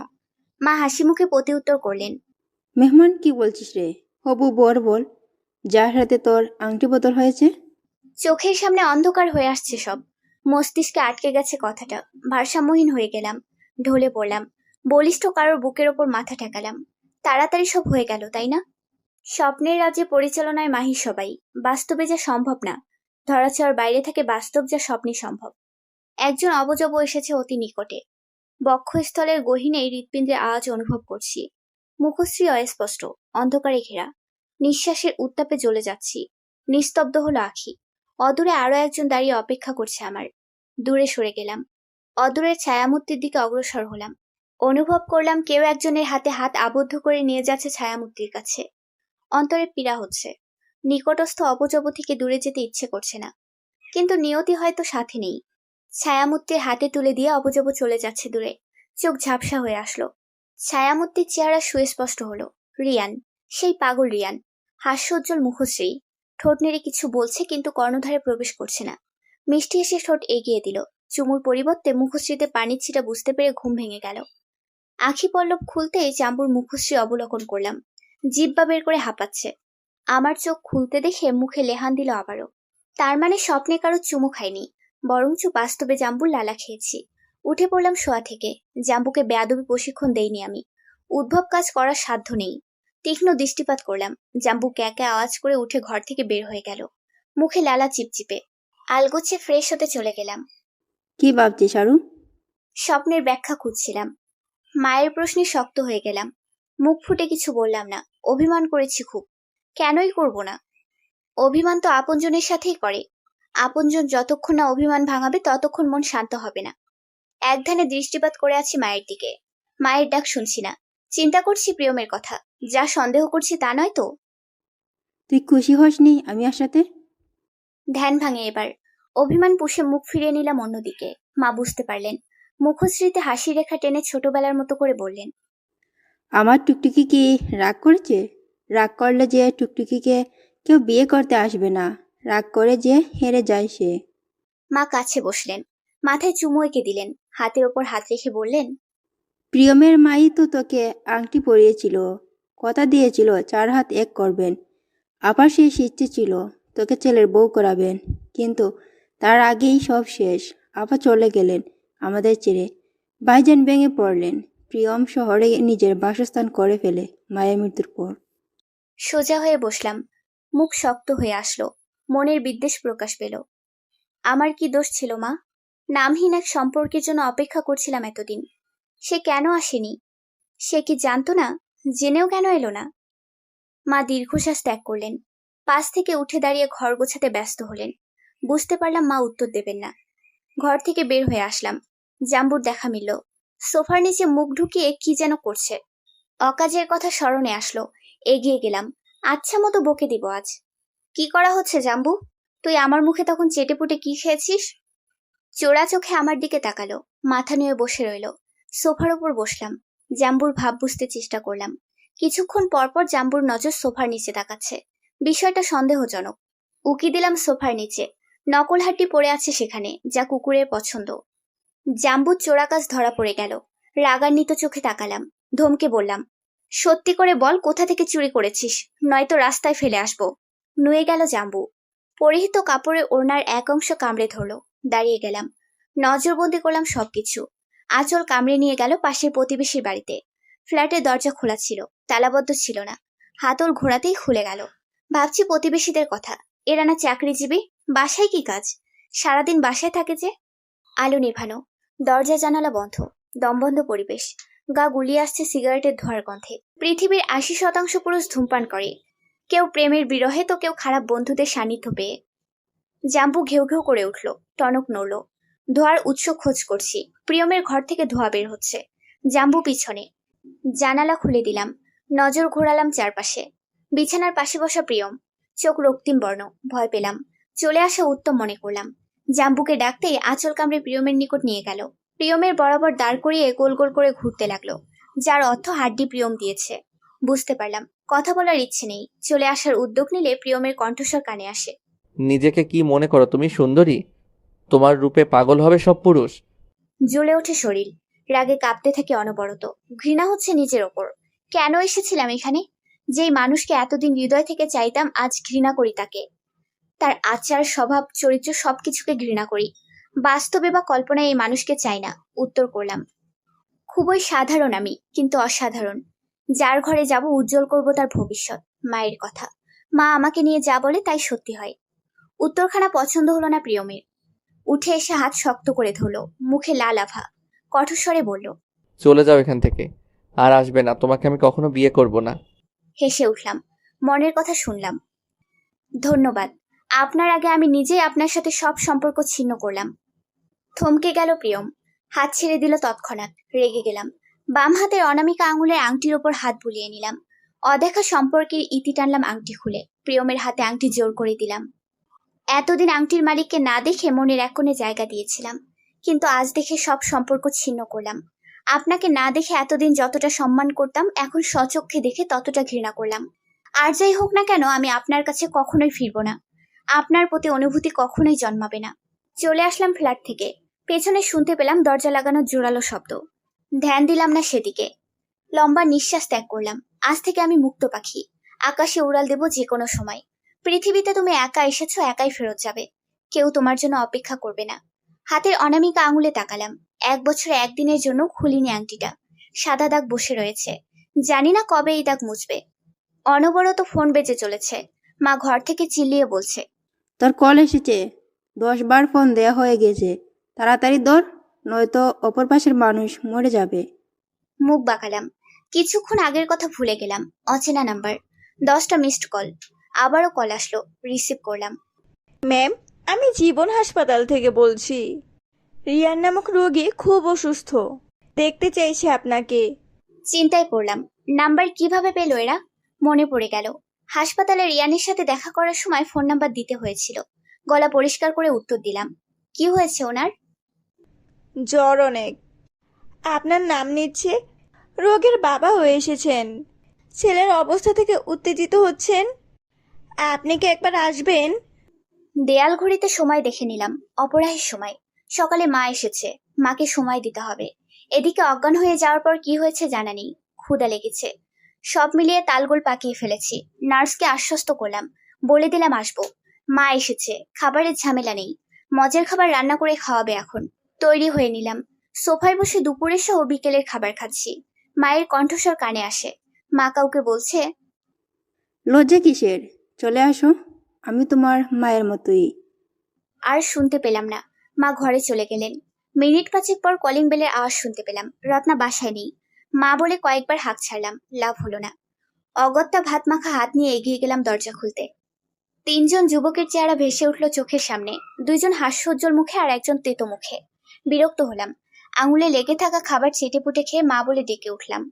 মা হাসি মুখে প্রতি উত্তর করলেন, মেহমান কি বলছিস রে? হবু বর বল, যার হাতে তোর আংটি বদল হয়েছে। চোখের সামনে অন্ধকার হয়ে আসছে সব। মস্তিষ্কে আটকে গেছে কথাটা। ভারসাম্যহীন হয়ে গেলাম। ঢলে পড়লাম। বলিষ্ঠ কারোর বুকের ওপর মাথা ঠেকালাম। তাড়াতাড়ি সব হয়ে গেল, তাই না? স্বপ্নের রাজ্যে পরিচালনায় মাহির সবাই। বাস্তবে যা সম্ভব না, ধরাছোঁয়ার বাইরে থেকে বাস্তব যা স্বপ্নে সম্ভব। একজন অবযব এসেছে অতি নিকটে। বক্ষস্থলের গহীনে হৃৎপিণ্ডের আওয়াজ অনুভব করছি। মুখশ্রী অস্পষ্ট, অন্ধকারে ঘেরা। নিঃশ্বাসের উত্তাপে জ্বলে যাচ্ছি। নিস্তব্ধ হলো আখি। অদূরে আরো একজন দাঁড়িয়ে অপেক্ষা করছে আমার। দূরে সরে গেলাম। অদূরের ছায়ামূর্তির দিকে অগ্রসর হলাম। অনুভব করলাম কেউ একজনের হাতে হাত আবদ্ধ করে নিয়ে যাচ্ছে ছায়ামূর্তির কাছে। অন্তরে পীড়া হচ্ছে। নিকটস্থ অপজব থেকে দূরে যেতে ইচ্ছে করছে না, কিন্তু নিয়তি হয়তো সাথে নেই। ছায়ামূর্তির হাতে তুলে দিয়ে অপজব চলে যাচ্ছে দূরে। চোখ ঝাপসা হয়ে আসলো। ছায়ামূর্তির চেহারা সুস্পষ্ট হলো। রিয়ান, সেই পাগল রিয়ান। হাস্যোজ্জ্বল মুখশ্রী। ঠোঁট নেড়ে কিছু বলছে, কিন্তু কর্ণধারে প্রবেশ করছে না। মিষ্টি এসে ঠোঁট এগিয়ে দিল। চুমুর পরিবর্তে মুখশ্রীতে পানির ছিটা বুঝতে পেরে ঘুম ভেঙে গেল। আখি পল্লব খুলতেই জাম্বুর মুখশ্রী অবলোকন করলাম। জিহ্বা বের করে হাঁপাচ্ছে। আমার চোখ খুলতে দেখে মুখে লেহান দিল আবারও। তার মানে স্বপ্নে কারো চুমু খাইনি, বরঞ্চ বাস্তবে জাম্বুর লালা খেয়েছি। উঠে পড়লাম শোয়া থেকে। জাম্বুকে বেয়াদবি প্রশিক্ষণ দেইনি আমি। উদ্ভব কাজ করার সাধ্য নেই। তীক্ষ্ণ দৃষ্টিপাত করলাম। জাম্বু ক্যাঁকে আওয়াজ করে উঠে ঘর থেকে বের হয়ে গেল। মুখে লালা চিপচিপে। আলগোছে ফ্রেশ হতে চলে গেলাম। কি ভাবছিস আরু? স্বপ্নের ব্যাখ্যা খুঁজছিলাম। মায়ের প্রশ্নে শক্ত হয়ে গেলাম। মুখ ফুটে কিছু বললাম না। অভিমান করেছি খুব। কেনই করব না? অভিমান তো আপনজনের সাথেই করে। আপনজন যতক্ষণ না অভিমান ভাঙাবে ততক্ষণ মন শান্ত হবে না। একধানে দৃষ্টিপাত করে আছি মায়ের দিকে। মায়ের ডাক শুনছি না। চিন্তা করছি প্রিয়মের কথা। যা সন্দেহ করছি তা নয় তো? তুই খুশি হসনি আমি আসাতে? ধ্যান ভাঙে এবার। অভিমান পুষে মুখ ফিরিয়ে নিলাম অন্যদিকে। মা বুঝতে পারলেন। মুখশ্রীতে হাসি রেখা টেনে ছোটবেলার মতো করে বললেন, আমার টুকটুকি কি রাগ করেছে? রাগ করলে যে টুকটুকিকে কেউ বিয়ে করতে আসবে না। রাগ করে যে হেরে যায় সে। মা কাছে বসলেন। মাথায় চুমু এঁকে দিলেন। হাতের ওপর হাত রেখে বললেন, প্রিয়মের মাই তো তোকে আংটি পরিয়েছিল, কথা দিয়েছিল 4 হাত এক করবেন। আবার সেই ইচ্ছে ছিল তোকে ছেলের বউ করাবেন, কিন্তু তার আগেই সব শেষ। আবার চলে গেলেন আমাদের ছেড়ে। ভাইজান ভেঙে পড়লেন। প্রিয়ম শহরে নিজের বাসস্থান করে ফেলে মায়ের মৃত্যুর পর। সোজা হয়ে বসলাম। মুখ শক্ত হয়ে আসলো। মনের বিদ্বেষ প্রকাশ পেল। আমার কি দোষ ছিল মা? নামহীন এক সম্পর্কের জন্য অপেক্ষা করছিলাম এতদিন। সে কেন আসেনি? সে কি জানতো না? জেনেও কেন এলো না? মা দীর্ঘশ্বাস ত্যাগ করলেন। পাশ থেকে উঠে দাঁড়িয়ে ঘর গোছাতে ব্যস্ত হলেন। বুঝতে পারলাম মা উত্তর দেবেন না। ঘর থেকে বের হয়ে আসলাম। জাম্বুর দেখা মিলল। সোফার নিচে মুখ ঢুকিয়ে কি যেন করছে। অকাজের কথা স্মরণে আসলো। এগিয়ে গেলাম। আচ্ছা মতো বকে দিব আজ। কি করা হচ্ছে জাম্বু? তুই আমার মুখে তখন চেটেপুটে কি খেয়েছিস? চোরা চোখে আমার দিকে তাকালো। মাথা নিয়ে বসে রইল। সোফার উপর বসলাম। জাম্বুর ভাব বুঝতে চেষ্টা করলাম। কিছুক্ষণ পরপর জাম্বুর নজর সোফার নিচে তাকাচ্ছে। বিষয়টা সন্দেহজনক। উকি দিলাম সোফার নিচে। নকল হাড্ডি পড়ে আছে সেখানে, যা কুকুরের পছন্দ। জাম্বুর চোরা কাজ ধরা পড়ে গেল। রাগান্বিত চোখে তাকালাম। ধমকে বললাম, সত্যি করে বল কোথা থেকে চুরি করেছিস, নয়তো রাস্তায় ফেলে আসবো। নুয়ে গেল জাম্বু। পরিহিত কাপড়ের ওড়নার এক অংশ কামড়ে ধরলো। দাঁড়িয়ে গেলাম। নজরবন্দি করলাম সবকিছু। আঁচল কামড়ে নিয়ে গেল পাশের প্রতিবেশীর বাড়িতে। ফ্ল্যাটের দরজা খোলা ছিল, তালাবদ্ধ ছিল না। হাতল ঘোরাতেই খুলে গেল। ভাবছি প্রতিবেশীদের কথা। এরা না চাকরিজীবী, বাসায় কি কাজ? সারাদিন বাসায় থাকে যে। আলো নেভানো। দরজা জানালা বন্ধ। দমবন্ধ পরিবেশ। গা গুলিয়ে আসছে সিগারেটের ধোঁয়ার গন্ধে। পৃথিবীর 80% পুরুষ ধূমপান করে। কেউ প্রেমের বিরহে, তো কেউ খারাপ বন্ধুদের সান্নিধ্য পেয়ে। জাম্বু ঘেউ ঘেউ করে উঠল। টনক নড়ল। ধোঁয়ার উৎস খোঁজ করছি। প্রিয়মের ঘর থেকে ধোঁয়া বের হচ্ছে। জাম্বু পিছনে। জানালা খুলে দিলাম। নজর ঘোরালাম চারপাশে। বিছানার পাশে বসা প্রিয়ম। চোখ রক্তিম বর্ণ। ভয় পেলাম। চলে আসা উত্তম মনে করলাম। জাম্বুকে ডাকতেই আঁচল কামড়ে প্রিয়মের নিকট নিয়ে গেল। প্রিয়মের বরাবর দাঁড় করিয়ে গোল গোল করে ঘুরতে লাগলো, যার অর্থ হাড্ডি প্রিয়ম দিয়েছে। বুঝতে পারলাম কথা বলার ইচ্ছে নেই। চলে আসার উদ্যোগ নিলে প্রিয়মের কণ্ঠস্বর কানে আসে। নিজেকে কি মনে করো তুমি সুন্দরী? তোমার রূপে পাগল হবে সব পুরুষ। জ্বলে ওঠে শরীর, রাগে কাঁপতে থাকে অনবরত। ঘৃণা হচ্ছে নিজের ওপর। কেন এসেছিলাম এখানে? যেই মানুষকে এতদিন হৃদয় থেকে চাইতাম, আজ ঘৃণা করি তাকে। তার আচার, স্বভাব, চরিত্র সবকিছুকে ঘৃণা করি। বাস্তবে বা কল্পনায় এই মানুষকে চাই না। উত্তর করলাম, খুবই সাধারণ আমি, কিন্তু অসাধারণ। যার ঘরে যাব উজ্জ্বল করব তার ভবিষ্যৎ। মায়ের কথা, মা আমাকে নিয়ে যা বলে তাই সত্যি হয়। উত্তরখানা পছন্দ হলো না প্রিয়মের। উঠে এসে হাত শক্ত করে ধরল, মুখে লাল আভা, কঠোরস্বরে বলল, চলে যাও এখান থেকে, আর আসবে না। তোমাকে আমি কখনো বিয়ে করব না। হেসে উঠলাম, মনের কথা শুনলাম। ধন্যবাদ। আপনার আগে আমি নিজেই আপনার সাথে সব সম্পর্ক ছিন্ন করলাম। থমকে গেল প্রিয়ম, হাত ছেড়ে দিল তৎক্ষণাৎ। রেগে গেলাম। বাম হাতের অনামিকা আঙুলের আংটির ওপর হাত বুলিয়ে নিলাম। অদেখা সম্পর্কের ইতি টানলাম আংটি খুলে। প্রিয়মের হাতে আংটি জোর করে দিলাম। এতদিন আংটির মালিককে না দেখে মনের এক কোণে জায়গা দিয়েছিলাম, কিন্তু আজ দেখে সব সম্পর্ক ছিন্ন করলাম। আপনাকে না দেখে এতদিন যতটা সম্মান করতাম, এখন স্বচক্ষে দেখে ততটা ঘৃণা করলাম। আর যাই হোক না কেন, আমি আপনার কাছে কখনোই ফিরবো না। আপনার প্রতি অনুভূতি কখনোই জন্মাবে না। চলে আসলাম ফ্ল্যাট থেকে। পেছনে শুনতে পেলাম দরজা লাগানোর জোরালো শব্দ। ধ্যান দিলাম না সেদিকে। লম্বা নিঃশ্বাস ত্যাগ করলাম। আজ থেকে আমি মুক্ত পাখি। আকাশে উড়াল দেব যে কোনো সময়। পৃথিবীতে তুমি একা এসেছো, একাই ফেরত যাবে। কেউ তোমার জন্য অপেক্ষা করবে না। হাতের অনামিকা আঙুলে তাকালাম। 1 বছরে 1 দিনের জন্য খুলিনি আংটিটা। সাদা দাগ বসে রয়েছে। জানি না কবে এই দাগ মুছবে। অনবরত ফোন বেজে চলেছে। মা ঘর থেকে চিল্লিয়ে বলছে, তোর কল এসেছে, 10 বার ফোন দেয়া হয়ে গেছে, তাড়াতাড়ি ধর, নয়তো অপর পাশের মানুষ মরে যাবে। মুখ বাঁকালাম। কিছুক্ষণ আগের কথা ভুলে গেলাম। অচেনা নাম্বার। 10টা মিসড কল। আবারও কল আসলো। রিসিভ করলাম। ম্যাম, আমি জীবন হাসপাতাল থেকে বলছি। রিয়ান নামক রোগী খুব অসুস্থ, দেখতে চাইছে আপনাকে। চিন্তায় পড়লাম, নাম্বার কিভাবে পেল এরা? মনে পড়ে গেল, হাসপাতালে রিয়ানের সাথে দেখা করার সময় ফোন নাম্বার দিতে হয়েছিল। গলা পরিষ্কার করে উত্তর দিলাম। কি হয়েছে ওনার? জ্বর অনেক। আপনার নাম নিচ্ছে। রোগের বাবা হয়ে এসেছেন, ছেলের অবস্থা থেকে উত্তেজিত হচ্ছেন। আপনি কি একবার আসবেন? দেয়াল ঘড়িতে সময় দেখে নিলাম। অপরাহের সময়। সকালে মা এসেছে, মাকে সময় দিতে হবে। এদিকে অজ্ঞান হয়ে যাওয়ার পর কি হয়েছে জানা নেই। ক্ষুধা লেগেছে। সব মিলিয়ে তালগোল পাকিয়ে ফেলেছি। নার্সকে আশ্বস্ত করলাম, বলে দিলাম আসবো। মা এসেছে, খাবারের ঝামেলা নেই। মজার খাবার রান্না করে খাওয়াবে এখন। তৈরি হয়ে নিলাম। সোফায় বসে দুপুরের সহ বিকেলের খাবার খাচ্ছি। মায়ের কণ্ঠস্বর কানে আসে। মা কাউকে বলছে, লজ্জা কিসের? চলে আসো, আমি তোমার মায়ের মতোই। আর শুনতে পেলাম না। মা ঘরে চলে গেলেন। মিনিট 5 পর কলিং বেলের আওয়াজ শুনতে পেলাম। রত্না বাসায় নেই। মা বলে কয়েকবার হাঁক ছাড়লাম, লাভ হলো না। অগত্যা ভাত মাখা হাত নিয়ে এগিয়ে গেলাম দরজা খুলতে। 3জন যুবকের চেহারা ভেসে উঠল চোখের সামনে। 2জন হাস্যোজ্জ্বল মুখে আর 1জন তেতো মুখে। বিরক্ত হলাম। আঙুলে লেগে থাকা খাবার চেটেপুটে খেয়ে মা বলে ডেকে উঠলাম।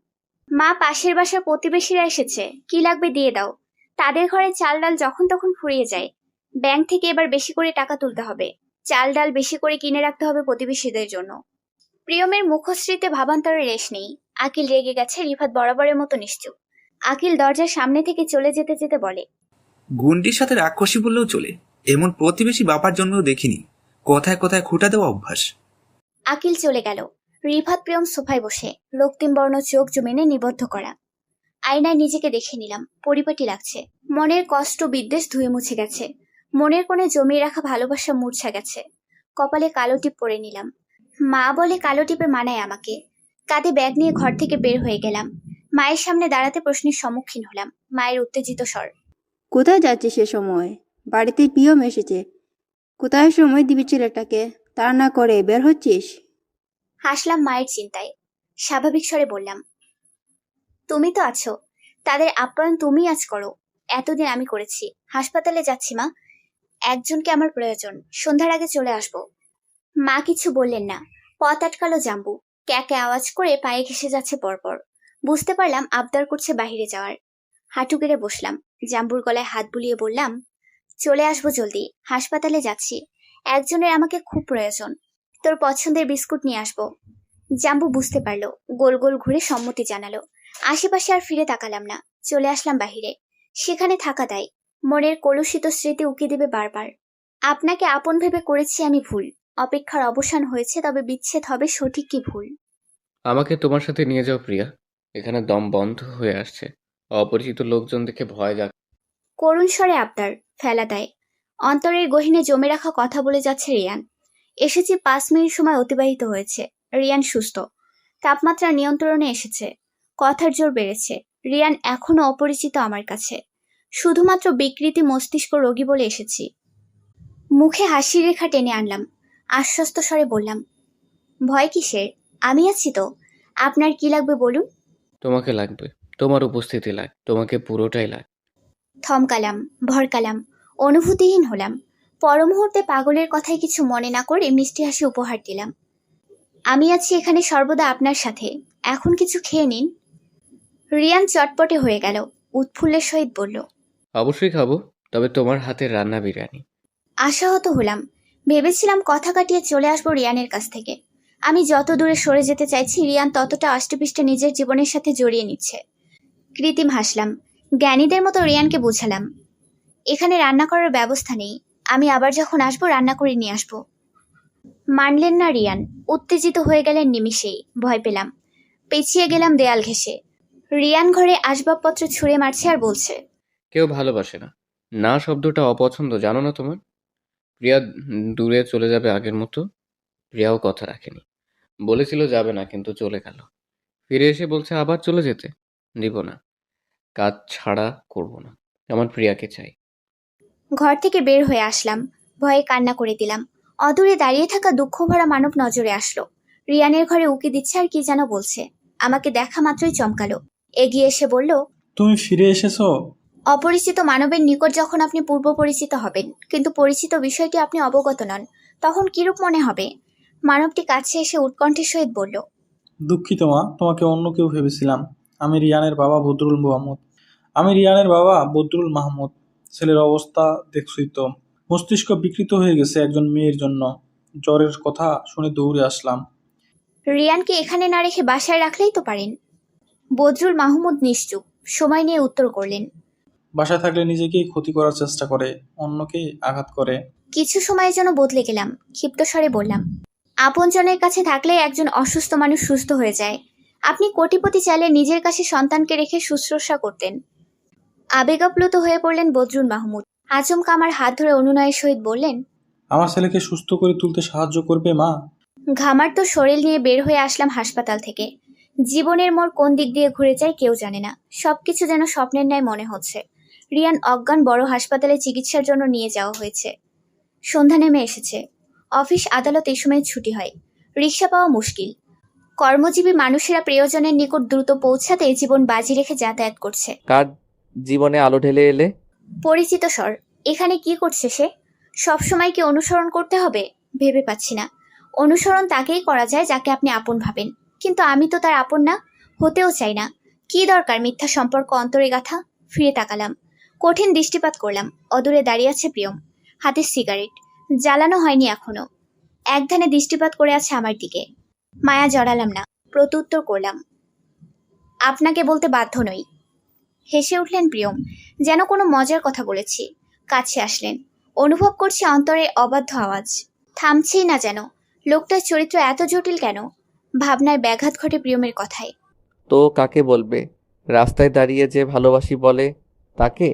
মা, পাশের বাসার প্রতিবেশীরা এসেছে, কি লাগবে দিয়ে দাও। তাদের ঘরে চাল ডাল যখন তখন ফুরিয়ে যায়। ব্যাংক থেকে এবার বেশি করে টাকা তুলতে হবে। চাল ডাল বেশি করে কিনে রাখতে হবে প্রতিবেশীদের জন্য। প্রিয়মের মুখশ্রীতে ভাবান্তরের রেশ নেই। আকিল রেগে গেছে, রিফাত বরাবরের মতো নিশ্চুপ। আকিল দরজার সামনে থেকে চলে যেতে যেতে বলে, গুন্ডির সাথে রাক্ষসী বললেও চলে, এমন প্রতিবেশী বাবার জন্য দেখিনি। কথায় কথায় খুঁটা দেওয়া অভ্যাস। আকিল চলে গেল। রিফাত প্রিয়ম সোফায় বসে, রক্তিম বর্ণ চোখ জমিনে নিবদ্ধ করা। আয়নায় নিজেকে দেখে নিলাম। পরিপাটি লাগছে। মনের কষ্ট বিদ্বেষ ধুয়ে মুছে গেছে। মনের কোণে জমিয়ে রাখা ভালোবাসা মূর্ছা গেছে। কপালে কালো টিপ পরে নিলাম। মা বলে কালো টিপে মানায় আমাকে। কাঁধে ব্যাগ নিয়ে ঘর থেকে বের হয়ে গেলাম। মায়ের সামনে দাঁড়াতে প্রশ্নের সম্মুখীন হলাম। মায়ের উত্তেজিত স্বর, কোথায় যাচ্ছিস সে সময়? বাড়িতে পিয়ম এসেছে, কোথায় সময় দিবি ছেলেটাকে? তা না করে বের হচ্ছিস? হাসলাম মায়ের চিন্তায়। স্বাভাবিক স্বরে বললাম, তুমি তো আছো, তাদের আপ্যায়ন তুমি আজ করো। এতদিন আমি করেছি। হাসপাতালে যাচ্ছি মা, একজনকে আমার প্রয়োজন। সন্ধ্যার আগে চলে আসবো। মা কিছু বললেন না। পথ আটকালো জাম্বু। ক্যাকে আওয়াজ করে পায়ে ঘেসে যাচ্ছে পরপর। বুঝতে পারলাম আবদার করছে বাইরে যাওয়ার। হাঁটু গেড়ে বসলাম। জাম্বুর গলায় হাত বুলিয়ে বললাম, চলে আসবো জলদি, হাসপাতালে যাচ্ছি। একজনের আমাকে খুব প্রয়োজন। তোর পছন্দের বিস্কুট নিয়ে আসবো। জাম্বু বুঝতে পারলো, গোল গোল ঘুরে সম্মতি জানালো। আশেপাশে আর ফিরে তাকালাম না। চলে আসলাম বাহিরে। সেখানে থাকা দায়। মনের কলুষিত স্মৃতি উকি দেবে বারবার। আপনাকে আপন ভেবে করেছি আমি ভুল। অপেক্ষার অবসান হয়েছে, তবে বিচ্ছেদ হবে সঠিক কি ভুল? আমাকে তোমার সাথে নিয়ে যাও প্রিয়া। এখানে দম বন্ধ হয়ে আসছে। অপরিচিত লোকজন দেখে ভয় যাক। করুণ স্বরে আবদার ফেলা দেয়। অন্তরের গহীনে জমে রাখা কথা বলে যাচ্ছে রিয়ান। এসেছি 5 মিনিট সময় অতিবাহিত হয়েছে। রিয়ান সুস্থ, তাপমাত্রা নিয়ন্ত্রণে এসেছে, কথার জোর বেড়েছে। রিয়ান এখনো অপরিচিত আমার কাছে, শুধুমাত্র বিকৃতি মস্তিষ্ক রোগী বলে এসেছি। মুখে হাসির রেখা টেনে আনলাম, আশ্বস্ত স্বরে বললাম, ভয় কিসের? আমি আছি তো। আপনার কি লাগবে বলুন। তোমাকে লাগবে, তোমার উপস্থিতি লাগবে, তোমাকে পুরোটাই লাগবে। থমকালাম, ভরকালাম, অনুভূতিহীন হলাম। পরমুহূর্তে পাগলের কথায় কিছু মনে না করে মিষ্টি হাসি উপহার দিলাম। আমি আছি এখানে সর্বদা আপনার সাথে, এখন কিছু খেয়ে নিন। রিয়ান চটপটে হয়ে গেল, উৎফুল্লের সহিত বলল, অবশ্যই খাবো, তবে তোমার হাতের রান্না বিরিয়ানি। আশাহত হলাম। ভেবেছিলাম কথা কাটিয়ে চলে আসবো রিয়ানের কাছ থেকে। আমি যত দূরে সরে যেতে চাইছি, রিয়ান ততটা আষ্টেপৃষ্টে নিজের জীবনের সাথে জড়িয়ে নিচ্ছে। কৃত্রিম হাসলাম, জ্ঞানীদের মতো রিয়ানকে বুঝালাম, এখানে রান্না করার ব্যবস্থা নেই, আমি আবার যখন আসবো রান্না করে নিয়ে আসবো। মানলেন না রিয়ান, উত্তেজিত হয়ে গেলেন নিমিষেই। ভয় পেলাম, পেছিয়ে গেলাম দেয়াল ঘেঁষে। রিয়ান ঘরে আসবাবপত্র ছুঁড়ে মারছে আর বলছে, কেউ ভালোবাসে না, না শব্দটা অপছন্দ, জানো না তোমার? প্রিয়া দূরে চলে যাবে আগের মতো। প্রিয়াও কথা রাখেনি, বলেছিল যাবে না, কিন্তু চলে গেল। ফিরে এসে বলছে আবার চলে যেতে। দিব না, কাজ ছাড়া করব না, আমার প্রিয়াকে চাই। ঘর থেকে বের হয়ে আসলাম, ভয়ে কান্না করে দিলাম। অদূরে দাঁড়িয়ে থাকা দুঃখ ভরা মানব নজরে আসলো। রিয়ানের ঘরে উকি দিচ্ছে আর কি যেন বলছে। আমাকে দেখা মাত্রই চমকালো, এগিয়ে এসে বলল, তুমি ফিরে এসেছো? অপরিচিত মানবের নিকট যখন আপনি পূর্ব পরিচিত হবেন, কিন্তু পরিচিত বিষয়টি আপনি অবগত নন, তখন কিরূপ মনে হবে? মানবটি কাছে এসে উৎকণ্ঠের সহিত বলল, দুঃখিত মা, তোমাকে অন্য কেউ ভেবেছিলাম। আমি রিয়ানের বাবা বদরুল মাহমুদ। ছেলের অবস্থা দেখছই তো, মস্তিষ্ক বিকৃত হয়ে গেছে একজন মেয়ের জন্য। জ্বরের কথা শুনে দৌড়ে আসলাম। রিয়ানকে এখানে না রেখে বাসায় রাখলেই তো পারেন। বদরুল মাহমুদ নিশ্চুপ, সময় নিয়ে উত্তর করলেন, বাসায় থাকলে নিজেকেই ক্ষতি করার চেষ্টা করে, অন্যকেই আঘাত করে। কিছু সময়ের জন্য বদলে গেলাম। ক্ষিপ্ত স্বরে বললাম, আপনজনের কাছে থাকলে একজন অসুস্থ মানুষ সুস্থ হয়ে যায়। আপনি কোটিপতি চাইলে নিজের কাছে সন্তানকে রেখে শুশ্রূষা করতেন। আবেগাপ্লুত হয়ে পড়লেন বদরুল মাহমুদ। আচমকা আমার হাত ধরে অনুনয়ের সহিত বললেন, আমার ছেলেকে সুস্থ করে তুলতে সাহায্য করবে মা? ঘামার্ত শরীর নিয়ে বের হয়ে আসলাম হাসপাতাল থেকে। জীবনের মোড় কোন দিক দিয়ে ঘুরে যায় কেউ জানে না। সবকিছু যেন স্বপ্নের ন্যায় মনে হচ্ছে। রিয়ান অজ্ঞান, বড় হাসপাতালে চিকিৎসার জন্য নিয়ে যাওয়া হয়েছে। সন্ধ্যা নেমে এসেছে। অফিস আদালত এই সময় ছুটি হয়। রিক্সা পাওয়া মুশকিল। কর্মজীবী মানুষেরা প্রিয়জনের নিকট দ্রুত পৌঁছাতে জীবন বাজি রেখে যাতায়াত করছে। কার জীবনে আলো ঢেলে এলে? পরিচিত স্বর। এখানে কি করছে সে? সবসময় কি অনুসরণ করতে হবে? ভেবে পাচ্ছি না। অনুসরণ তাকেই করা যায় যাকে আপনি আপন ভাবেন, কিন্তু আমি তো তার আপন না, হতেও চাই না। কি দরকার মিথ্যা সম্পর্ক অন্তরে গাথা? ফিরে তাকালাম, কঠিন দৃষ্টিপাত করলাম। অদূরে দাঁড়িয়ে আছে প্রিয়ম, হাতে সিগারেট, জ্বালানো হয়নি এখনো। একধানে দৃষ্টিপাত করে আছে আমার দিকে। মায়া জড়ালাম না, প্রত্যুত্তর করলাম, আপনাকে বলতে বাধ্য নই। হেসে উঠলেন প্রিয়ম, যেন কোনো মজার কথা বলেছি। কাছে আসলেন, অনুভব করছি অন্তরে অবাধ্য আওয়াজ, থামছেই না যেন। লোকটার চরিত্র এত জটিল কেন? ভাবনায় ব্যাঘাত ঘটে প্রিয়মের কথায়। তো কাকে বলবে? রাস্তায় দাঁড়িয়ে যে ভালোবাসি বলে তাকে?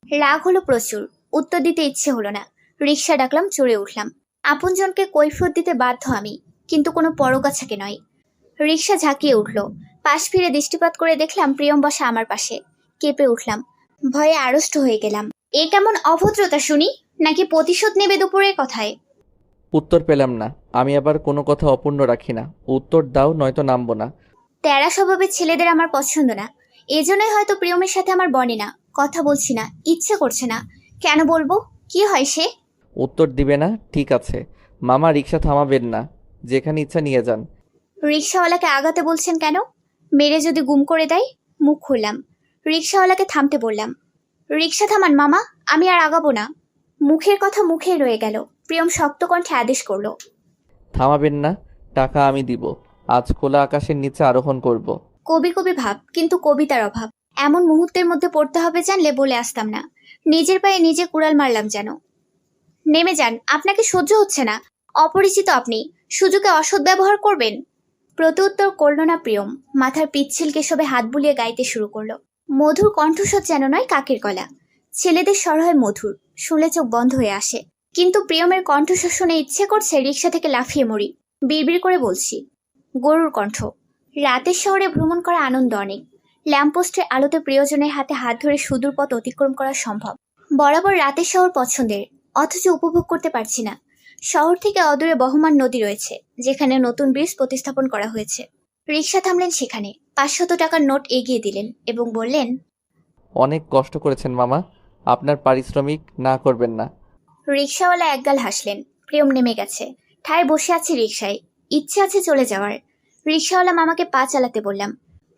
রাগ হলো প্রচুর, উত্তর দিতে ইচ্ছে হলো না। রিক্সা ডাকলাম, চড়ে উঠলাম। আপনজনকে কৈফিয়ত দিতে বাধ্য আমি, কিন্তু কোনো পরগাছাকে নয়। রিক্সা ঝাঁকিয়ে উঠল। পাশ ফিরে দৃষ্টিপাত করে দেখলাম প্রিয়ম বসা আমার পাশে। কেঁপে উঠলাম, ভয়ে আড়ষ্ট হয়ে গেলাম। এ কেমন অভদ্রতা শুনি? নাকি প্রতিশোধ নেবে দুপুরের কথায়? উত্তর পেলাম না। আমি আবার কোনো কথা অপূর্ণ রাখি না। উত্তর দাও, নয়তো নামবো না। তেরা স্বভাবের ছেলেদের আমার পছন্দ না। এজন্যই হয়তো প্রিয়মের সাথে আমার বনে না। কথা বলছি না, ইচ্ছে করছে না। কেন বলবো? কি হয় সে? উত্তর দিবে না? ঠিক আছে মামা, রিক্সা থামাবেন না, যেখানে ইচ্ছা নিয়ে যান। রিক্সাওয়ালাকে আগাতে বলছেন কেন? মেরে যদি গুম করে দেয়? মুখ খুললাম, রিক্সাওয়ালাকে থামতে বললাম। রিক্সা থামান মামা, আমি আর আগাবো না। মুখের কথা মুখেই রয়ে গেল। প্রিয়ম শক্ত কণ্ঠে আদেশ করলো, থামাবেন না? টাকা আমি দিব। আজ খোলা আকাশের নিচে আরোহণ করব। কবি কবি ভাব, কিন্তু কবিতার অভাব। এমন মুহূর্তের মধ্যে পড়তে হবে জানলে বলে আসতাম না। নিজের পায়ে নিজে কুড়াল মারলাম যেন। নেমে যান, আপনাকে সহ্য হচ্ছে না। অপরিচিত আপনি, সুযোগে অসৎ ব্যবহার করবেন। প্রত্যুত্তর করল না প্রিয়ম। মাথার পিচ্ছিল কেশবে হাত বুলিয়ে গাইতে শুরু করলো। মধুর কণ্ঠস্বর যেন নয়, কাকের গলা। ছেলেদের স্বর হয় মধুর, শুনলে চোখ বন্ধ হয়ে আসে। কিন্তু প্রিয়মের কণ্ঠস্বর শুনে ইচ্ছে করছে রিক্সা থেকে লাফিয়ে মরি। বিড়বিড় করে বলছি, গরুর কণ্ঠ। রাতের শহরে ভ্রমণ করা আনন্দ অনেক। ল্যাম্পপোস্টের আলোতে প্রিয়জনের হাতে হাত ধরে সুদূর পথ অতিক্রম করা সম্ভব। বরাবর রাতের শহর পছন্দের, অথচ উপভোগ করতে পারছি না। শহর থেকে অদূরে বহমান নদী রয়েছে, যেখানে নতুন ব্রিজ প্রতিস্থাপন করা হয়েছে। রিক্সা থামলেন সেখানে, 500 টাকার নোট এগিয়ে দিলেন এবং বললেন, অনেক কষ্ট করেছেন মামা, আপনার পারিশ্রমিক না করবেন না। রিক্সাওয়ালা একগাল হাসলেন। প্রিয়ম নেমে গেছে। ঠায় বসে আছি রিক্সায়, ইচ্ছে আছে চলে যাওয়ার। রিক্সাওয়ালা মামাকে পা চালাতে বললাম।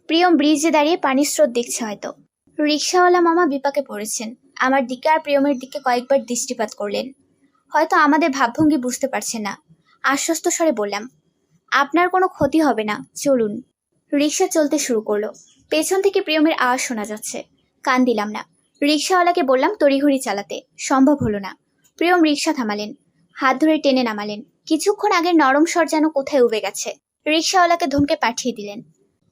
প্রিয়ম ব্রিজে দাঁড়িয়ে পানির স্রোত দেখছে হয়তো। রিক্সাওয়ালা মামা বিপাকে পড়েছেন। আমার দিকে আর প্রিয়মের দিকে কয়েকবার দৃষ্টিপাত করলেন। হয়তো আমাদের ভাবভঙ্গি বুঝতে পারছেন না। আশ্বস্ত স্বরে বললাম, আপনার কোনো ক্ষতি হবে না, চলুন। রিক্সা চলতে শুরু করলো। পেছন থেকে প্রিয়মের আওয়াজ শোনা যাচ্ছে। কান দিলাম না। রিক্সাওয়ালাকে বললাম তড়িঘড়ি চালাতে, সম্ভব হলো না। প্রিয়ম রিক্সা থামালেন, হাত ধরে টেনে নামালেন। কিছুক্ষণ আগের নরম স্বর যেন কোথায় উবে গেছে। রিক্সাওয়ালাকে ধমকে পাঠিয়ে দিলেন।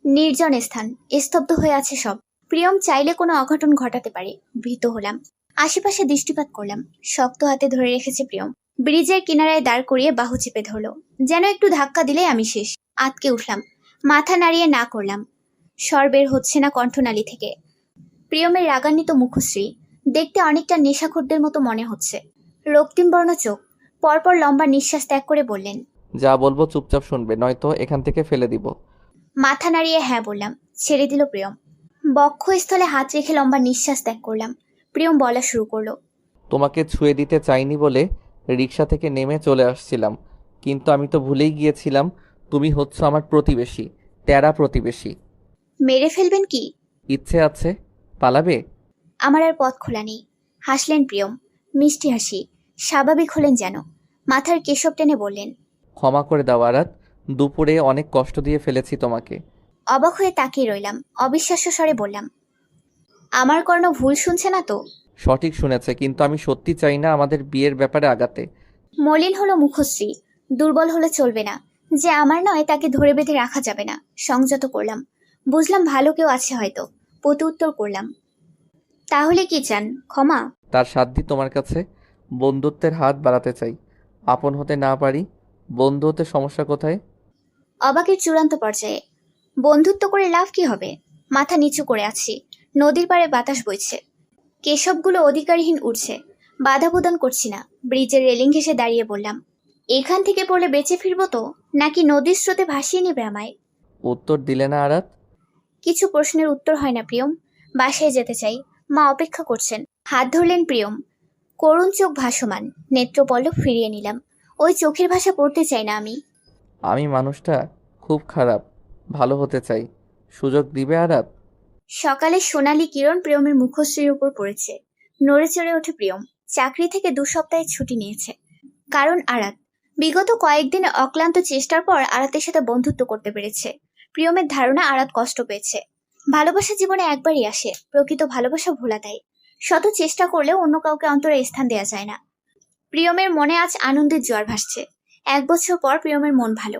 নির্জন স্থান, স্তব্ধ হয়ে আছে সব। প্রিয়ম চাইলে কোনো অঘটন ঘটাতে পারে, ভীত হলাম। আশেপাশে দৃষ্টিপাত করলাম। শক্ত হাতে ধরে রেখেছে প্রিয়ম। ব্রিজের কিনারায় দাঁড় করিয়ে বাহু চেপে ধরলো। যেন একটু ধাক্কা দিলেই আমি শেষ। আটকে উঠলাম, মাথা নাড়িয়ে না করলাম। স্বর বের হচ্ছে না কণ্ঠনালী থেকে। প্রিয়মের রাগান্বিত মুখশ্রী, দেখতে অনেকটা নেশাখোরদের মতো মনে হচ্ছে। রক্তিম বর্ণ চোখ। পরপর লম্বা নিঃশ্বাস ত্যাগ করে বললেন, যা বলবো চুপচাপ শুনবে, নয়তো এখান থেকে ফেলে দিব। মাথা নাড়িয়ে হ্যাঁ বললাম। ছেড়ে দিল প্রিয়ম। বক্ষস্থলে হাত রেখে লম্বা নিঃশ্বাস ত্যাগ করলাম। প্রিয়ম বলা শুরু করলো, তোমাকে ছুঁয়ে দিতে চাইনি বলে রিক্সা থেকে নেমে চলে আসছিলাম, কিন্তু আমি তো ভুলেই গিয়েছিলাম তুমি হচ্ছ আমার প্রতিবেশী, তেরা প্রতিবেশী। মেরে ফেলবেন কি? ইচ্ছে আছে, পালাবে? আমার আর পথ খোলা নেই। হাসলেন প্রিয়ম, মিষ্টি হাসি। স্বাভাবিক হলেন যেন। মাথার কেশব টেনে বললেন, ক্ষমা করে দাও আরাত, দুপুরে অনেক কষ্ট দিয়ে ফেলেছি তোমাকে। অবাক হয়ে তাকিয়ে রইলাম। অবিশ্বাস্য স্বরে বললাম, আমার কোনো ভুল শুনছে না তো? সঠিক শুনেছে, কিন্তু আমি সত্যি চাই না আমাদের বিয়ের ব্যাপারে আগাতে। মলিন হলো মুখশ্রী। দুর্বল হলে চলবে না। যে আমার নয় তাকে ধরে বেঁধে রাখা যাবে না। সংযত করলাম। বুঝলাম ভালো কেউ আছে হয়তো। প্রত্যুত্তর করলাম, তাহলে কি চান? ক্ষমা? তার সাধ্যই তোমার কাছে। বন্ধুত্বের হাত বাড়াতে চাই। আপন হতে না পারি, বন্ধু হতে সমস্যা কোথায়? অবাকের চূড়ান্ত পর্যায়ে। বন্ধুত্ব করে লাভ কি হবে? মাথা নিচু করে আছি। নদীর পাড়ে বাতাস বইছে। কেশবগুলো অধিকারহীন উঠছে। বাধা প্রদান করছি না। ব্রিজের রেলিং ঘেঁষে দাঁড়িয়ে বললাম, এখান থেকে পড়লে বেঁচে ফিরবো তো, নাকি নদীর স্রোতে ভাসিয়ে নেবে আমায়? উত্তর দিলে না আরাত। কিছু প্রশ্নের উত্তর হয় না প্রিয়ম। বাসায় যেতে চাই, মা অপেক্ষা করছেন। হাত ধরলেন প্রিয়ম। করুণ চোখ ভাসমান, নেত্রপল্লব ফিরিয়ে নিলাম। ওই চোখের ভাষা পড়তে চাই না আমি। আমি মানুষটা খুব খারাপ, ভালো হতে চাই, সুযোগ দিবে আরাত? সকালে সোনালি কিরণ প্রিয়মের মুখশ্রীর উপর পড়েছে। নড়ে চড়ে ওঠে প্রিয়ম। চাকরি থেকে 2 সপ্তাহের ছুটি নিয়েছে। কারণ আরাত। বিগত কয়েকদিনে অক্লান্ত চেষ্টার পর আরাতের সাথে বন্ধুত্ব করতে পেরেছে। প্রিয়মের ধারণা আরাত কষ্ট পেয়েছে। ভালোবাসা জীবনে একবারই আসে, প্রকৃত ভালোবাসা ভোলা দেয়। শত চেষ্টা করলেও অন্য কাউকে অন্তরে স্থান দেওয়া যায় না। প্রিয়মের মনে আজ আনন্দের জোয়ার ভাসছে। 1 বছর পর প্রিয়মের মন ভালো।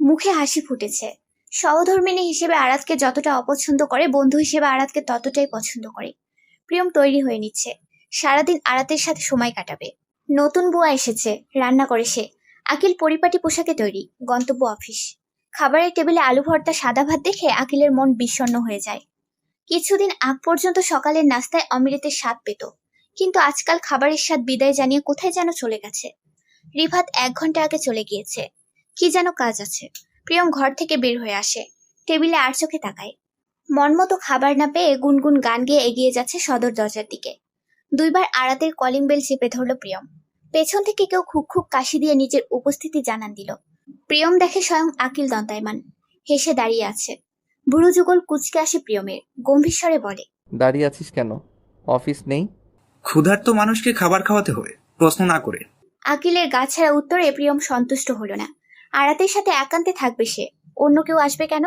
মুখে হাসি ফুটেছে। সহধর্মিণী হিসেবে আরাতকে যতটা অপছন্দ করে, বন্ধু হিসেবে আরাতকে ততটাই পছন্দ করে। প্রিয়ম তৈরি হয়ে নিচ্ছে। সারাদিন আরাতের সাথে সময় কাটাবে। নতুন বুয়া এসেছে, রান্না করে সে। আকিল পরিপাটি পোশাকে তৈরি, গন্তব্য অফিস। খাবারের টেবিলে আলু ভর্তা সাদা ভাত দেখে আকিলের মন বিষণ্ণ হয়ে যায়। কিছুদিন আগ পর্যন্ত সকালের নাস্তায় অমৃতের স্বাদ পেত, কিন্তু আজকাল খাবারের স্বাদ বিদায় জানিয়ে কোথায় যেন চলে গেছে। রিফাত 1 ঘন্টা আগে চলে গিয়েছে। কি যেন কাজ আছে। প্রিয়ম ঘর থেকে বের হয়ে আসে। টেবিলে আর চোখে তাকায়। মন মতো খাবার না পেয়ে গুনগুন গান গেয়ে এগিয়ে যাচ্ছে সদর দরজার দিকে। 2 বার আরাতের কলিং বেল চেপে ধরল প্রিয়ম। পেছন থেকে কেউ খুব খুব কাশি দিয়ে নিজের উপস্থিতি জানান দিল। প্রিয়ম দেখে স্বয়ং আকিল দন্তায়মান, হেসে দাঁড়িয়ে আছে। বুড়ো যুগল কুচকে আসে প্রিয়মের, গম্ভীর স্বরে বলে, দাঁড়িয়ে আছিস কেন? অফিস নেই? ক্ষুধার্ত মানুষকে খাবার খাওয়াতে হয়, প্রশ্ন না করে। আকিলের গা ছাড়া উত্তরে প্রিয়ম সন্তুষ্ট হলো না। আরাতের সাথে একান্তে থাকবে সে, অন্য কেউ আসবে কেন?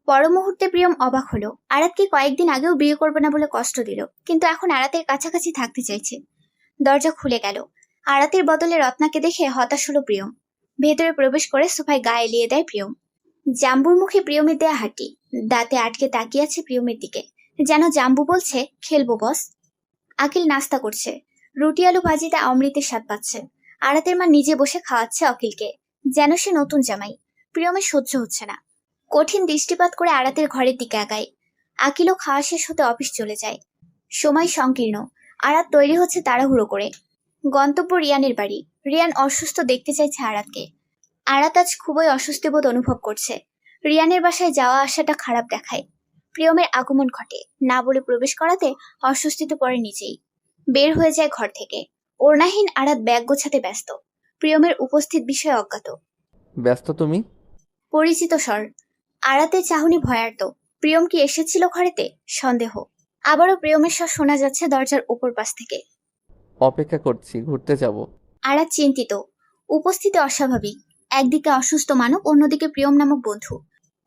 পর মুহূর্তে প্রিয়ম অবাক হলো। আরাতকে কয়েকদিন আগেও বিয়ে করবে না বলে কষ্ট দিল, কিন্তু এখন আরাতের কাছাকাছি থাকতে চাইছে। দরজা খুলে গেল। আরাতের বদলে রত্নাকে দেখে হতাশ হলো প্রিয়ম। ভেতরে প্রবেশ করে সোফায় গা এলিয়ে দেয় প্রিয়ম। জাম্বুর মুখে প্রিয়মের দেয়া হাঁটি, দাঁতে আটকে তাকিয়ে আছে প্রিয়মের দিকে, যেন জাম্বু বলছে, খেলবো বস। আকিল নাস্তা করছে, রুটি আলু ভাজিতে অমৃতের স্বাদ পাচ্ছে। আরাতের মা নিজে বসে খাওয়াচ্ছে অকিলকে, যেন সে নতুন জামাই। প্রিয়মের সহ্য হচ্ছে না, কঠিন দৃষ্টিপাত করে আরাতের ঘরের দিকে আগায়। আকিলও খাওয়া শেষ হতে অফিস চলে যায়। সময় সংকীর্ণ, আরাত তৈরি হচ্ছে তাড়াহুড়ো করে। গন্তব্য রিয়ানের বাড়ি। রিয়ান অসুস্থ, দেখতে চাইছে আরাতকে। আরাত আজ খুবই অস্বস্তিবোধ অনুভব করছে। রিয়ানের বাসায় যাওয়া আসাটা খারাপ দেখায়। প্রিয়মের আগমন ঘটে, না বলে প্রবেশ করাতে অস্বস্তিতে পড়ে নিজেই। বের হয়ে যায় ঘর থেকে। ওড়নাহীন আরাত ব্যাগ গোছাতে ব্যস্ত। প্রিয়মের উপস্থিত বিষয়ে অজ্ঞাত। ব্যস্ত তুমি? পরিচিত স্বর। আরাতের চাহনি ভয়ার্ত। প্রিয়ম কি এসেছিল ঘরেতে? সন্দেহ। আবারও প্রিয়মের স্বর শোনা যাচ্ছে দরজার উপর পাশ থেকে। অপেক্ষা করছি, ঘুরতে যাব। আরাত চিন্তিত। উপস্থিতি অস্বাভাবিক। একদিকে অসুস্থ মানব, অন্যদিকে প্রিয়ম নামক বন্ধু।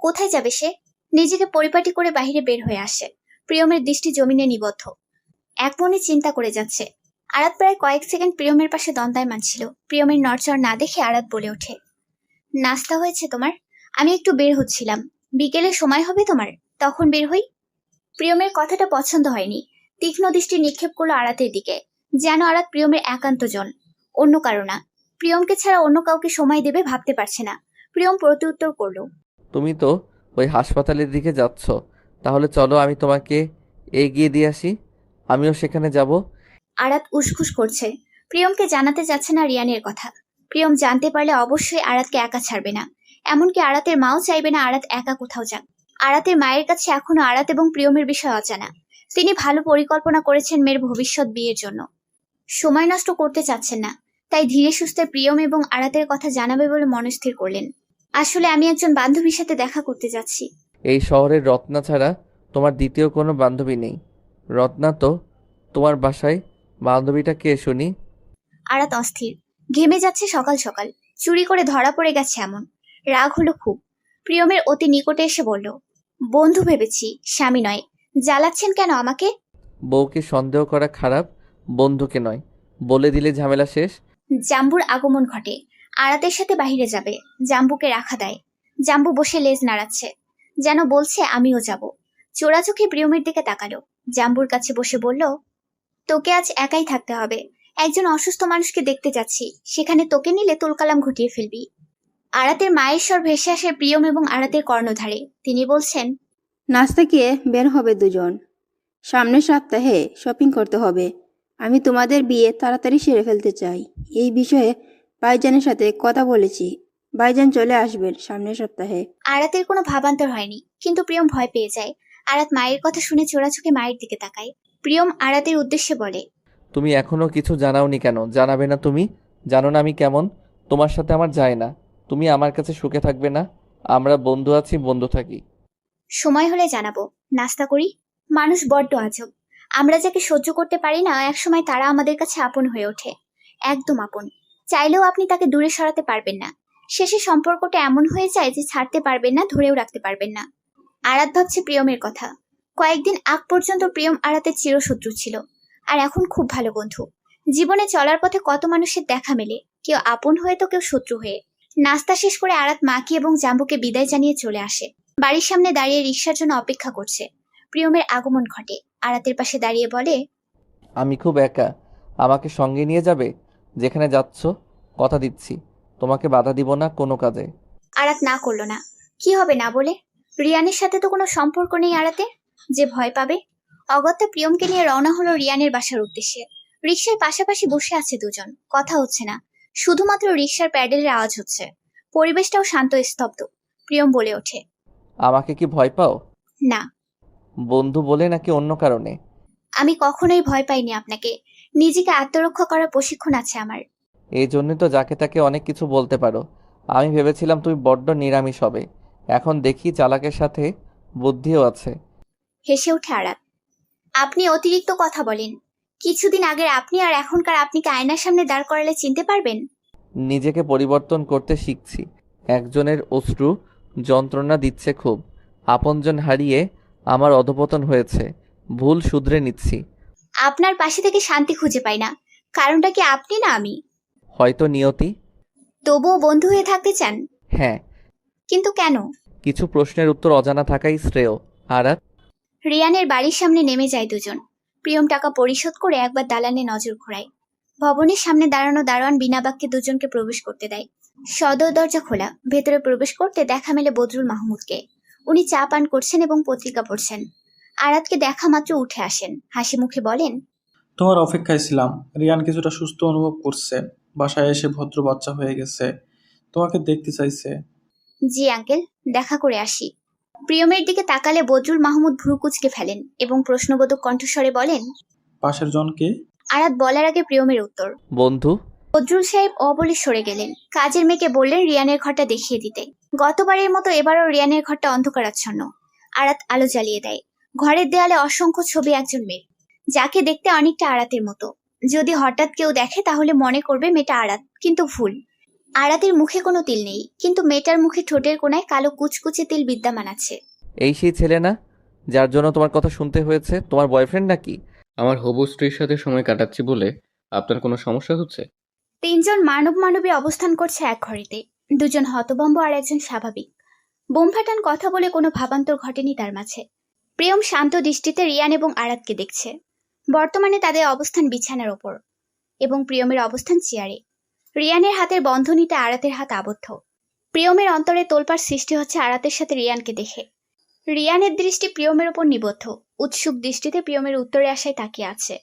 কোথায় যাবে সে? নিজেকে পরিপাটি করে বাহিরে বের হয়ে আসে। প্রিয়মের দৃষ্টি জমিনে নিবদ্ধ। এক মনে চিন্তা করে যাচ্ছে। আরাত প্রায় কয়েক সেকেন্ড প্রিয়মের পাশে দন্তায়মান ছিল। প্রিয়মের নড়চড় না দেখে আরাত বলে ওঠে, নাস্তা হয়েছে তোমার? আমি একটু বের হচ্ছিলাম, বিকেলে সময় হবে তোমার? তখন বের হই। প্রিয়মের কথাটা পছন্দ হয়নি। তীক্ষ্ণ দৃষ্টি নিক্ষেপ করলো আরাতের দিকে, যেন আরাত প্রিয়মের একান্ত জন, অন্য কারো না। প্রিয়মকে ছাড়া অন্য কাউকে সময় দেবে ভাবতে পারছে না। প্রিয়ম প্রত্যুত্তর করলো, তুমি তো ওই হাসপাতালের দিকে যাচ্ছ, তাহলে চলো আমি তোমাকে এগিয়ে দিয়ে আসি, আমিও সেখানে যাব। আরাত উসখুস করছে। প্রিয়মকে জানাতে যাচ্ছে না রিয়ানের কথা। প্রিয়ম জানতে পারলে অবশ্যই আরাতকে একা ছাড়বে না। এমনকি আরাতের মাও চাইবে না আরাত একা কোথাও যাক। আরাতের মায়ের কাছে এখনো আরাত এবং প্রিয়মের বিষয় অজানা। তিনি ভালো পরিকল্পনা করেছেন মেয়ের ভবিষ্যৎ বিয়ের জন্য। সময় নষ্ট করতে চাচ্ছেন না, তাই ধীরে সুস্থে প্রিয়ম এবং আরাতের কথা জানাবে বলে মনস্থির করলেন। আসলে আমি একজন বান্ধবীর সাথে দেখা করতে যাচ্ছি। এই শহরের রত্না ছাড়া তোমার দ্বিতীয় কোনো বান্ধবী নেই। রত্না তো তোমার বাসায়, বান্ধবীটা কে শুনি? আরাত অস্থির, ঘেমে যাচ্ছে সকাল সকাল। চুরি করে ধরা পড়ে গেছে এমন। রাগ হলো খুব। প্রিয়মের অতি নিকটে এসে বলল, বন্ধু ভেবেছি, স্বামী নয়। জ্বালাচ্ছেন কেন আমাকে? বউকে সন্দেহ করা খারাপ, বন্ধুকে নয়। বলে দিলে ঝামেলা শেষ। জাম্বুর আগমন ঘটে। আরাতের সাথে বাহিরে যাবে। জাম্বুকে রাখা দেয়। জাম্বু বসে লেজ নাড়াচ্ছে, যেন বলছে আমিও যাব। চোরা চোখে প্রিয়মের দিকে তাকালো। জাম্বুর কাছে বসে বলল, তোকে আজ একাই থাকতে হবে। একজন অসুস্থ মানুষকে দেখতে যাচ্ছি, সেখানে তোকে নিলে তুলকালাম ঘটিয়ে ফেলবি। আরাতের মায়ের স্বর ভেসে আসে প্রিয়ম এবং আরাতের কর্ণধারে। তিনি বলছেন, নাস্তা খেয়ে বের হবে দুজন। সামনের সপ্তাহে শপিং করতে হবে। আমি তোমাদের বিয়ে তাড়াতাড়ি সেরে ফেলতে চাই। এই বিষয়ে ভাইজানের সাথে কথা বলেছি। ভাইজান চলে আসবেন সামনের সপ্তাহে। আরাতের কোনো ভাবান্তর হয়নি, কিন্তু প্রিয়ম ভয় পেয়ে যায়। আরাত মায়ের কথা শুনে চোরা চোখে মায়ের দিকে তাকায়। প্রিয়ম আরাতের উদ্দেশ্যে বলে, তুমি এখনো কিছু জানাওনি কেন? জানাবে না তুমি? জানো না আমি কেমন? তোমার সাথে আমার যায় না। তুমি আমার কাছে সুখে থাকবে না? আমরা বন্ধু আছি, বন্ধু থাকি। সময় হলে জানাবো। নাস্তা করি। মানুষ বড্ড আজব। আমরা যাকে সহ্য করতে পারি না, একসময় তারা আমাদের কাছে আপন হয়ে ওঠে। একদম আপন। চাইলেও আপনি তাকে দূরে সরাতে পারবেন না। শেষে সম্পর্কটা এমন হয়ে যায় যে ছাড়তে পারবেন না, ধরেও রাখতে পারবেন না। আরাত ভাবছে প্রিয়মের কথা। কয়েকদিন আগ পর্যন্ত প্রিয়ম আরাতের চিরশত্রু ছিল, আর এখন খুব ভালো বন্ধু। জীবনে চলার পথে কত মানুষের দেখা মেলে, কেউ আপন হয়ে তো কেউ শত্রু হয়ে। নাস্তা শেষ করে আরাত মাকে এবং জাম্বুকে বিদায় জানিয়ে চলে আসে। বাড়ির সামনে দাঁড়িয়ে রিকশার জন্য অপেক্ষা করছে। প্রিয়মের আগমন ঘটে। আরাতের পাশে দাঁড়িয়ে বলে, আমি খুব একা, আমাকে সঙ্গে নিয়ে যাবে? যেখানে যাচ্ছ কথা দিচ্ছি, তোমাকে বাধা দিব না কোনো কাজে। আরাত না করলো না। কি হবে না বলে? রিয়ানের সাথে তো কোনো সম্পর্ক নেই আরাতের, যে ভয় পাবে। অগত্যা প্রিয়মকে নিয়ে রওনা হলো রিয়ানের বাসার উদ্দেশ্যে। রিকশার পাশাপাশি বসে আছে দুজন, কথা হচ্ছে না, শুধুমাত্র রিকশার প্যাডেলের আওয়াজ হচ্ছে। পরিবেশটাও শান্ত স্তব্ধ। প্রিয়ম বলে ওঠে, আমাকে কি ভয় পাও? না, বন্ধু বলে নাকি অন্য কারণে? আমি কখনোই ভয় পাইনি আপনাকে। নিজেকে আত্মরক্ষা করার প্রশিক্ষণ আছে আমার। এই জন্যই তো যাকে তাকে অনেক কিছু বলতে পারো। আমি ভেবেছিলাম তুমি বড্ড নিরামিষ হবে, এখন দেখি চালাকের সাথে বুদ্ধিও আছে। হেসে ওঠে আরাত, আপনি অতিরিক্ত কথা বলেন। কিছুদিন আগের আপনি আর এখনকার আপনিকে আয়নার সামনে দাঁড় করালে চিনতে পারবেন? নিজেকে পরিবর্তন করতে শিখছি। একজনের অশ্রু যন্ত্রণা দিচ্ছে খুব, আপনজন হারিয়ে আমার অধপতন হয়েছে, ভুল শুধরে নিচ্ছি। আপনার পাশে থেকে শান্তি খুঁজে পাই না। কারণটা কি আপনি না আমি? হয়তো নিয়তি। তবুও বন্ধু হয়ে থাকতে চান? হ্যাঁ। কিন্তু কেন? কিছু প্রশ্নের উত্তর অজানা থাকাই শ্রেয়। আরাত। রিয়ানের বাড়ির সামনে নেমে যায় দুজন। প্রিয়ম টাকা পরিশোধ করে একবার দালানে নজর ঘোরায়। ভবনের সামনে দাঁড়ানো দারোয়ান বিনা বাক্যে দুজনকে প্রবেশ করতে দেয়। সদর দরজা খোলা। ভেতরে প্রবেশ করতে দেখা মেলে বদরুল মাহমুদকে। উনি চা পান করছেন এবং পত্রিকা পড়ছেন। আরাতকে দেখা মাত্র উঠে আসেন, হাসি মুখে বলেন, তোমার অপেক্ষায় ছিলাম। রিয়ান কিছুটা সুস্থ অনুভব করছে, বাসায় এসে ভদ্র বাচ্চা হয়ে গেছে, তোমাকে দেখতে চাইছে। জি আঙ্কেল, দেখা করে আসি। প্রিয়মের দিকে তাকালে বদরুল মাহমুদ ভ্রু কুঁচকে ফেলেন এবং প্রশ্নবোধক কণ্ঠস্বরে বলেন, পাশের জনকে? আরাত বলার আগে প্রিয়মের উত্তর। বন্ধু। বদরুল সাহেব অবলে সরে গেলেন। কাজের মেয়েকে বললেন রিয়ানের ঘরটা দেখিয়ে দিতে। গতবারের মতো এবারও রিয়ানের ঘরটা অন্ধকারাচ্ছন্ন। আরাত আলো জ্বালিয়ে দেয়। ঘরের দেয়ালে অসংখ্য ছবি একজন মেয়ের, যাকে দেখতে অনেকটা আরাতের মতো। যদি হঠাৎ কেউ দেখে তাহলে মনে করবে মেয়েটা আরাত, কিন্তু ভুল। আরাতের মুখে কোনো তিল নেই, কিন্তু মেয়েটার মুখে ঠোঁটের কোণায় কালো কুচকুচে তিল বিদ্যমান আছে। এই সেই ছেলে না যার জন্য তোমার কথা শুনতে হয়েছে? তোমার বয়ফ্রেন্ড নাকি? আমার হবু স্ত্রীর সাথে সময় কাটাচ্ছি বলে আপনার কোনো সমস্যা হচ্ছে? তিনজন মানবী অবস্থান করছে এক ঘরেতে। দুজন হতভম্ব আর একজন স্বাভাবিক। বোম ফাটান কথা বলে কোনো ভাবান্তর ঘটেনি তার মাঝে। প্রিয়ম শান্ত দৃষ্টিতে রিয়ান এবং আরাতকে দেখছে। বর্তমানে তাদের অবস্থান বিছানার ওপর এবং প্রিয়মের অবস্থান চেয়ারে। রিয়ানের হাতের বন্ধনীতে আরাতের হাত আবদ্ধ। প্রিয়মের অন্তরে তোলপাড় সৃষ্টি হচ্ছে আরাতের সাথে রিয়ানকে দেখে। রিয়ানের দৃষ্টি প্রিয়মের ওপর নিবদ্ধ, উৎসুক দৃষ্টিতে প্রিয়মের উত্তরে আসায় তাকিয়ে আছে।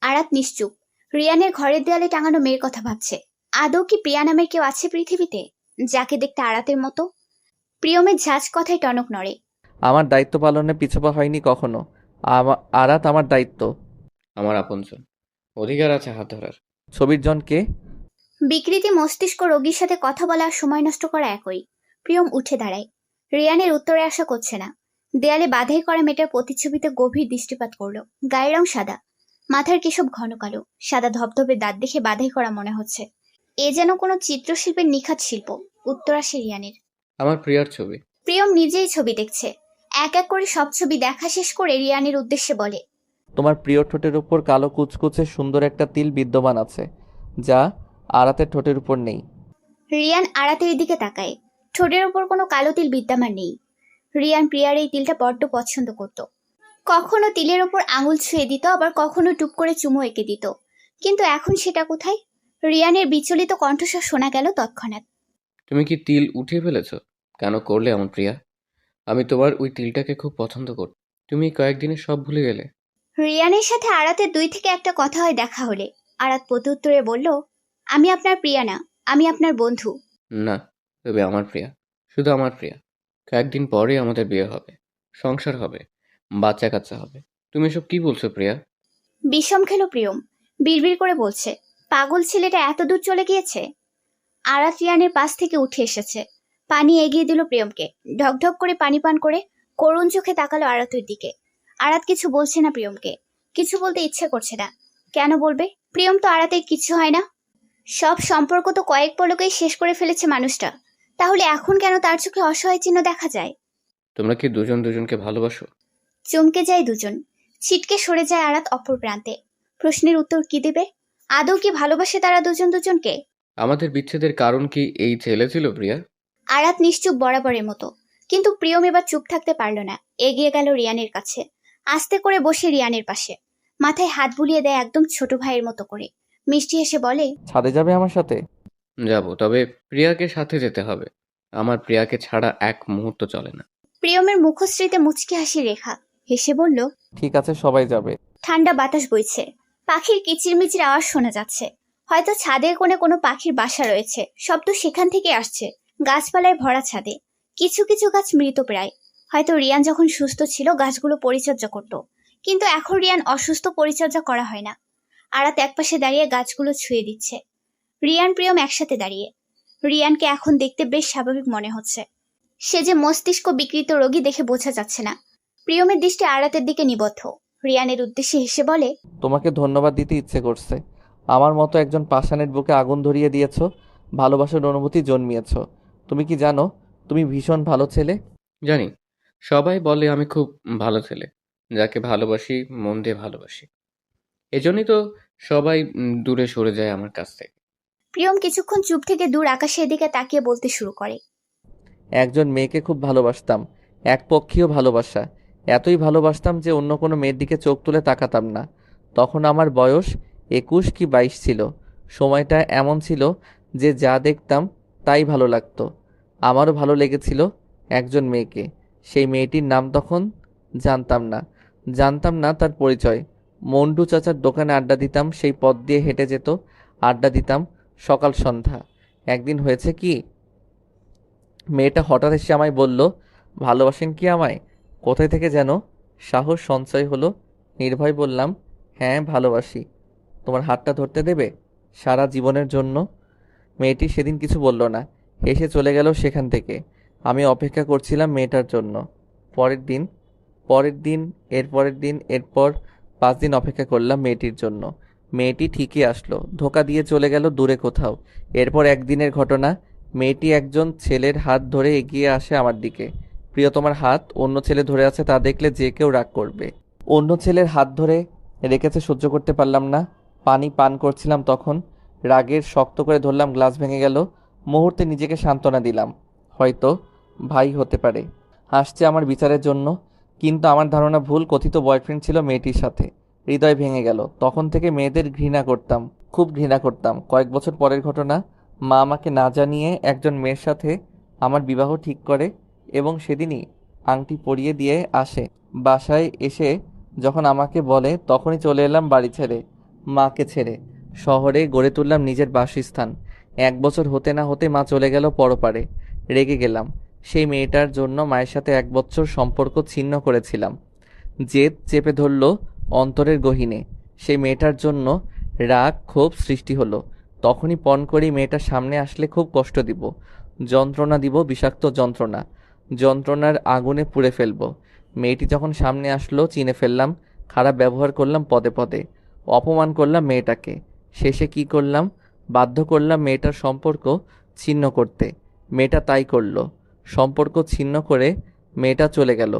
আরাত নিশ্চুপ। রিয়ানের ঘরের দেয়ালে টাঙানো মেয়ের কথা ভাবছে। আদৌ কি প্রিয়া নামের কেউ আছে পৃথিবীতে, যাকে দেখতে আরাতের মতো? প্রিয়মের ঝাঁজ কথায় টনক নড়ে। আমার দায়িত্ব পালনে পিছপা হয়নি কখনো। আরাত আমার দায়িত্ব। আমার আপনজন, অধিকার আছে হাত ধরার। ছবির জনকে? বিকৃতি মস্তিষ্ক রোগীর সাথে কথা বলা আর সময় নষ্ট করা একই। প্রিয়ম উঠে দাঁড়ায়। রিয়ানের উত্তরে আশা করছে না। দেয়ালে বাধাই করা মেয়েটার প্রতিচ্ছবিতে গভীর দৃষ্টিপাত করলো। গায়ের রং সাদা, মাথার কেশব ঘন কালো, সাদা ধবধবে দাঁত দেখে বাধাই করা মনে হচ্ছে। এ যেন কোনো চিত্রশিল্পের নিখাত শিল্প। উত্তর আসে রিয়ানের। আমার প্রিয়ার ছবি। প্রিয়ম নিজেই ছবি দেখছে। এক এক করে সব ছবি দেখা শেষ করে রিয়ানের উদ্দেশ্যে বলে, তোমার প্রিয় ঠোঁটের উপর কালো কুচকুচে সুন্দর একটা তিল বিদ্যমান আছে, যা আরাতের ঠোঁটের উপর নেই। রিয়ান আরাতের দিকে তাকায়। ঠোঁটের উপর কোনো কালো তিল বিদ্যমান নেই। রিয়ান প্রিয়ার এই তিলটা বড্ড পছন্দ করত। কখনো তিলের ওপর আঙুল ছুঁয়ে দিত, আবার কখনো টুপ করে চুমু এঁকে দিত। কিন্তু এখন সেটা কোথায়? রিয়ানের বিচলিত কণ্ঠস্বর শোনা গেল তৎক্ষণাৎ। তুমি কি তিল উঠিয়ে ফেলেছ? কেন করলে আমার প্রিয়া? আমি তোমার ওই তিলটাকে খুব পছন্দ করি। তুমি কয়েকদিনে সব ভুলে গেলে। রিয়ানের সাথে আরাতের 2 থেকে একটা কথা হয় দেখা হলে। আরাত প্রত্যুত্তরে বলল, আমি আপনার প্রিয়া না, আমি আপনার বন্ধু। না, তবে আমার প্রিয়া, শুধু আমার প্রিয়া। কয়েকদিন পরে আমাদের বিয়ে হবে, সংসার হবে, বাচ্চা কাচ্চা হবে। তুমি এসব কি বলছো প্রিয়া? বিষম খেল প্রিয়ম। বিড়বিড় করে বলছে, পাগল ছেলেটা এত দূর চলে গিয়েছে। আরাত রিয়ানের পাশ থেকে উঠে এসেছে। পানি এগিয়ে দিল প্রিয়মকে। ঢকঢক করে পানি পান করে করুণ চোখে তাকালো আরাতের দিকে। আরাত কিছু বলছে না প্রিয়মকে। কিছু বলতে ইচ্ছে করছে না। কেন বলবে? প্রিয়ম তো আরাতের কিছু হয় না। সব সম্পর্ক তো কয়েক পলকেই শেষ করে ফেলেছে মানুষটা। তাহলে এখন কেন তার চোখে অসহায় চিহ্ন দেখা যায়? তোমরা কি দুজন দুজনকে ভালোবাসো? চমকে যায় দুজন। ছিটকে সরে যায় আরাত অপর প্রান্তে। প্রশ্নের উত্তর কি দেবে? আদৌ কি ভালোবাসে তারা দুজন দুজনকে? আমাদের বিচ্ছেদের কারণ কি এই ছেলে ছিল প্রিয়া? আরাত নিশ্চুপ বরাবরের মতো। কিন্তু প্রিয়ম এবার চুপ থাকতে পারল না। এগিয়ে গেল রিয়ানের কাছে। আস্তে করে বসে রিয়ানের পাশে। মাথায় হাত বুলিয়ে দেয় একদম ছোট ভাইয়ের মতো করে। মিষ্টি হেসে বলে, ছাদে যাবে আমার সাথে? যাব, তবে প্রিয়াকে সাথে যেতে হবে। আমার প্রিয়াকে ছাড়া এক মুহূর্ত চলে না। প্রিয়মের মুখশ্রীতে মুচকি হাসি রেখা। হেসে বলল, ঠিক আছে, সবাই যাবে। ঠান্ডা বাতাস বইছে। পাখির কিচিরমিচির আওয়াজ শোনা যাচ্ছে। হয়তো ছাদের কোণে কোনো পাখির বাসা রয়েছে। শব্দ সেখান থেকে আসছে। গাছপালায় ভরা ছাদে। কিছু কিছু গাছ মৃত প্রায়। হয়তো রিয়ান যখন সুস্থ ছিল গাছগুলো পরিচর্যা করত। কিন্তু এখন রিয়ান অসুস্থ, পরিচর্যা করা হয় না। আরাত একপাশে দাঁড়িয়ে গাছগুলো ছুঁয়ে দিচ্ছে। রিয়ান প্রিয়ম একসাথে দাঁড়িয়ে। রিয়ানকে এখন দেখতে বেশ স্বাভাবিক মনে হচ্ছে। সে যে মস্তিষ্ক বিকৃত রোগী দেখে বোঝা যাচ্ছে না। প্রিয়মের দৃষ্টি আরাতের দিকে নিবদ্ধ। রিয়ানের উদ্দেশ্যে হেসে বলে, তোমাকে ধন্যবাদ দিতে ইচ্ছে করছে। আমার মতো একজন পাষাণের বুকে আগুন ধরিয়ে দিয়েছো, ভালোবাসার অনুভূতি জন্মিয়েছ। তুমি কি জানো তুমি ভীষণ ভালো ছেলে? জানি, সবাই বলে আমি খুব ভালো ছেলে, যাকে ভালোবাসি মন দিয়ে ভালোবাসি। এজন্যই তো সবাই দূরে সরে যায় আমার কাছ থেকে। প্রিয়ম কিছুক্ষণ চুপ থেকে দূর আকাশের দিকে তাকিয়ে বলতে শুরু করে। একজন মেয়েকে খুব ভালোবাসতাম, একপক্ষীয় ভালোবাসা। এতই ভালোবাসতাম যে অন্য কোনো মেয়ের দিকে চোখ তুলে তাকাতাম না। তখন আমার বয়স 21 কি 22 ছিল। সময়টা এমন ছিল যে যা দেখতাম তাই ভালো লাগতো। আমারও ভালো লেগেছিল একজন মেয়েকে। সেই মেয়েটির নাম তখন জানতাম না তার পরিচয়। মন্টু চাচার দোকানে আড্ডা দিতাম, সেই পথ দিয়ে হেঁটে যেত, আড্ডা দিতাম সকাল সন্ধ্যা। একদিন হয়েছে কি, মেয়েটা হঠাৎ এসে আমায় বলল, ভালোবাসেন কি আমায়? কোথায় থেকে যেন সাহস সঞ্চয় হলো। নির্ভয় বললাম, হ্যাঁ ভালোবাসি। তোমার হাতটা ধরতে দেবে সারা জীবনের জন্য? মেয়েটি সেদিন কিছু বলল না, হেসে চলে গেল সেখান থেকে। আমি অপেক্ষা করছিলাম মেয়েটার জন্য। পরের দিন, এরপর 5 দিন অপেক্ষা করলাম মেয়েটির জন্য। মেয়েটি ঠিকই আসলো, ধোকা দিয়ে চলে গেল দূরে কোথাও। এরপর একদিনের ঘটনা, মেয়েটি একজন ছেলের হাত ধরে এগিয়ে আসে আমার দিকে। প্রিয়, তোমার হাত অন্য ছেলে ধরে আছে, তা দেখলে যে কেউ রাগ করবে। অন্য ছেলের হাত ধরে রেখেছে, সহ্য করতে পারলাম না। পানি পান করছিলাম তখন, রাগের শক্ত করে ধরলাম, গ্লাস ভেঙে গেল। মুহূর্তে নিজেকে সান্ত্বনা দিলাম, হয়তো ভাই হতে পারে, হাসছে আমার বিচারের জন্য। কিন্তু আমার ধারণা ভুল, কথিত বয়ফ্রেন্ড ছিল মেয়েটির সাথে। হৃদয় ভেঙে গেল। তখন থেকে মেয়েদের ঘৃণা করতাম, খুব ঘৃণা করতাম। কয়েক বছর পরের ঘটনা, মা আমাকে না জানিয়ে একজন মেয়ের সাথে আমার বিবাহ ঠিক করে এবং সেদিনই আংটি পরিয়ে দিয়ে আসে। বাসায় এসে যখন আমাকে বলে, তখনই চলে এলাম বাড়ি ছেড়ে, মাকে ছেড়ে। শহরে গড়ে তুললাম নিজের বাসস্থান। 1 বছর হতে না হতে মা চলে গেল পরপারে। রেগে গেলাম। সেই মেয়েটার জন্য মায়ের সাথে 1 বছর সম্পর্ক ছিন্ন করেছিলাম। জেদ চেপে ধরল অন্তরের গহীনে। সেই মেয়েটার জন্য রাগ ক্ষোভ সৃষ্টি হলো। তখনই পণ করি, মেয়েটার সামনে আসলে খুব কষ্ট দিব, যন্ত্রণা দিব, বিষাক্ত যন্ত্রণা। যন্ত্রণার আগুনে পুড়ে ফেলবো। মেয়েটি যখন সামনে আসলো চিনে ফেললাম, খারাপ ব্যবহার করলাম পদে পদে, অপমান করলাম মেয়েটাকে। শেষে কি করলাম? বাধ্য করলাম মেয়েটার সম্পর্ক ছিন্ন করতে। মেয়েটা তাই করলো। সম্পর্ক ছিন্ন করে মেয়েটা চলে গেল।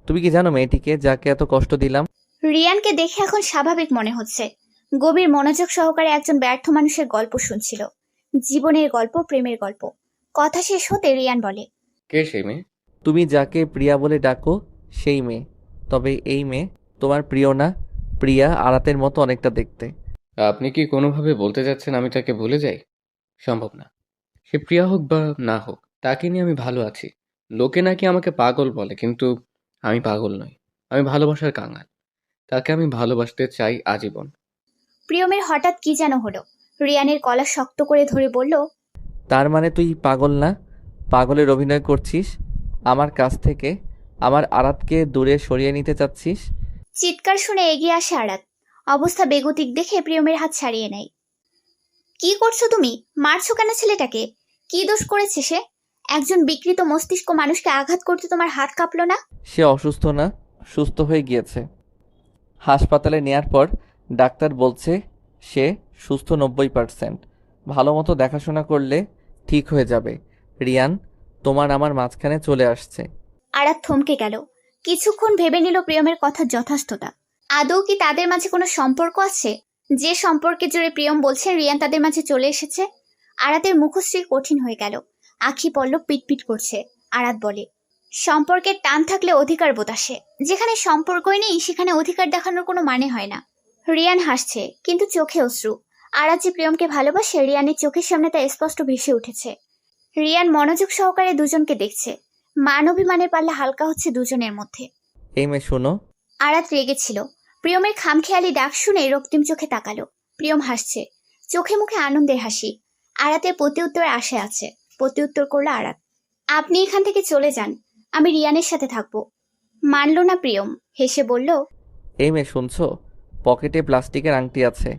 তুমি কি জানো মেয়েটিকে, যাকে এত কষ্ট দিলাম? রিয়ানকে দেখে এখন স্বাভাবিক মনে হচ্ছে। গভীর মনোযোগ সহকারে একজন ব্যর্থ মানুষের গল্প শুনছিল, জীবনের গল্প, প্রেমের গল্প। কথা শেষ হতে রিয়ান বলে, কে সেই মেয়ে? তুমি যাকে প্রিয়া বলে ডাকো সেই মেয়ে। তবে এই মেয়ে তোমার প্রিয় না। প্রিয়া আরাতের মতো অনেকটা দেখতে। আপনি কি কোনোভাবে বলতে যাচ্ছেন আমি তাকে ভুলে যাই? সম্ভব না। সে প্রিয়া হোক বা না হোক, তাকে নিয়ে আমি ভালো আছি। লোকে নাকি আমাকে পাগল বলে, কিন্তু আমি পাগল নই। আমি ভালোবাসার কাঙাল। তাকে আমি ভালোবাসতে চাই আজীবন। প্রিয়মের হঠাৎ কি যেন হলো। রিয়ানের গলা শক্ত করে ধরে বলল, তার মানে তুই পাগল না? পাগলের অভিনয় করছিস আমার কাছ থেকে? আমার আরাতকে দূরে সরিয়ে নিতে চাচ্ছিস? চিৎকার শুনে এগিয়ে আসে আরাত। অবস্থা বেগতিক দেখে প্রিয়মের হাত ছাড়িয়ে নেয়। কি করছো তুমি? মারছো কেন ছেলেটাকে? কি দোষ করেছে সে? একজন বিকৃত মস্তিষ্ক মানুষকে আঘাত করতে তোমার হাত কাঁপলো না? সে অসুস্থ না, সুস্থ হয়ে গিয়েছে। হাসপাতালে নেয়ার পর ডাক্তার বলছে সে সুস্থ 90%। ভালো মতো দেখাশোনা করলে ঠিক হয়ে যাবে। রিয়ান তোমার আমার মাঝখানে চলে আসছে। আরাত থমকে গেল। কিছুক্ষণ ভেবে নিল প্রিয়মের কথা যথার্থতা। আদৌ কি তাদের মাঝে কোনো সম্পর্ক আছে? যে সম্পর্কে জুড়ে প্রিয়ম বলছে রিয়ান তাদের মাঝে চলে এসেছে। আরাতের মুখশ্রী কঠিন হয়ে গেল, আখি পল্লব পিটপিট করছে। আরাত বলে, সম্পর্কের টান থাকলে অধিকার বোধ আসে। যেখানে সম্পর্কই নেই সেখানে অধিকার দেখানোর কোনো মানে হয় না। রিয়ান হাসছে, কিন্তু চোখে অশ্রু। আরাত যে প্রিয়মকে ভালোবাসে রিয়ানের চোখের সামনে তা স্পষ্ট ভেসে উঠেছে। রিয়ান মনোযোগ সহকারে দুজনকে দেখছে। মান অভিমানের পাল্লা হালকা হচ্ছে দুজনের মধ্যে। এই মেয়ে শোনো। আরাত রেগেছিল। প্রিয়মের খামখেয়ালি ডাক শুনে রক্তিম চোখে তাকালো। প্রিয়ম হাসছে, চোখে মুখে আনন্দের হাসি। আরাতের প্রতি উত্তরে আশা আছে। প্রতি উত্তর করলো আরাত, আপনি এখান থেকে চলে যান, আমি রিয়ানের সাথে থাকবো। মানল না প্রিয়ম, হেসে বলল, এই মেয়ে শুনছো? পকেটে প্লাস্টিকের আংটি আছে,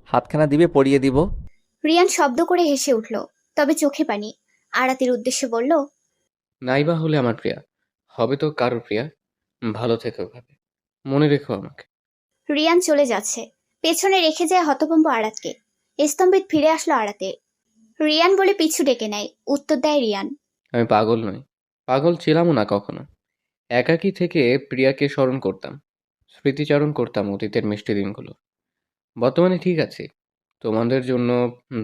হাতখানা দিবে পরিয়ে দিব। রিয়ান শব্দ করে হেসে উঠল, তবে চোখে পানি। আরাতের উদ্দেশ্যে বলল, নাইবা হলে আমার প্রিয়া, হবে তো কারোর প্রিয়া। ভালো থেকো ভাবে, মনে রেখো আমাকে। রিয়ান চলে যাচ্ছে। পেছনে রেখে যায় হতভম্ব আরাতকে। স্তম্ভিত ফিরে আসলো আরাতের। রিয়ান বলে পিছু ডেকে নেয়। উত্তর দেয় রিয়ান, আমি পাগল নই, পাগল ছিলামও না কখনো। একাকী থেকে প্রিয়াকে স্মরণ করতাম, স্মৃতিচারণ করতাম অতীতের মিষ্টি দিনগুলো। বর্তমানে ঠিক আছি, তোমাদের জন্য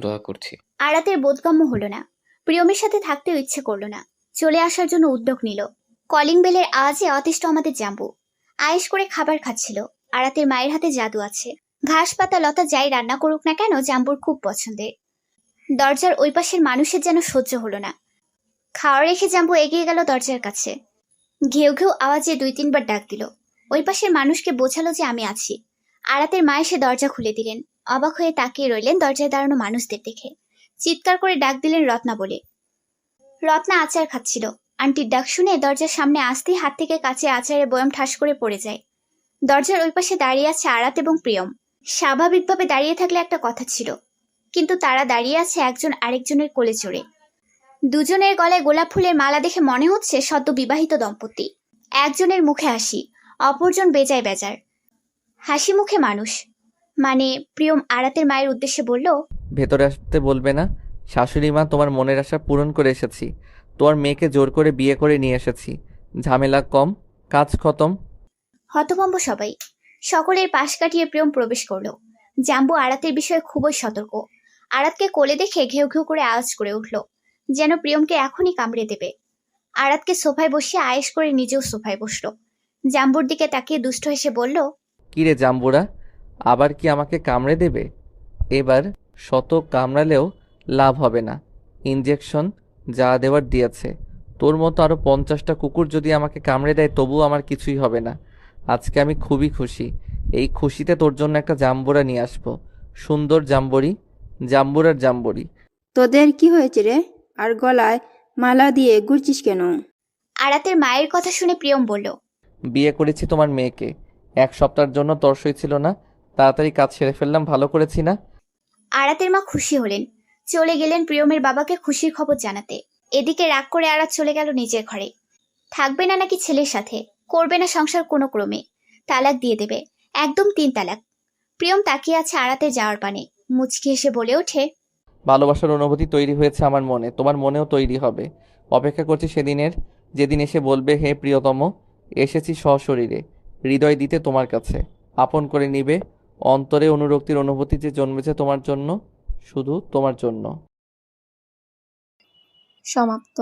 দোয়া করছি। আরাতের বোধগম্য হলো না, প্রিয়মের সাথে থাকতেও ইচ্ছে করলো না। চলে আসার জন্য উদ্যোগ নিল। কলিং বেলের আওয়াজে অতিষ্ঠ আমাদের জাম্বু আয়েশ করে খাবার খাচ্ছিল। আরাতের মায়ের হাতে জাদু আছে, ঘাস পাতা লতা যাই রান্না করুক না কেন জাম্বুর খুব পছন্দের। দরজার ওই পাশের মানুষের যেন সহ্য হলো না। খাওয়া রেখে জাম্বু এগিয়ে গেল দরজার কাছে। ঘেউ ঘেউ আওয়াজে 2-3 বার ডাক দিল। ওই পাশের মানুষকে বোঝালো যে আমি আছি। আরাতের মা এসে দরজা খুলে দিলেন। অবাক হয়ে তাকিয়ে রইলেন দরজায় দাঁড়ানো মানুষদের দেখে। চিৎকার করে ডাক দিলেন রত্না বলে। রত্না আচার খাচ্ছিল। আন্টির ডাক শুনে দরজার সামনে আসতেই হাত থেকে কাছে আচারের বয়ম ঠাস করে পড়ে যায়। দরজার ওই পাশে দাঁড়িয়ে আছে আরাত এবং প্রিয়ম। স্বাভাবিকভাবে দাঁড়িয়ে থাকলে একটা কথা ছিল, কিন্তু তারা দাঁড়িয়ে আছে একজন আরেকজনের কোলে চড়ে। দুজনের গলায় গোলাপ ফুলের মালা দেখে মনে হচ্ছে সদ্য বিবাহিত দম্পতি। একজনের মুখে হাসি, অপরজন বেজায় বেজার। হাসি মুখে মানুষ, মানে প্রিয়ম আরাতের মায়ের উদ্দেশ্যে বলল, ভেতরে আসতে বলবে না? শাশুড়ি মা, তোমার মনের আশা পূরণ করে এসেছি। তোমার মেয়েকে জোর করে বিয়ে করে নিয়ে এসেছি। ঝামেলা কম, কাজ খতম। হতভম্ব সবাই। সকলের পাশ কাটিয়ে প্রিয়ম প্রবেশ করলো। জাম্বু আরাতের বিষয়ে খুবই সতর্ক। আরাতকে কোলে দেখে ঘেউ ঘেউ করে আওয়াজ করে উঠল, যেন প্রিয়মকে এখনই কামড়ে দেবে। আরাতকে সোফায় বসিয়ে আয়েশ করে নিজেও সোফায় বসলো। জাম্বুর দিকে তাকিয়ে দুষ্ট হেসে বলল, কিরে জাম্বুরা, আবার কি আমাকে কামড়ে দেবে? এবার শত কামড়ালেও লাভ হবে না। ইঞ্জেকশন যা দেওয়ার দিয়েছে। তোর মতো আরও 50টা কুকুর যদি আমাকে কামড়ে দেয় তবুও আমার কিছুই হবে না। আজকে আমি খুবই খুশি। এই খুশিতে তোর জন্য একটা জাম্বুরা নিয়ে আসবো। সুন্দর জাম্বুরি, জাম্বুরার জাম্বুরি। তোদের কি হয়েছে রে? আর গলায় মালা দিয়ে ঘুরছিস কেন? আরাতের মায়ের কথা শুনে প্রিয়ম বলল, বিয়ে করেছি তোমার মেয়েকে। 1 সপ্তাহের জন্য তর সইছিল না, তাড়াতাড়ি কাজ সেরে ফেললাম, ভালো করেছি না? আরাতের মা খুশি হলেন। চলে গেলেন প্রিয়মের বাবাকে খুশির খবর জানাতে। এদিকে রাগ করে আরাত চলে গেল নিজের ঘরে। থাকবে না নাকি ছেলের সাথে, করবে না সংসার কোনো ক্রমে, তালাক দিয়ে দেবে, একদম 3 তালাক। প্রিয়ম তাকিয়ে আছে আরাতে যাওয়ার পানে, মুচকি হেসে বলে ওঠে, ভালোবাসার অনুভূতি তৈরি হয়েছে আমার মনে, তোমার মনেও তৈরি হবে। অপেক্ষা করছি সেদিনের, যেদিন এসে বলবে, হে প্রিয়তম, এসেছি সশরীরে হৃদয় দিতে তোমার কাছে। আপন করে নিবে। অন্তরে অনুরক্তির অনুভূতি যে জন্মেছে তোমার জন্য, শুধু তোমার জন্য। সমাপ্ত।